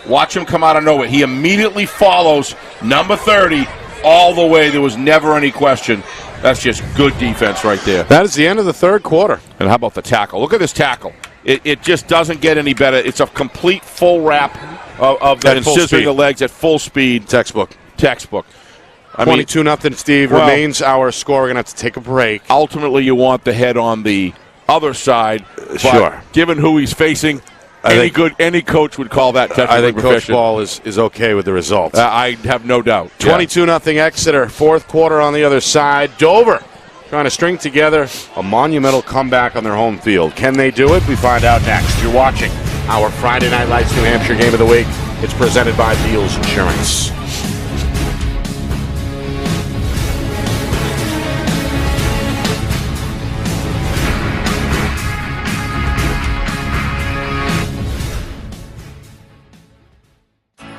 Speaker 2: Watch him come out of nowhere. He immediately follows number 30 all the way. There was never any question. That's just good defense right there.
Speaker 5: That is the end of the third quarter.
Speaker 2: And how about the tackle? Look at this tackle. It just doesn't get any better. It's a complete full wrap of the scissoring the legs at full speed.
Speaker 5: Textbook. 22-0, Steve. Remains our score. We're going to have to take a break.
Speaker 2: Ultimately, you want the head on the other side.
Speaker 5: Sure.
Speaker 2: Given who he's facing, any coach would call that technically
Speaker 5: I think
Speaker 2: proficient.
Speaker 5: Coach Ball is okay with the results.
Speaker 2: I have no doubt.
Speaker 5: 22-0 Exeter. Fourth quarter on the other side. Dover trying to string together a monumental comeback on their home field. Can they do it? We find out next. You're watching our Friday Night Lights New Hampshire Game of the Week. It's presented by Beals Insurance.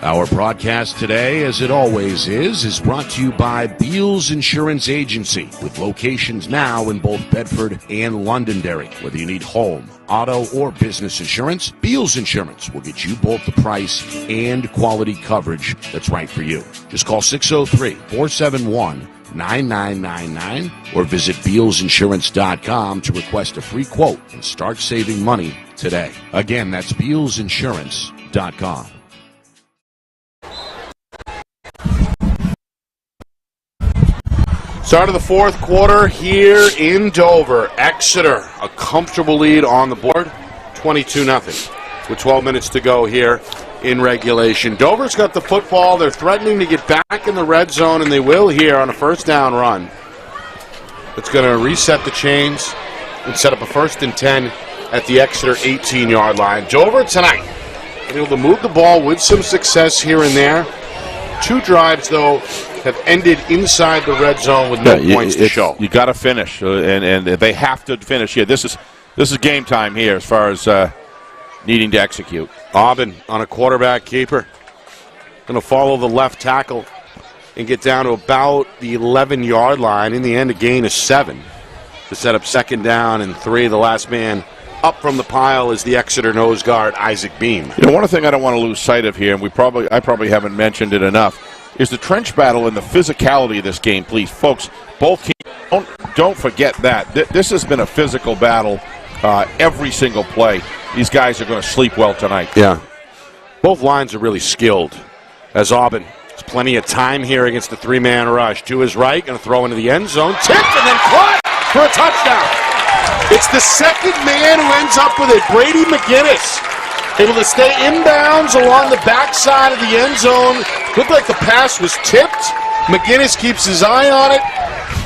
Speaker 3: Our broadcast today, as it always is brought to you by Beals Insurance Agency, with locations now in both Bedford and Londonderry. Whether you need home, auto, or business insurance, Beals Insurance will get you both the price and quality coverage that's right for you. Just call 603-471-9999 or visit BealsInsurance.com to request a free quote and start saving money today. Again, that's BealsInsurance.com.
Speaker 5: Start of the fourth quarter here in Dover. Exeter, a comfortable lead on the board, 22-0. With 12 minutes to go here in regulation. Dover's got the football. They're threatening to get back in the red zone, and they will here on a first down run. It's going to reset the chains and set up a 1st and 10 at the Exeter 18-yard line. Dover tonight able to move the ball with some success here and there. 2 drives, though, have ended inside the red zone with no points to show.
Speaker 2: You got to finish, and they have to finish here. This this is game time here as far as needing to execute.
Speaker 5: Aubin on a quarterback keeper. Going to follow the left tackle and get down to about the 11-yard line. In the end, a gain of 7 to set up 2nd down and 3. The last man up from the pile is the Exeter nose guard, Isaac Beam.
Speaker 2: You know, one thing I don't want to lose sight of here, and I probably haven't mentioned it enough, is the trench battle and the physicality of this game, please. Folks, both teams, don't forget that. This has been a physical battle every single play. These guys are going to sleep well tonight.
Speaker 5: Yeah. Both lines are really skilled. As Aubin has plenty of time here against the 3-man rush. To his right, going to throw into the end zone. Tipped and then caught for a touchdown. It's the 2nd man who ends up with it. Brady McGinnis able to stay inbounds along the backside of the end zone. Looked like the pass was tipped. McGinnis keeps his eye on it,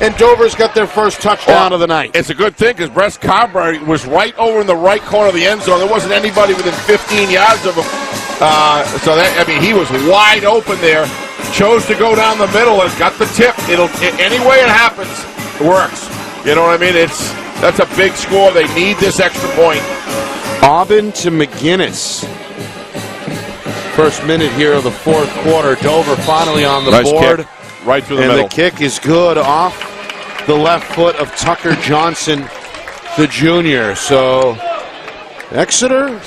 Speaker 5: and Dover's got their first touchdown of the night.
Speaker 2: It's a good thing because Brett Carberry was right over in the right corner of the end zone. There wasn't anybody within 15 yards of him. He was wide open there. Chose to go down the middle and got the tip. Any way it happens, it works. You know what I mean? That's a big score. They need this extra point.
Speaker 5: Aubin to McGinnis. First minute here of the 4th quarter. Dover finally on the board.
Speaker 2: Kick. Right through the middle.
Speaker 5: And the kick is good off the left foot of Tucker Johnson, the junior. So Exeter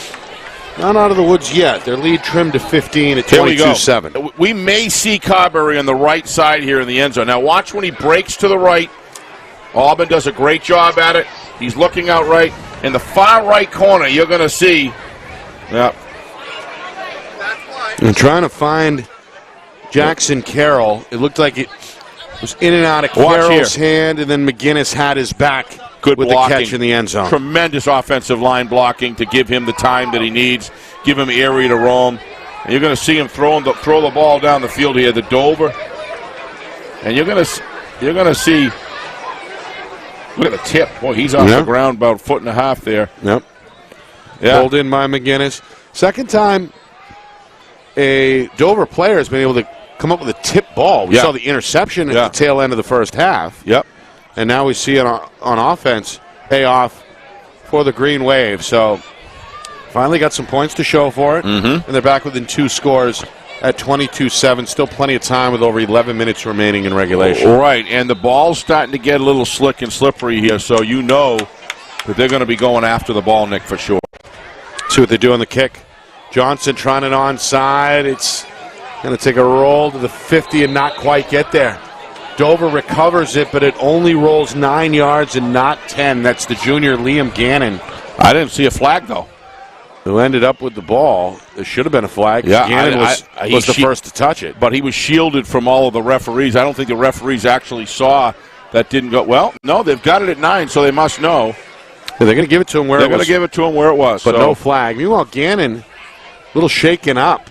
Speaker 5: not out of the woods yet. Their lead trimmed to 15 at 22-7.
Speaker 2: We may see Carberry on the right side here in the end zone. Now watch when he breaks to the right. Aubin does a great job at it. He's looking out right. In the far right corner, you're going to see. Yeah.
Speaker 5: And trying to find Jackson Carroll. It looked like it was in and out of Carroll's hand, and then McGinnis had his back.
Speaker 2: Good
Speaker 5: with
Speaker 2: blocking.
Speaker 5: The catch in the end zone.
Speaker 2: Tremendous offensive line blocking to give him the time that he needs, give him area to roam. And you're going to see him throw the ball down the field here to Dover. And you're going to see. Look at the tip. Boy, he's off the ground about 1.5 feet there.
Speaker 5: Yep.
Speaker 2: Yeah.
Speaker 5: Pulled in by McGinnis. Second time a Dover player has been able to come up with a tip ball. We saw the interception at the tail end of the first half.
Speaker 2: Yep.
Speaker 5: And now we see it on offense pay off for the Green Wave. So finally got some points to show for it.
Speaker 2: Mm-hmm.
Speaker 5: And they're back within 2 scores at 22-7. Still plenty of time with over 11 minutes remaining in regulation.
Speaker 2: Right, and the ball's starting to get a little slick and slippery here, so you know that they're going to be going after the ball, Nick, for sure.
Speaker 5: See what they do on the kick. Johnson trying it onside. It's going to take a roll to the 50 and not quite get there. Dover recovers it, but it only rolls 9 yards and not 10. That's the junior Liam Gannon.
Speaker 2: I didn't see a flag, though.
Speaker 5: Who ended up with the ball. There should have been a flag.
Speaker 2: Yeah,
Speaker 5: Gannon was the first to touch it.
Speaker 2: But he was shielded from all of the referees. I don't think the referees actually saw that didn't go. Well, no, they've got it at 9, so they must know.
Speaker 5: Yeah, they're going to give it to him where it was.
Speaker 2: They're going to give it to him where it was.
Speaker 5: But no flag. Meanwhile, Gannon, a little shaken up,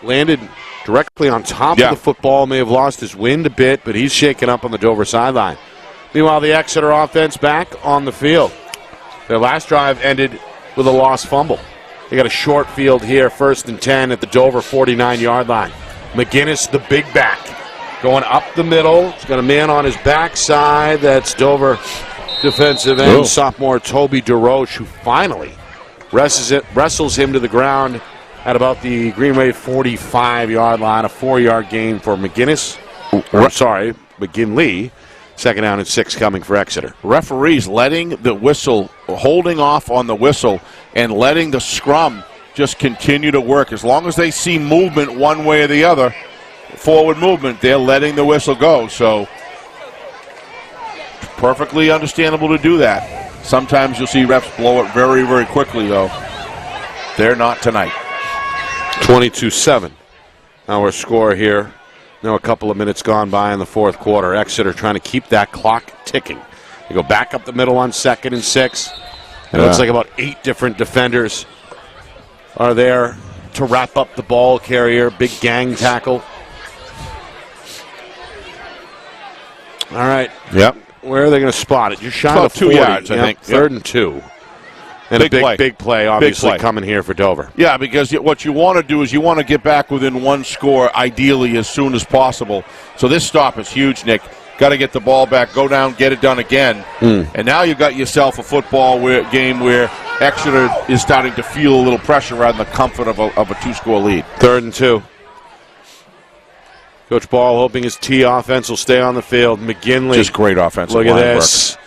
Speaker 5: landed directly on top of the football. May have lost his wind a bit, but he's shaken up on the Dover sideline. Meanwhile, the Exeter offense back on the field. Their last drive ended with a lost fumble. They got a short field here, 1st and 10 at the Dover 49-yard line. McGinnis, the big back, going up the middle. He's got a man on his backside. That's Dover defensive end sophomore Toby DeRoche, who finally wrestles him to the ground at about the Green Wave 45-yard line. A 4-yard gain for McGinnis. McGinley. 2nd down and 6 coming for Exeter.
Speaker 2: Referees letting the whistle, holding off on the whistle, and letting the scrum just continue to work. As long as they see movement one way or the other, forward movement, they're letting the whistle go. So perfectly understandable to do that. Sometimes you'll see refs blow it very, very quickly, though. They're not tonight.
Speaker 5: 22-7. Our score here. Now a couple of minutes gone by in the 4th quarter. Exeter trying to keep that clock ticking. They go back up the middle on 2nd and 6. And it looks like about 8 different defenders are there to wrap up the ball carrier. Big gang tackle. All right.
Speaker 2: Yep.
Speaker 5: Where are they going to spot it? Just shy of
Speaker 2: 2 yards, I think.
Speaker 5: 3rd and 2. And big play, obviously, coming here for Dover.
Speaker 2: Yeah, because what you want to do is you want to get back within 1 score, ideally, as soon as possible. So this stop is huge, Nick. got to get the ball back, go down, get it done again. And now you've got yourself a football game where Exeter is starting to feel a little pressure rather than the comfort of a two-score lead.
Speaker 5: 3rd and 2. Coach Ball hoping his T offense will stay on the field. McGinley.
Speaker 2: Just great offensive
Speaker 5: line. Look at
Speaker 2: line
Speaker 5: this.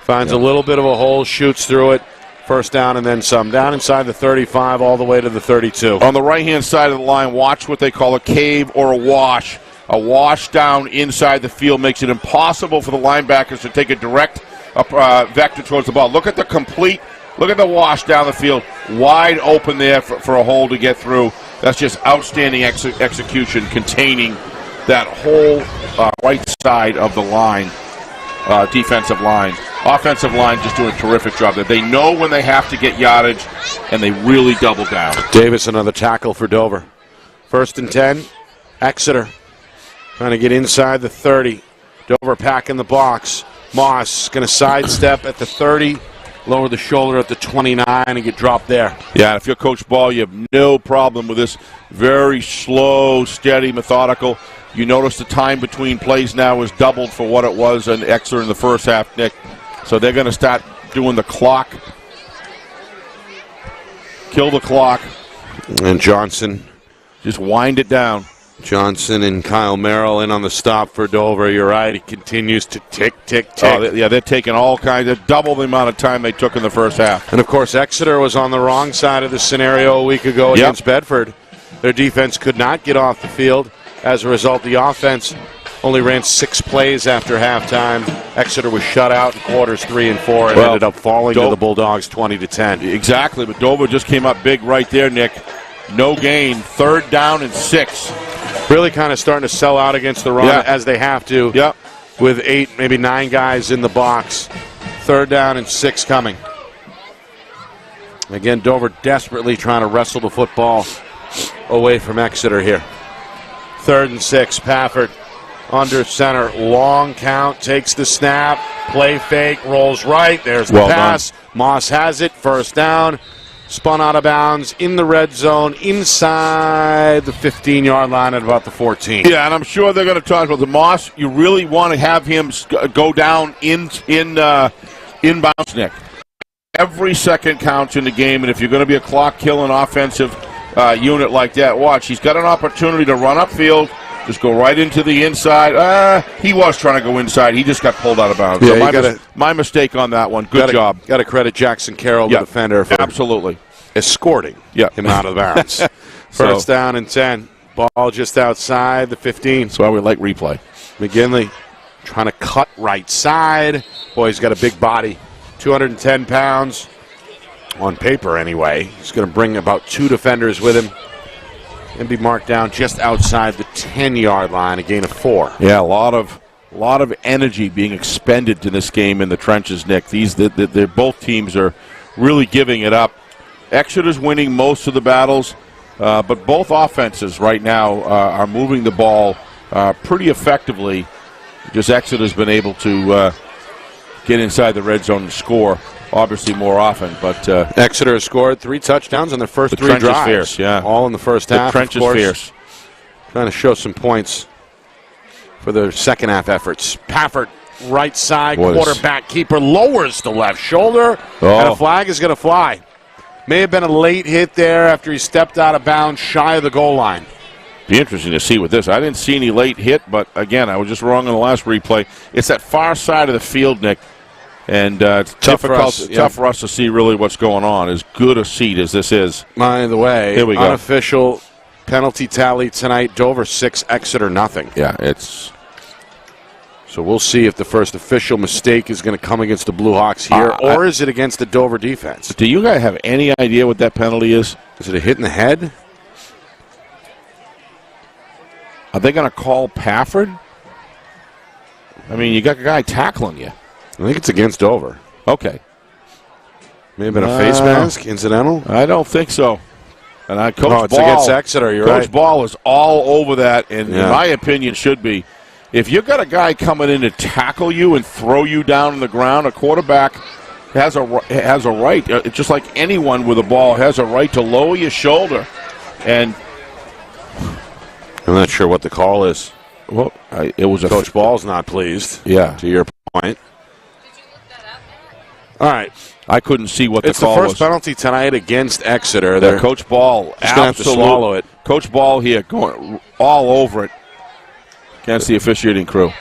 Speaker 5: Finds a little bit of a hole, shoots through it. First down and then some. Down inside the 35 all the way to the 32.
Speaker 2: On the right-hand side of the line, watch what they call a cave or a wash. A wash down inside the field makes it impossible for the linebackers to take a direct vector towards the ball. Look at the wash down the field. Wide open there for a hole to get through. That's just outstanding execution containing that whole right side of the line, defensive line. Offensive line just doing a terrific job there. They know when they have to get yardage, and they really double down.
Speaker 5: Davis, another tackle for Dover. 1st and 10, Exeter trying to get inside the 30. Dover packing the box. Moss going to sidestep at the 30, lower the shoulder at the 29, and get dropped there.
Speaker 2: Yeah, if you're Coach Ball, you have no problem with this very slow, steady, methodical. You notice the time between plays now is doubled for what it was in Exeter in the first half, Nick. So they're going to start doing the clock. Kill the clock.
Speaker 5: And Johnson.
Speaker 2: Just wind it down.
Speaker 5: Johnson and Kyle Merrill in on the stop for Dover. You're right. He continues to tick.
Speaker 2: Oh, they're taking all kinds of double the amount of time they took in the first half.
Speaker 5: And, of course, Exeter was on the wrong side of the scenario a week ago against Bedford. Their defense could not get off the field. As a result, the offense only ran 6 plays after halftime. Exeter was shut out in quarters 3 and 4 and ended up falling to the Bulldogs 20-10.
Speaker 2: Exactly, but Dover just came up big right there, Nick. No gain, 3rd down and 6.
Speaker 5: Really kind of starting to sell out against the run as they have to. With 8, maybe 9 guys in the box. 3rd down and 6 coming. Again, Dover desperately trying to wrestle the football away from Exeter here. 3rd and 6, Pafford under center, long count, takes the snap, play fake, rolls right, there's the pass. Done. Moss has it, 1st down, spun out of bounds in the red zone, inside the 15-yard line at about the 14.
Speaker 2: Yeah, and I'm sure they're going to talk about the Moss. You really want to have him go down in bounds, Nick. Every second counts in the game, and if you're going to be a clock-killing offensive unit like that, watch. He's got an opportunity to run upfield, just go right into the inside. He was trying to go inside. He just got pulled out of bounds.
Speaker 5: Yeah,
Speaker 2: so my mistake on that one. Good job.
Speaker 5: Got to credit Jackson Carroll, the defender, for
Speaker 2: absolutely
Speaker 5: escorting him out of bounds. 1st down and 10. Ball just outside the 15.
Speaker 2: That's why we like replay.
Speaker 5: McGinley trying to cut right side. Boy, he's got a big body. 210 pounds. On paper, anyway. He's going to bring about 2 defenders with him and be marked down just outside the 10-yard line, a gain of 4.
Speaker 2: Yeah, a lot of energy being expended in this game in the trenches, Nick. They're both teams are really giving it up. Exeter's winning most of the battles, but both offenses right now are moving the ball pretty effectively. Just Exeter's been able to get inside the red zone and score. Obviously more often, but
Speaker 5: Exeter has scored 3 touchdowns on their first 3 drives.
Speaker 2: Fierce,
Speaker 5: all in the first half.
Speaker 2: The trench is fierce.
Speaker 5: Trying to show some points for their second half efforts. Pafford, right side, quarterback keeper, lowers the left shoulder, and a flag is going to fly. May have been a late hit there after he stepped out of bounds shy of the goal line.
Speaker 2: Be interesting to see with this. I didn't see any late hit, but again, I was just wrong on the last replay. It's that far side of the field, Nick. And it's tough for us to see really what's going on, as good a seat as this is.
Speaker 5: By the way,
Speaker 2: here we go.
Speaker 5: Unofficial penalty tally tonight, Dover 6, Exeter nothing.
Speaker 2: Yeah, it's...
Speaker 5: So we'll see if the first official mistake is going to come against the Blue Hawks here, or is it against the Dover defense?
Speaker 2: Do you guys have any idea what that penalty is?
Speaker 5: Is it a hit in the head?
Speaker 2: Are they going to call Pafford? I mean, you got a guy tackling you.
Speaker 5: I think it's against Dover.
Speaker 2: Okay.
Speaker 5: May have been a face mask, incidental?
Speaker 2: I don't think so. And Coach Ball,
Speaker 5: it's against Exeter, you're right.
Speaker 2: Coach Ball is all over that, and in my opinion should be. If you've got a guy coming in to tackle you and throw you down on the ground, a quarterback has a right, just like anyone with a ball, has a right to lower your shoulder. And
Speaker 5: I'm not sure what the call is.
Speaker 2: Well, it was a
Speaker 5: Coach Ball's not pleased.
Speaker 2: Yeah.
Speaker 5: To your point. All right.
Speaker 2: I couldn't see what the call was.
Speaker 5: It's the first penalty tonight against Exeter.
Speaker 2: They're Coach Ball
Speaker 5: just going to have to swallow it.
Speaker 2: Coach Ball here going all over it against the officiating crew.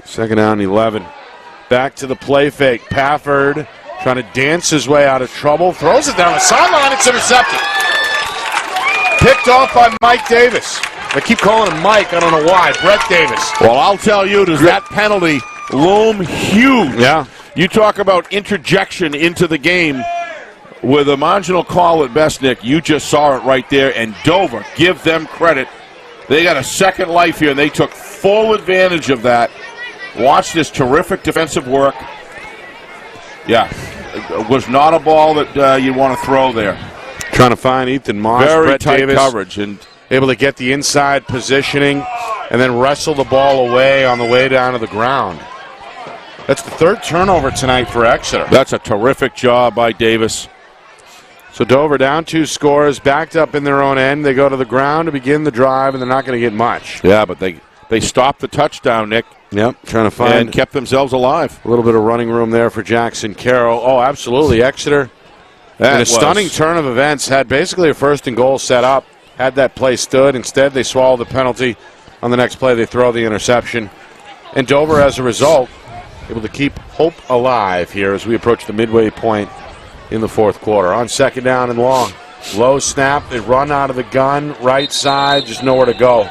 Speaker 5: Second down, 11. Back to the play fake. Pafford trying to dance his way out of trouble. Throws it down the sideline. It's intercepted. Picked off by Mike Davis. I keep calling him Mike. I don't know why. Brett Davis.
Speaker 2: Well, I'll tell you, does that penalty loom huge?
Speaker 5: Yeah.
Speaker 2: You talk about interjection into the game with a marginal call at best, Nick. You just saw it right there. And Dover, give them credit. They got a second life here, and they took full advantage of that. Watch this terrific defensive work. Yeah, it was not a ball that you want to throw there.
Speaker 5: Trying to find Ethan Moss.
Speaker 2: Very
Speaker 5: Brett
Speaker 2: tight
Speaker 5: Davis,
Speaker 2: coverage. And
Speaker 5: able to get the inside positioning and then wrestle the ball away on the way down to the ground. That's the third turnover tonight for Exeter.
Speaker 2: That's a terrific job by Davis.
Speaker 5: So Dover down 2 scores, backed up in their own end. They go to the ground to begin the drive, and they're not going to get much.
Speaker 2: Yeah, but they stopped the touchdown, Nick.
Speaker 5: Yep, trying to find.
Speaker 2: And kept themselves alive.
Speaker 5: A little bit of running room there for Jackson Carroll. Oh, absolutely. Exeter, in a stunning turn of events, had basically a first and goal set up, had that play stood. Instead, they swallow the penalty. On the next play, they throw the interception. And Dover, as a result, able to keep hope alive here as we approach the midway point in the fourth quarter. On second down and long. Low snap. They run out of the gun. Right side. Just nowhere to go.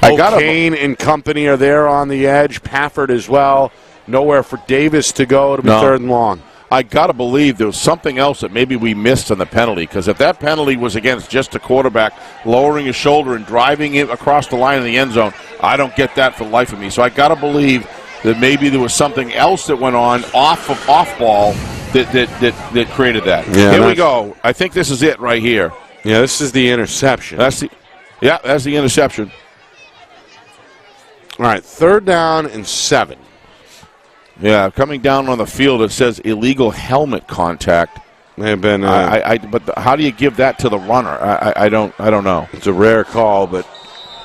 Speaker 5: O'Kane and company are there on the edge. Pafford as well. Nowhere for Davis to go. It'll be third and long.
Speaker 2: I got to believe there was something else that maybe we missed on the penalty, because if that penalty was against just a quarterback lowering his shoulder and driving it across the line in the end zone, I don't get that for the life of me. So I got to believe that maybe there was something else that went on off ball that created that.
Speaker 5: Yeah,
Speaker 2: here we go. I think this is it right here.
Speaker 5: Yeah, this is the interception.
Speaker 2: That's the interception.
Speaker 5: All right, third down and 7.
Speaker 2: Yeah, coming down on the field, it says illegal helmet contact.
Speaker 5: May have been.
Speaker 2: But how do you give that to the runner? I don't know.
Speaker 5: It's a rare call, but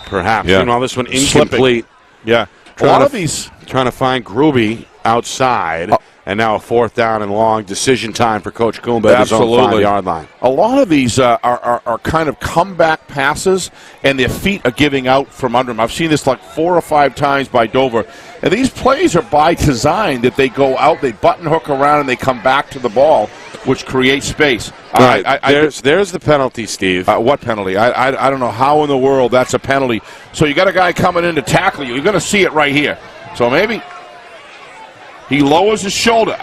Speaker 5: perhaps.
Speaker 2: Yeah.
Speaker 5: Meanwhile, this one incomplete.
Speaker 2: Yeah.
Speaker 5: A lot of these trying to find Gruby outside, and now a fourth down and long. Decision time for Coach Goomba at his own 5-yard line.
Speaker 2: A lot of these are kind of comeback passes, and their feet are giving out from under them. I've seen this like 4 or 5 times by Dover. And these plays are by design, that they go out, they button hook around, and they come back to the ball, which creates space.
Speaker 5: All right, there's the penalty, Steve.
Speaker 2: What penalty? I don't know how in the world that's a penalty. So you got a guy coming in to tackle you. You're going to see it right here. So maybe he lowers his shoulder.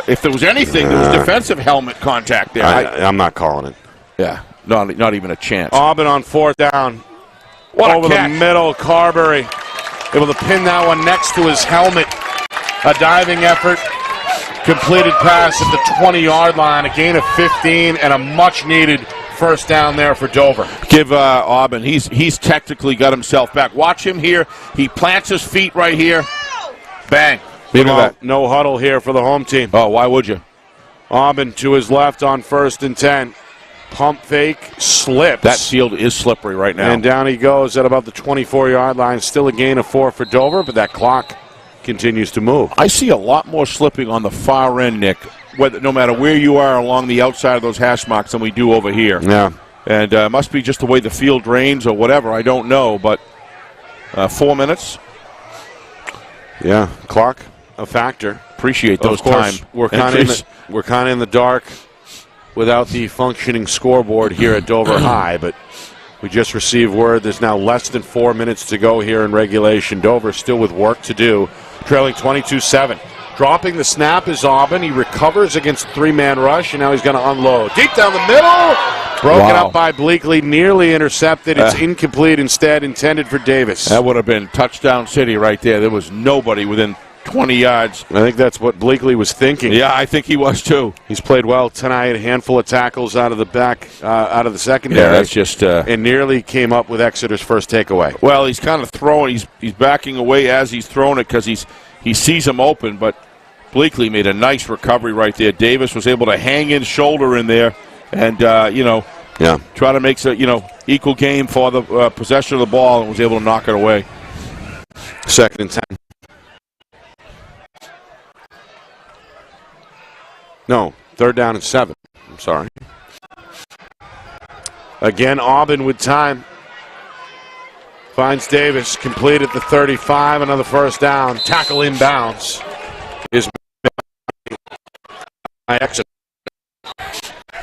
Speaker 2: If there was anything, there was defensive helmet contact there.
Speaker 5: I'm not calling it.
Speaker 2: Yeah, not even a chance.
Speaker 5: Auburn on fourth down.
Speaker 2: What
Speaker 5: over
Speaker 2: a catch.
Speaker 5: The middle, Carberry able to pin that one next to his helmet. A diving effort. Completed pass at the 20-yard line. A gain of 15 and a much-needed first down there for Dover.
Speaker 2: Give Auburn. He's technically got himself back. Watch him here. He plants his feet right here. Bang.
Speaker 5: No huddle here for the home team.
Speaker 2: Oh, why would you?
Speaker 5: Auburn to his left on 1st and 10. Pump fake, slips.
Speaker 2: That field is slippery right now.
Speaker 5: And down he goes at about the 24-yard line. Still a gain of 4 for Dover, but that clock continues to move.
Speaker 2: I see a lot more slipping on the far end, Nick, no matter where you are along the outside of those hash marks than we do over here.
Speaker 5: Yeah.
Speaker 2: And it must be just the way the field drains or whatever. I don't know, but 4 minutes.
Speaker 5: Yeah, clock a factor.
Speaker 2: Appreciate those
Speaker 5: times.
Speaker 2: time.
Speaker 5: We're kind of in the dark without the functioning scoreboard here at Dover High, but we just received word there's now less than 4 minutes to go here in regulation. Dover still with work to do, trailing 22-7. Dropping the snap is Auburn. He recovers against 3-man rush, and now he's going to unload. Deep down the middle. Broken up by Bleakley, nearly intercepted. It's incomplete instead, intended for Davis.
Speaker 2: That would have been touchdown city right there. There was nobody within 20 yards.
Speaker 5: I think that's what Bleakley was thinking.
Speaker 2: Yeah, I think he was too.
Speaker 5: He's played well tonight. A handful of tackles out of the back, out of the secondary.
Speaker 2: Yeah, that's just
Speaker 5: and nearly came up with Exeter's first takeaway. Well,
Speaker 2: he's kind of throwing. He's backing away as he's throwing it because he sees him open. But Bleakley made a nice recovery right there. Davis was able to hang in shoulder in there, and
Speaker 5: Yeah.
Speaker 2: Try to make a equal game for the possession of the ball, and was able to knock it away.
Speaker 5: 2nd and 10. No, 3rd down and 7. I'm sorry. Again, Auburn with time. Finds Davis, complete at the 35, another first down. Tackle inbounds is Exeter.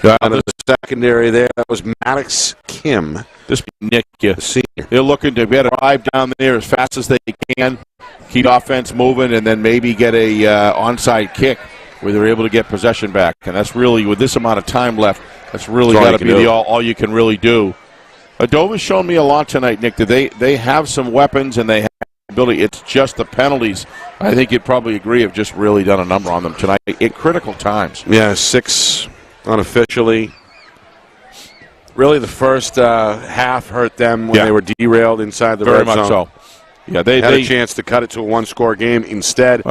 Speaker 5: Out of the secondary there, that was Maddox Kim.
Speaker 2: This Nick,
Speaker 5: the senior.
Speaker 2: They're looking to get a drive down there as fast as they can, keep offense moving, and then maybe get a onside kick where they're able to get possession back. And that's really, with this amount of time left, that's really got to be all you can really do. Dover's shown me a lot tonight, Nick. That they have some weapons and they have ability. It's just the penalties. I think you'd probably agree have just really done a number on them tonight at critical times.
Speaker 5: Yeah, 6 unofficially. Really, the first half hurt them when they were derailed inside the red zone.
Speaker 2: Very much so. Yeah, they
Speaker 5: had a chance to cut it to a one-score game. Instead,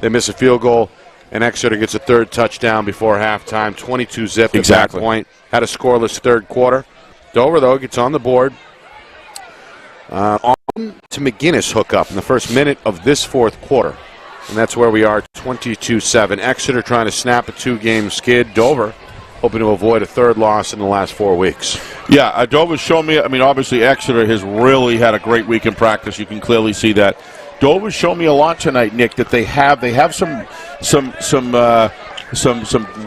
Speaker 5: they miss a field goal, and Exeter gets a 3rd touchdown before halftime. 22-zip at that point. Had a scoreless 3rd quarter. Dover, though, gets on the board. On to McGinnis hookup in the first minute of this 4th quarter. And that's where we are, 22-7. Exeter trying to snap a 2-game skid. Dover hoping to avoid a 3rd loss in the last 4 weeks.
Speaker 2: Yeah, Dover's shown me, obviously Exeter has really had a great week in practice. You can clearly see that. Dover's shown me a lot tonight, Nick, that they have some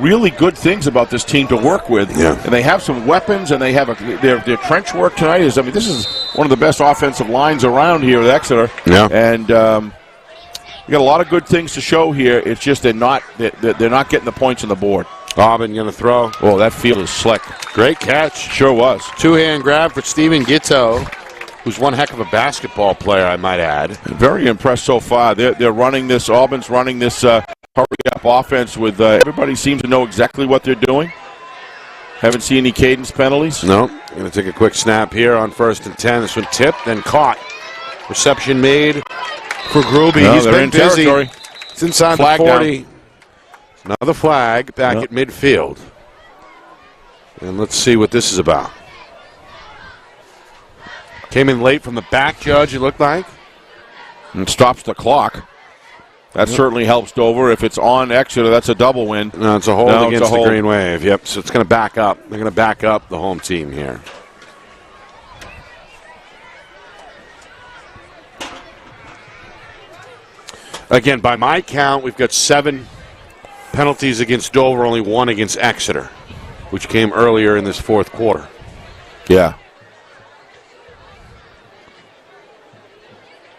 Speaker 2: really good things about this team to work with.
Speaker 5: Yeah.
Speaker 2: And they have some weapons, and they have their trench work tonight is, this is one of the best offensive lines around here at Exeter.
Speaker 5: Yeah.
Speaker 2: And we got a lot of good things to show here. It's just they're not getting the points on the board.
Speaker 5: Auburn going to throw.
Speaker 2: Oh, that field is slick.
Speaker 5: Great catch.
Speaker 2: Sure was.
Speaker 5: 2-hand grab for Stephen Gitto, who's one heck of a basketball player, I might add.
Speaker 2: Very impressed so far. They're running this. Auburn's running this hurry-up offense with everybody seems to know exactly what they're doing. Haven't seen any cadence penalties.
Speaker 5: No. Going to take a quick snap here on 1st and 10. This one tipped, then caught. Reception made for Gruby.
Speaker 2: No,
Speaker 5: he's been
Speaker 2: in
Speaker 5: busy.
Speaker 2: territory.
Speaker 5: It's inside
Speaker 2: Flag
Speaker 5: the 40.
Speaker 2: down.
Speaker 5: Another flag back at midfield. And let's see what this is about. Came in late from the back, Judge, it looked like.
Speaker 2: And stops the clock. That certainly helps Dover. If it's on Exeter, that's a double win.
Speaker 5: No, it's a hold against the Green Wave. Yep, so it's going to back up. They're going to back up the home team here. Again, by my count, we've got 7 penalties against Dover, only 1 against Exeter, which came earlier in this 4th quarter.
Speaker 2: Yeah.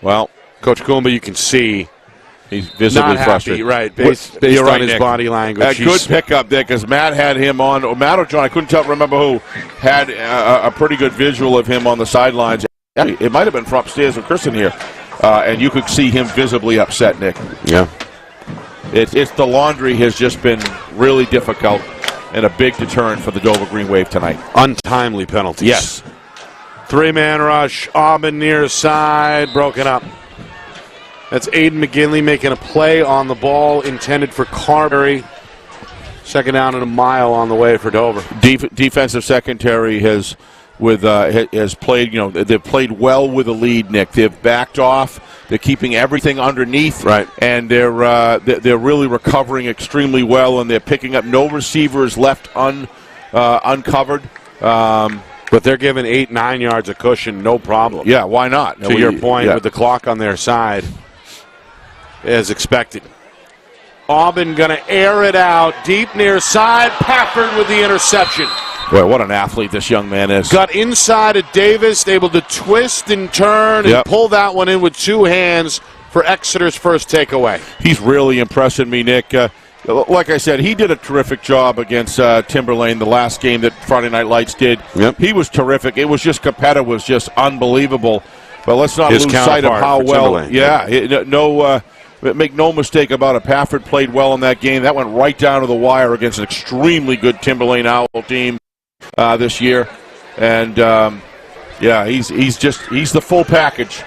Speaker 2: Well,
Speaker 5: Coach Kumba, you can see
Speaker 2: he's visibly
Speaker 5: not
Speaker 2: frustrated.
Speaker 5: Happy, right, based on his body language.
Speaker 2: A good pickup there because Matt had him on, or Matt or John, I couldn't remember who, had a pretty good visual of him on the sidelines. It might have been from upstairs with Kristen here, and you could see him visibly upset, Nick.
Speaker 5: Yeah.
Speaker 2: It's the laundry has just been really difficult and a big deterrent for the Dover Green Wave tonight.
Speaker 5: Untimely penalties.
Speaker 2: Yes.
Speaker 5: 3-man rush. Auburn near side. Broken up. That's Aiden McGinley making a play on the ball intended for Carberry. 2nd down and a mile on the way for Dover.
Speaker 2: Defensive secondary has played. They've played well with the lead, Nick. They've backed off. They're keeping everything underneath,
Speaker 5: right? And
Speaker 2: they're really recovering extremely well, and they're picking up no receivers left uncovered.
Speaker 5: But they're giving 8-9 yards of cushion, no problem.
Speaker 2: Yeah, why not?
Speaker 5: To your point, with the clock on their side, as expected. Auburn going to air it out deep near side. Pafford with the interception.
Speaker 2: Boy, what an athlete this young man is.
Speaker 5: Got inside of Davis, able to twist and turn and pull that one in with 2 hands for Exeter's first takeaway.
Speaker 2: He's really impressing me, Nick. Like I said, he did a terrific job against Timberlane the last game that Friday Night Lights did.
Speaker 5: Yep.
Speaker 2: He was terrific. It was just Capetta was just unbelievable. But let's not lose sight of how well. Yeah, make no mistake about it. Pafford played well in that game. That went right down to the wire against an extremely good Timberlane Owl team this year. And he's the full package,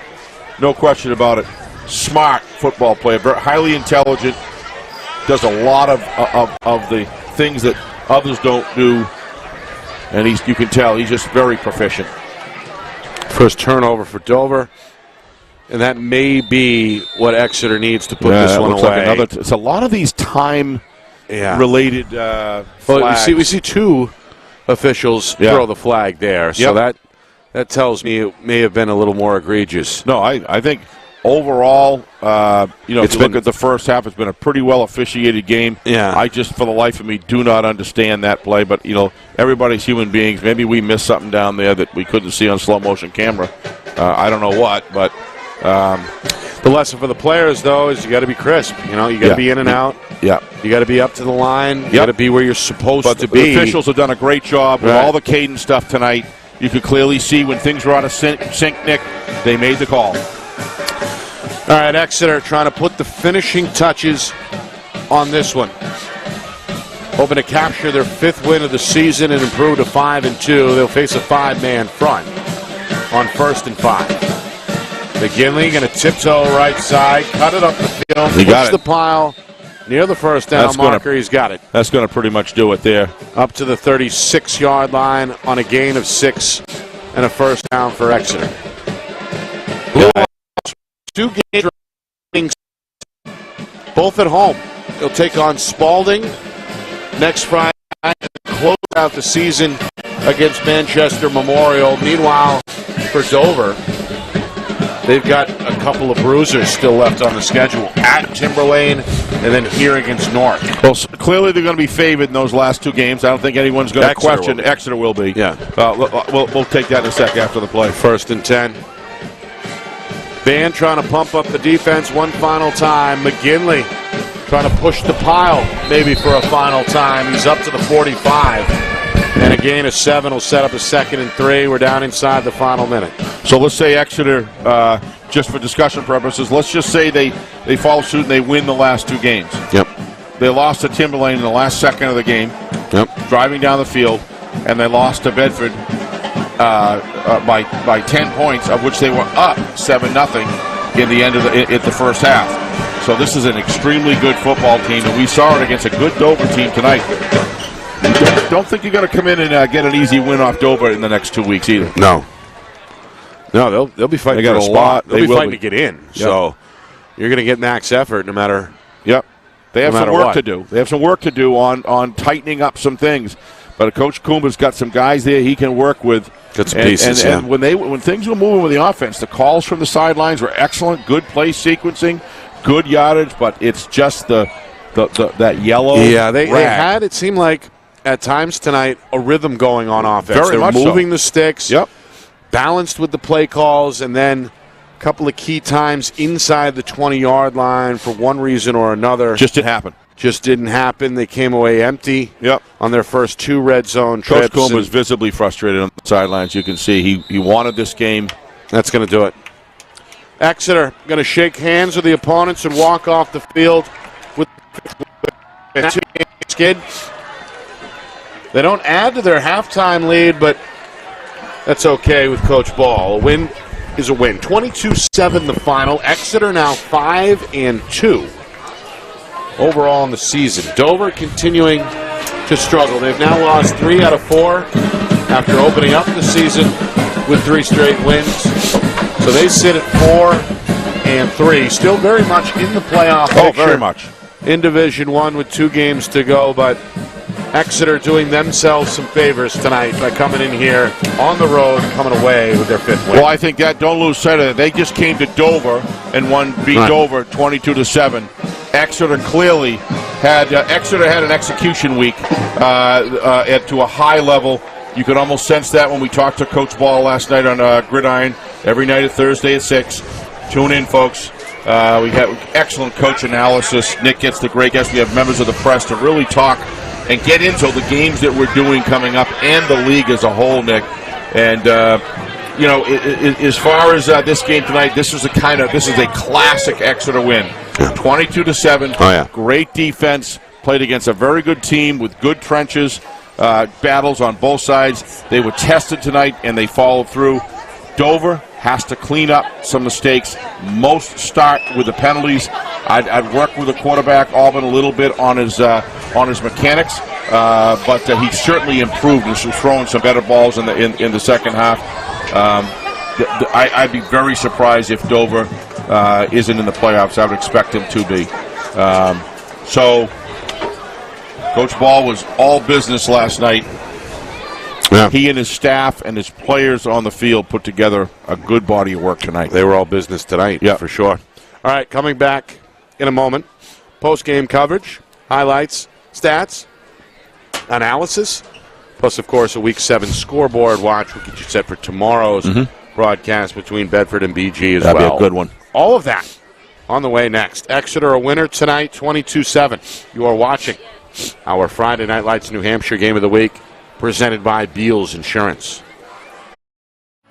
Speaker 2: no question about it. Smart football player, very highly intelligent. Does a lot of the things that others don't do, and you can tell he's just very proficient.
Speaker 5: First turnover for Dover. And that may be what Exeter needs to put this one away.
Speaker 2: Like it's a lot of these time-related flags.
Speaker 5: Well, we see two officials throw the flag there, so that tells me it may have been a little more egregious.
Speaker 2: No, I think overall, if you look at the first half, it's been a pretty well officiated game.
Speaker 5: Yeah.
Speaker 2: I just, for the life of me, do not understand that play. But everybody's human beings. Maybe we missed something down there that we couldn't see on slow motion camera. I don't know what, but.
Speaker 5: The lesson for the players, though, is you got to be crisp. You got to be in and out.
Speaker 2: Yeah.
Speaker 5: You got to be up to the line. You got to be where you're supposed to be.
Speaker 2: The officials have done a great job with all the Caden stuff tonight. You could clearly see when things were out of sync, Nick, they made the call.
Speaker 5: All right, Exeter trying to put the finishing touches on this one. Hoping to capture their 5th win of the season and improve to 5-2. They'll face a 5-man front on 1st and 5. McGinley going to tiptoe right side, cut it up the field, puts the pile near the first down marker. He's got it.
Speaker 2: That's going to pretty much do it there.
Speaker 5: Up to the 36-yard line on a gain of 6 and a first down for Exeter. Two games, both at home. They'll take on Spalding next Friday night to close out the season against Manchester Memorial. Meanwhile, for Dover, they've got a couple of bruisers still left on the schedule at Timberlane and then here against North.
Speaker 2: Well, clearly they're going to be favored in those last 2 games. I don't think anyone's going to question. Exeter will be.
Speaker 5: Yeah.
Speaker 2: We'll take that in a sec after the play.
Speaker 5: 1st and 10. Van trying to pump up the defense one final time. McGinley trying to push the pile maybe for a final time. He's up to the 45. And a gain of 7 will set up a 2nd and 3. We're down inside the final minute.
Speaker 2: So let's say Exeter, just for discussion purposes, let's just say they follow suit and they win the last 2 games.
Speaker 5: Yep.
Speaker 2: They lost to Timberlane in the last second of the game.
Speaker 5: Yep.
Speaker 2: Driving down the field, and they lost to Bedford by 10 points, of which they were up 7-0 in the end of the first half. So this is an extremely good football team, and we saw it against a good Dover team tonight. Don't think you're going to come in and get an easy win off Dover in the next 2 weeks either.
Speaker 5: No, they'll be fighting for a spot. They'll be fighting to get in. Yep. So you're going to get max effort no matter.
Speaker 2: Yep. They have some work
Speaker 5: what.
Speaker 2: to do. They have some work to do on tightening up some things. But Coach Kumba's got some guys there he can work with.
Speaker 5: Got some pieces,
Speaker 2: and when things were moving with the offense, the calls from the sidelines were excellent. Good play sequencing, good yardage, but it's just that yellow.
Speaker 5: Yeah, they had, it seemed like, at times tonight, a rhythm going on offense. They're moving the sticks, balanced with the play calls, and then a couple of key times inside the 20-yard line for one reason or another.
Speaker 2: Just didn't happen.
Speaker 5: They came away empty on their first 2 red zone trips.
Speaker 2: Coach Coombe was visibly frustrated on the sidelines. You can see he wanted this game.
Speaker 5: That's going to do it. Exeter going to shake hands with the opponents and walk off the field with a 2-game skid. They don't add to their halftime lead, but that's okay with Coach Ball. A win is a win. 22-7 the final. Exeter now 5-2 overall in the season. Dover continuing to struggle. They've now lost 3 out of 4 after opening up the season with 3 straight wins. So they sit at 4-3. Still very much in the playoff picture.
Speaker 2: Oh, very much.
Speaker 5: In Division I with 2 games to go, but Exeter doing themselves some favors tonight by coming in here on the road and coming away with their 5th win.
Speaker 2: Well, I think that, don't lose sight of it. They just came to Dover and beat Dover 22-7. Exeter clearly had an execution week to a high level. You could almost sense that when we talked to Coach Ball last night on Gridiron, every night at Thursday at 6. Tune in, folks. We have excellent coach analysis. Nick gets the great guests. We have members of the press to really talk and get into the games that we're doing coming up and the league as a whole, Nick. And as far as this game tonight, this is a classic Exeter win, 22-7.
Speaker 5: Oh, yeah.
Speaker 2: Great defense, played against a very good team with good trenches, battles on both sides. They were tested tonight and they followed through. Dover has to clean up some mistakes. Most start with the penalties. I'd work with the quarterback Auburn a little bit on his mechanics. but he certainly improved. He was throwing some better balls in the second half. I'd be very surprised if Dover isn't in the playoffs. I would expect him to be. So Coach Ball was all business last night.
Speaker 5: Yeah.
Speaker 2: He and his staff and his players on the field put together a good body of work tonight.
Speaker 5: They were all business tonight,
Speaker 2: yeah,
Speaker 5: for sure. All right, coming back in a moment. Post-game coverage, highlights, stats, analysis, plus, of course, a Week 7 scoreboard watch. We'll get you set for tomorrow's broadcast between Bedford and BG as well.
Speaker 2: That'd be a good one.
Speaker 5: All of that on the way next. Exeter a winner tonight, 22-7. You are watching our Friday Night Lights New Hampshire Game of the Week, presented by Beals Insurance.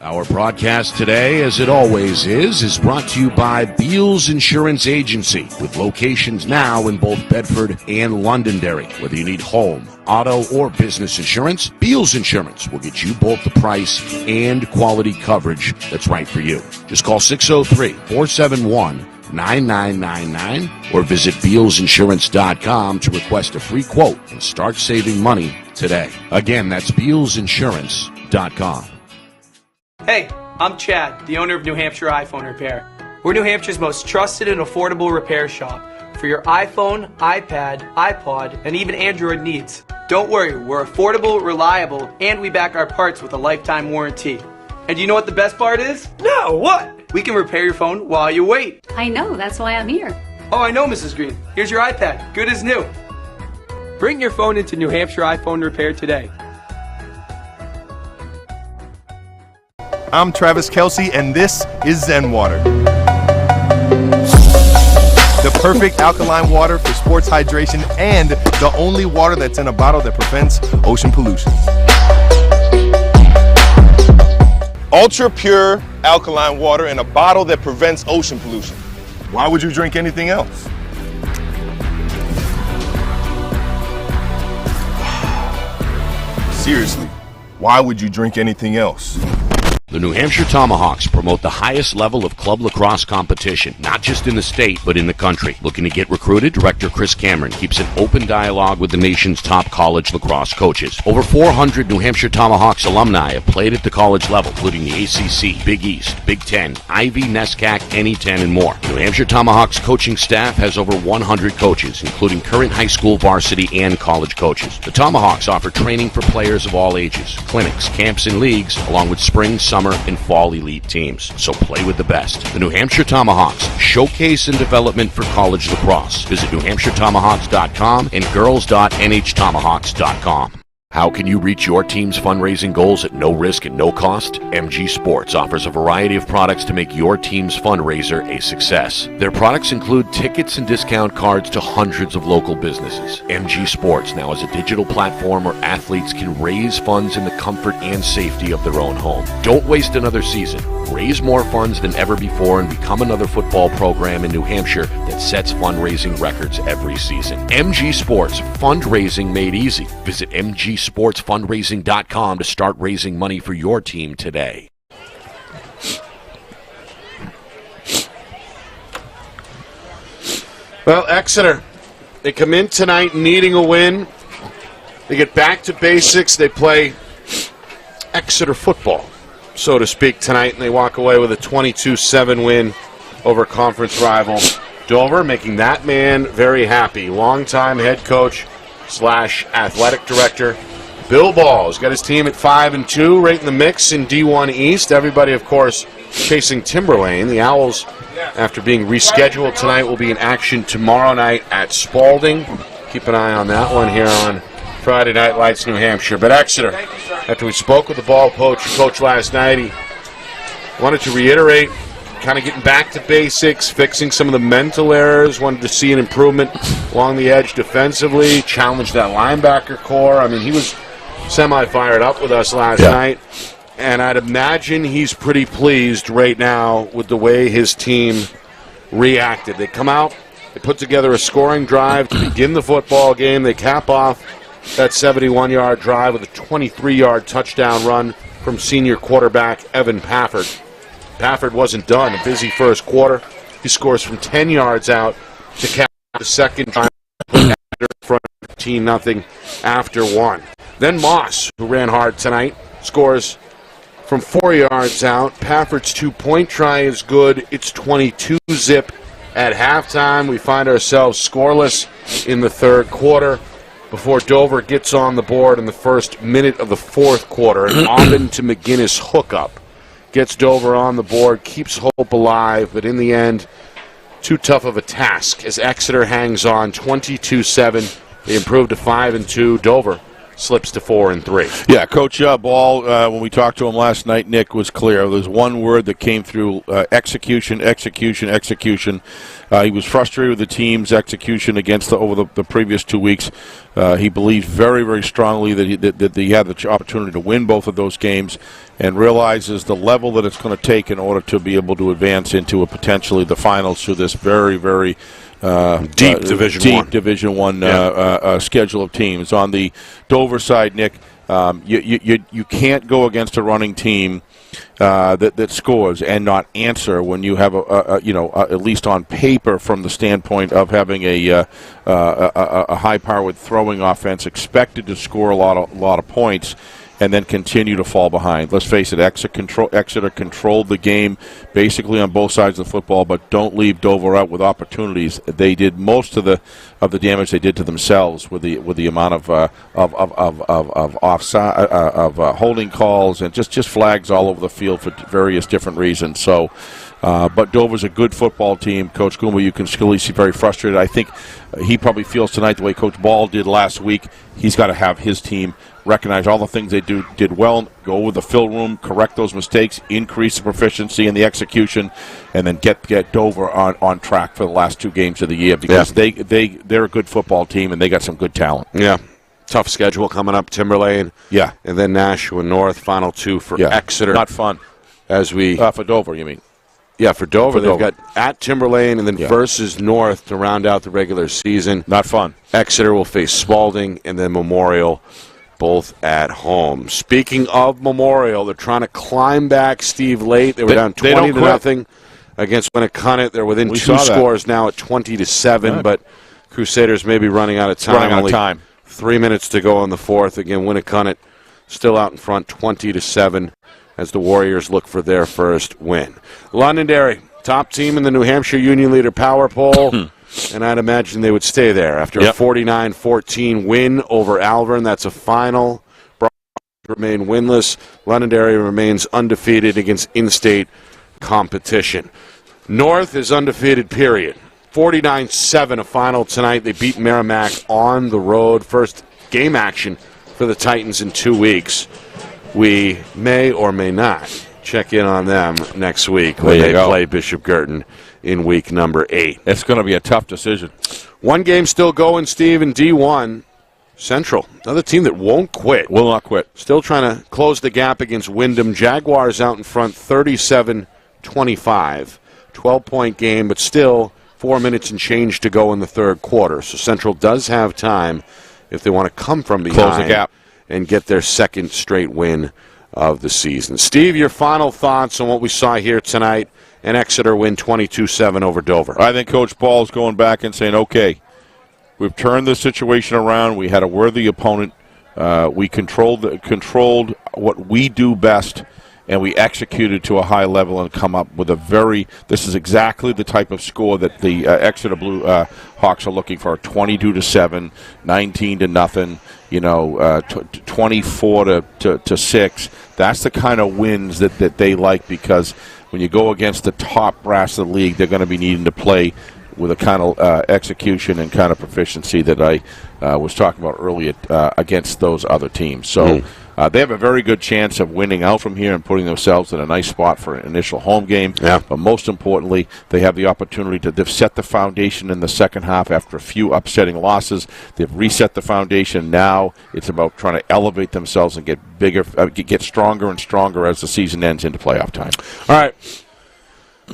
Speaker 3: Our broadcast today, as it always is brought to you by Beals Insurance Agency, with locations now in both Bedford and Londonderry. Whether you need home, auto, or business insurance, Beals Insurance will get you both the price and quality coverage that's right for you. Just call 603-471-9999 or visit BealsInsurance.com to request a free quote and start saving money today. Again, that's BealsInsurance.com.
Speaker 4: Hey, I'm Chad, the owner of New Hampshire iPhone Repair. We're New Hampshire's most trusted and affordable repair shop for your iPhone, iPad, iPod, and even Android needs. Don't worry, we're affordable, reliable, and we back our parts with a lifetime warranty. And you know what the best part is? No, what? We can repair your phone while you wait.
Speaker 7: I know, that's why I'm here.
Speaker 4: Oh, I know, Mrs. Green. Here's your iPad, good as new. Bring your phone into New Hampshire iPhone Repair today.
Speaker 6: I'm Travis Kelsey, and this is Zen Water. The perfect alkaline water for sports hydration and the only water that's in a bottle that prevents ocean pollution. Ultra pure alkaline water in a bottle that prevents ocean pollution. Why would you drink anything else? Seriously, why would you drink anything else?
Speaker 3: The New Hampshire Tomahawks promote the highest level of club lacrosse competition, not just in the state, but in the country. Looking to get recruited? Director Chris Cameron keeps an open dialogue with the nation's top college lacrosse coaches. Over 400 New Hampshire Tomahawks alumni have played at the college level, including the ACC, Big East, Big Ten, Ivy, NESCAC, NE10, and more. New Hampshire Tomahawks coaching staff has over 100 coaches, including current high school varsity and college coaches. The Tomahawks offer training for players of all ages, clinics, camps, and leagues, along with spring, summer, and fall elite teams. So play with the best. The New Hampshire Tomahawks, showcase and development for college lacrosse. Visit NewHampshireTomahawks.com and girls.nhtomahawks.com. How can you reach your team's fundraising goals at no risk and no cost? MG Sports offers a variety of products to make your team's fundraiser a success. Their products include tickets and discount cards to hundreds of local businesses. MG Sports now has a digital platform where athletes can raise funds in the comfort and safety of their own home. Don't waste another season. Raise more funds than ever before and become another football program in New Hampshire that sets fundraising records every season. MG Sports, fundraising made easy. Visit MGSportsFundraising.com to start raising money for your team today.
Speaker 5: Well, Exeter, they come in tonight needing a win. They get back to basics. They play Exeter football, so to speak, tonight, and they walk away with a 22-7 win over conference rival Dover, making that man very happy. Longtime head coach / athletic director Bill Ball has got his team at 5-2, right in the mix in D1 East. Everybody, of course, chasing Timberlane. The Owls, after being rescheduled tonight, will be in action tomorrow night at Spalding. Keep an eye on that one here on Friday Night Lights New Hampshire. But Exeter, after we spoke with the ball coach last night, he wanted to reiterate kind of getting back to basics, fixing some of the mental errors, wanted to see an improvement along the edge defensively, challenge that linebacker core. I mean, he was semi-fired up with us last night, and I'd imagine he's pretty pleased right now with the way his team reacted. They come out, they put together a scoring drive to begin the football game. They cap off that 71-yard drive with a 23-yard touchdown run from senior quarterback Evan Pafford. Pafford wasn't done. A busy first quarter. He scores from 10 yards out to cap the second drive, put in front of 13-0 after one. Then Moss, who ran hard tonight, scores from 4 yards out. Pafford's 2-point try is good. It's 22-zip at halftime. We find ourselves scoreless in the third quarter before Dover gets on the board in the first minute of the fourth quarter. An Aubin to McGinnis hookup gets Dover on the board, keeps hope alive, but in the end, too tough of a task as Exeter hangs on 22-7. They improve to 5-2. Dover slips to 4-3.
Speaker 2: Yeah, Coach Ball, when we talked to him last night, Nick, was clear. There's one word that came through, execution. He was frustrated with the team's execution against over the previous 2 weeks. He believes very, very strongly that he had the opportunity to win both of those games and realizes the level that it's going to take in order to be able to advance into potentially the finals through this very, very
Speaker 5: deep Division One
Speaker 2: schedule of teams. On the Dover side, Nick, you can't go against a running team that scores and not answer when you have at least on paper from the standpoint of having a high-powered throwing offense expected to score a lot of points and then continue to fall behind. Let's face it, Exeter controlled the game basically on both sides of the football, but don't leave Dover out with opportunities. They did most of the damage they did to themselves with the amount of offside holding calls and just flags all over the field for various different reasons. So, but Dover's a good football team. Coach Goomba, you can clearly see very frustrated. I think he probably feels tonight the way Coach Ball did last week. He's got to have his team recognize all the things they did well, go with the fill room, correct those mistakes, increase the proficiency and the execution, and then get Dover on track for the last 2 games of the year because they're a good football team and they got some good talent.
Speaker 5: Yeah. Tough schedule coming up, Timberlane.
Speaker 2: Yeah.
Speaker 5: And then Nashua North, final 2 for Exeter.
Speaker 2: Not fun.
Speaker 5: As we
Speaker 2: for Dover, you mean?
Speaker 5: Yeah, for Dover, they've got at Timberlane and then versus North to round out the regular season.
Speaker 2: Not fun.
Speaker 5: Exeter will face Spalding and then Memorial, both at home. Speaking of Memorial, they're trying to climb back Steve late. They were down 20-0 against Winnicott. They're within 2 scores now at 20-7, but Crusaders may be running out of time.
Speaker 2: Running out of time.
Speaker 5: 3 minutes to go in the fourth. Again, Winnicott still out in front 20-7 as the Warriors look for their first win. Londonderry, top team in the New Hampshire Union Leader Power Poll. And I'd imagine they would stay there after a 49-14 win over Alvern. That's a final. Remain winless. Londonderry remains undefeated against in-state competition. North is undefeated, period. 49-7, a final tonight. They beat Merrimack on the road. First game action for the Titans in 2 weeks. We may or may not check in on them next week when they play Bishop Girton in week number 8.
Speaker 2: It's going to be a tough decision.
Speaker 5: One game still going, Steve, in D1. Central, another team that won't quit.
Speaker 2: Will not quit.
Speaker 5: Still trying to close the gap against Wyndham. Jaguars out in front 37-25. 12-point game, but still 4 minutes and change to go in the third quarter. So Central does have time if they want to come from behind.
Speaker 2: Close the gap.
Speaker 5: And get their second straight win of the season. Steve, your final thoughts on what we saw here tonight, and Exeter win 22-7 over Dover.
Speaker 2: I think Coach Ball's going back and saying, okay, we've turned the situation around. We had a worthy opponent. We controlled what we do best, and we executed to a high level and come up with this is exactly the type of score that the Exeter Blue Hawks are looking for. 22-7, 19-0, 24-6. That's the kind of wins that they like, because when you go against the top brass of the league, they're going to be needing to play with a kind of execution and kind of proficiency that I was talking about earlier against those other teams. So they have a very good chance of winning out from here and putting themselves in a nice spot for an initial home game.
Speaker 5: Yeah.
Speaker 2: But most importantly, they have the opportunity to set the foundation in the second half after a few upsetting losses. They've reset the foundation. Now it's about trying to elevate themselves and get bigger, get stronger and stronger as the season ends into playoff time.
Speaker 5: All right.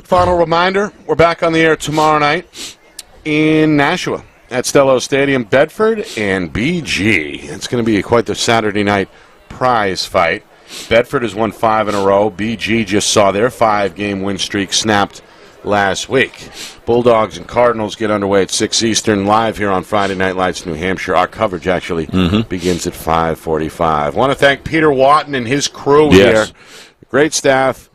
Speaker 5: Final reminder, we're back on the air tomorrow night in Nashua at Stello Stadium, Bedford and BG. It's going to be quite the Saturday night prize fight. Bedford has won 5 in a row. BG just saw their 5-game win streak snapped last week. Bulldogs and Cardinals get underway at 6 Eastern, live here on Friday Night Lights, New Hampshire. Our coverage actually begins at 5:45. Want to thank Peter Watton and his crew here. Great staff,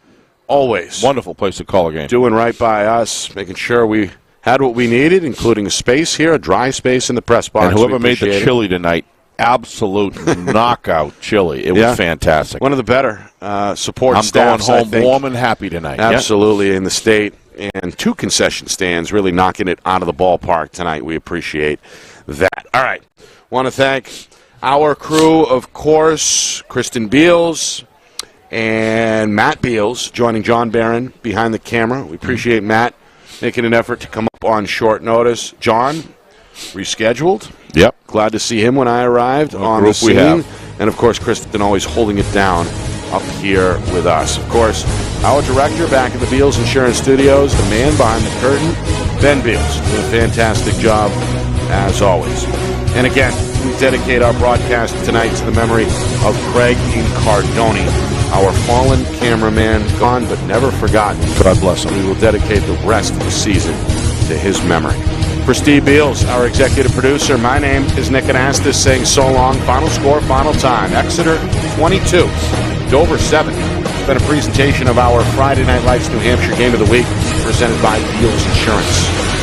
Speaker 5: always.
Speaker 2: Wonderful place to call a game.
Speaker 5: Doing right by us, making sure we had what we needed, including a space here, a dry space in the press box.
Speaker 2: And whoever made the chili tonight, absolute knockout chili. It was fantastic.
Speaker 5: One of the better support staffs,
Speaker 2: I'm going home warm and happy tonight.
Speaker 5: Absolutely, in the state. And 2 concession stands really knocking it out of the ballpark tonight. We appreciate that. All right. Want to thank our crew, of course, Kristen Beals and Matt Beals joining John Barron behind the camera. We appreciate Matt making an effort to come up on short notice. John, rescheduled.
Speaker 2: Yep.
Speaker 5: Glad to see him when I arrived on the scene. And, of course, Kristen always holding it down up here with us. Of course, our director back at the Beals Insurance Studios, the man behind the curtain, Ben Beals, doing a fantastic job as always. And again, we dedicate our broadcast tonight to the memory of Craig Incardoni, our fallen cameraman, gone but never forgotten.
Speaker 2: God bless him.
Speaker 5: We will dedicate the rest of the season to his memory. For Steve Beals, our executive producer, my name is Nick Anastas saying so long. Final score, final time. Exeter 22, Dover 7. It's been a presentation of our Friday Night Lights New Hampshire Game of the Week presented by Beals Insurance.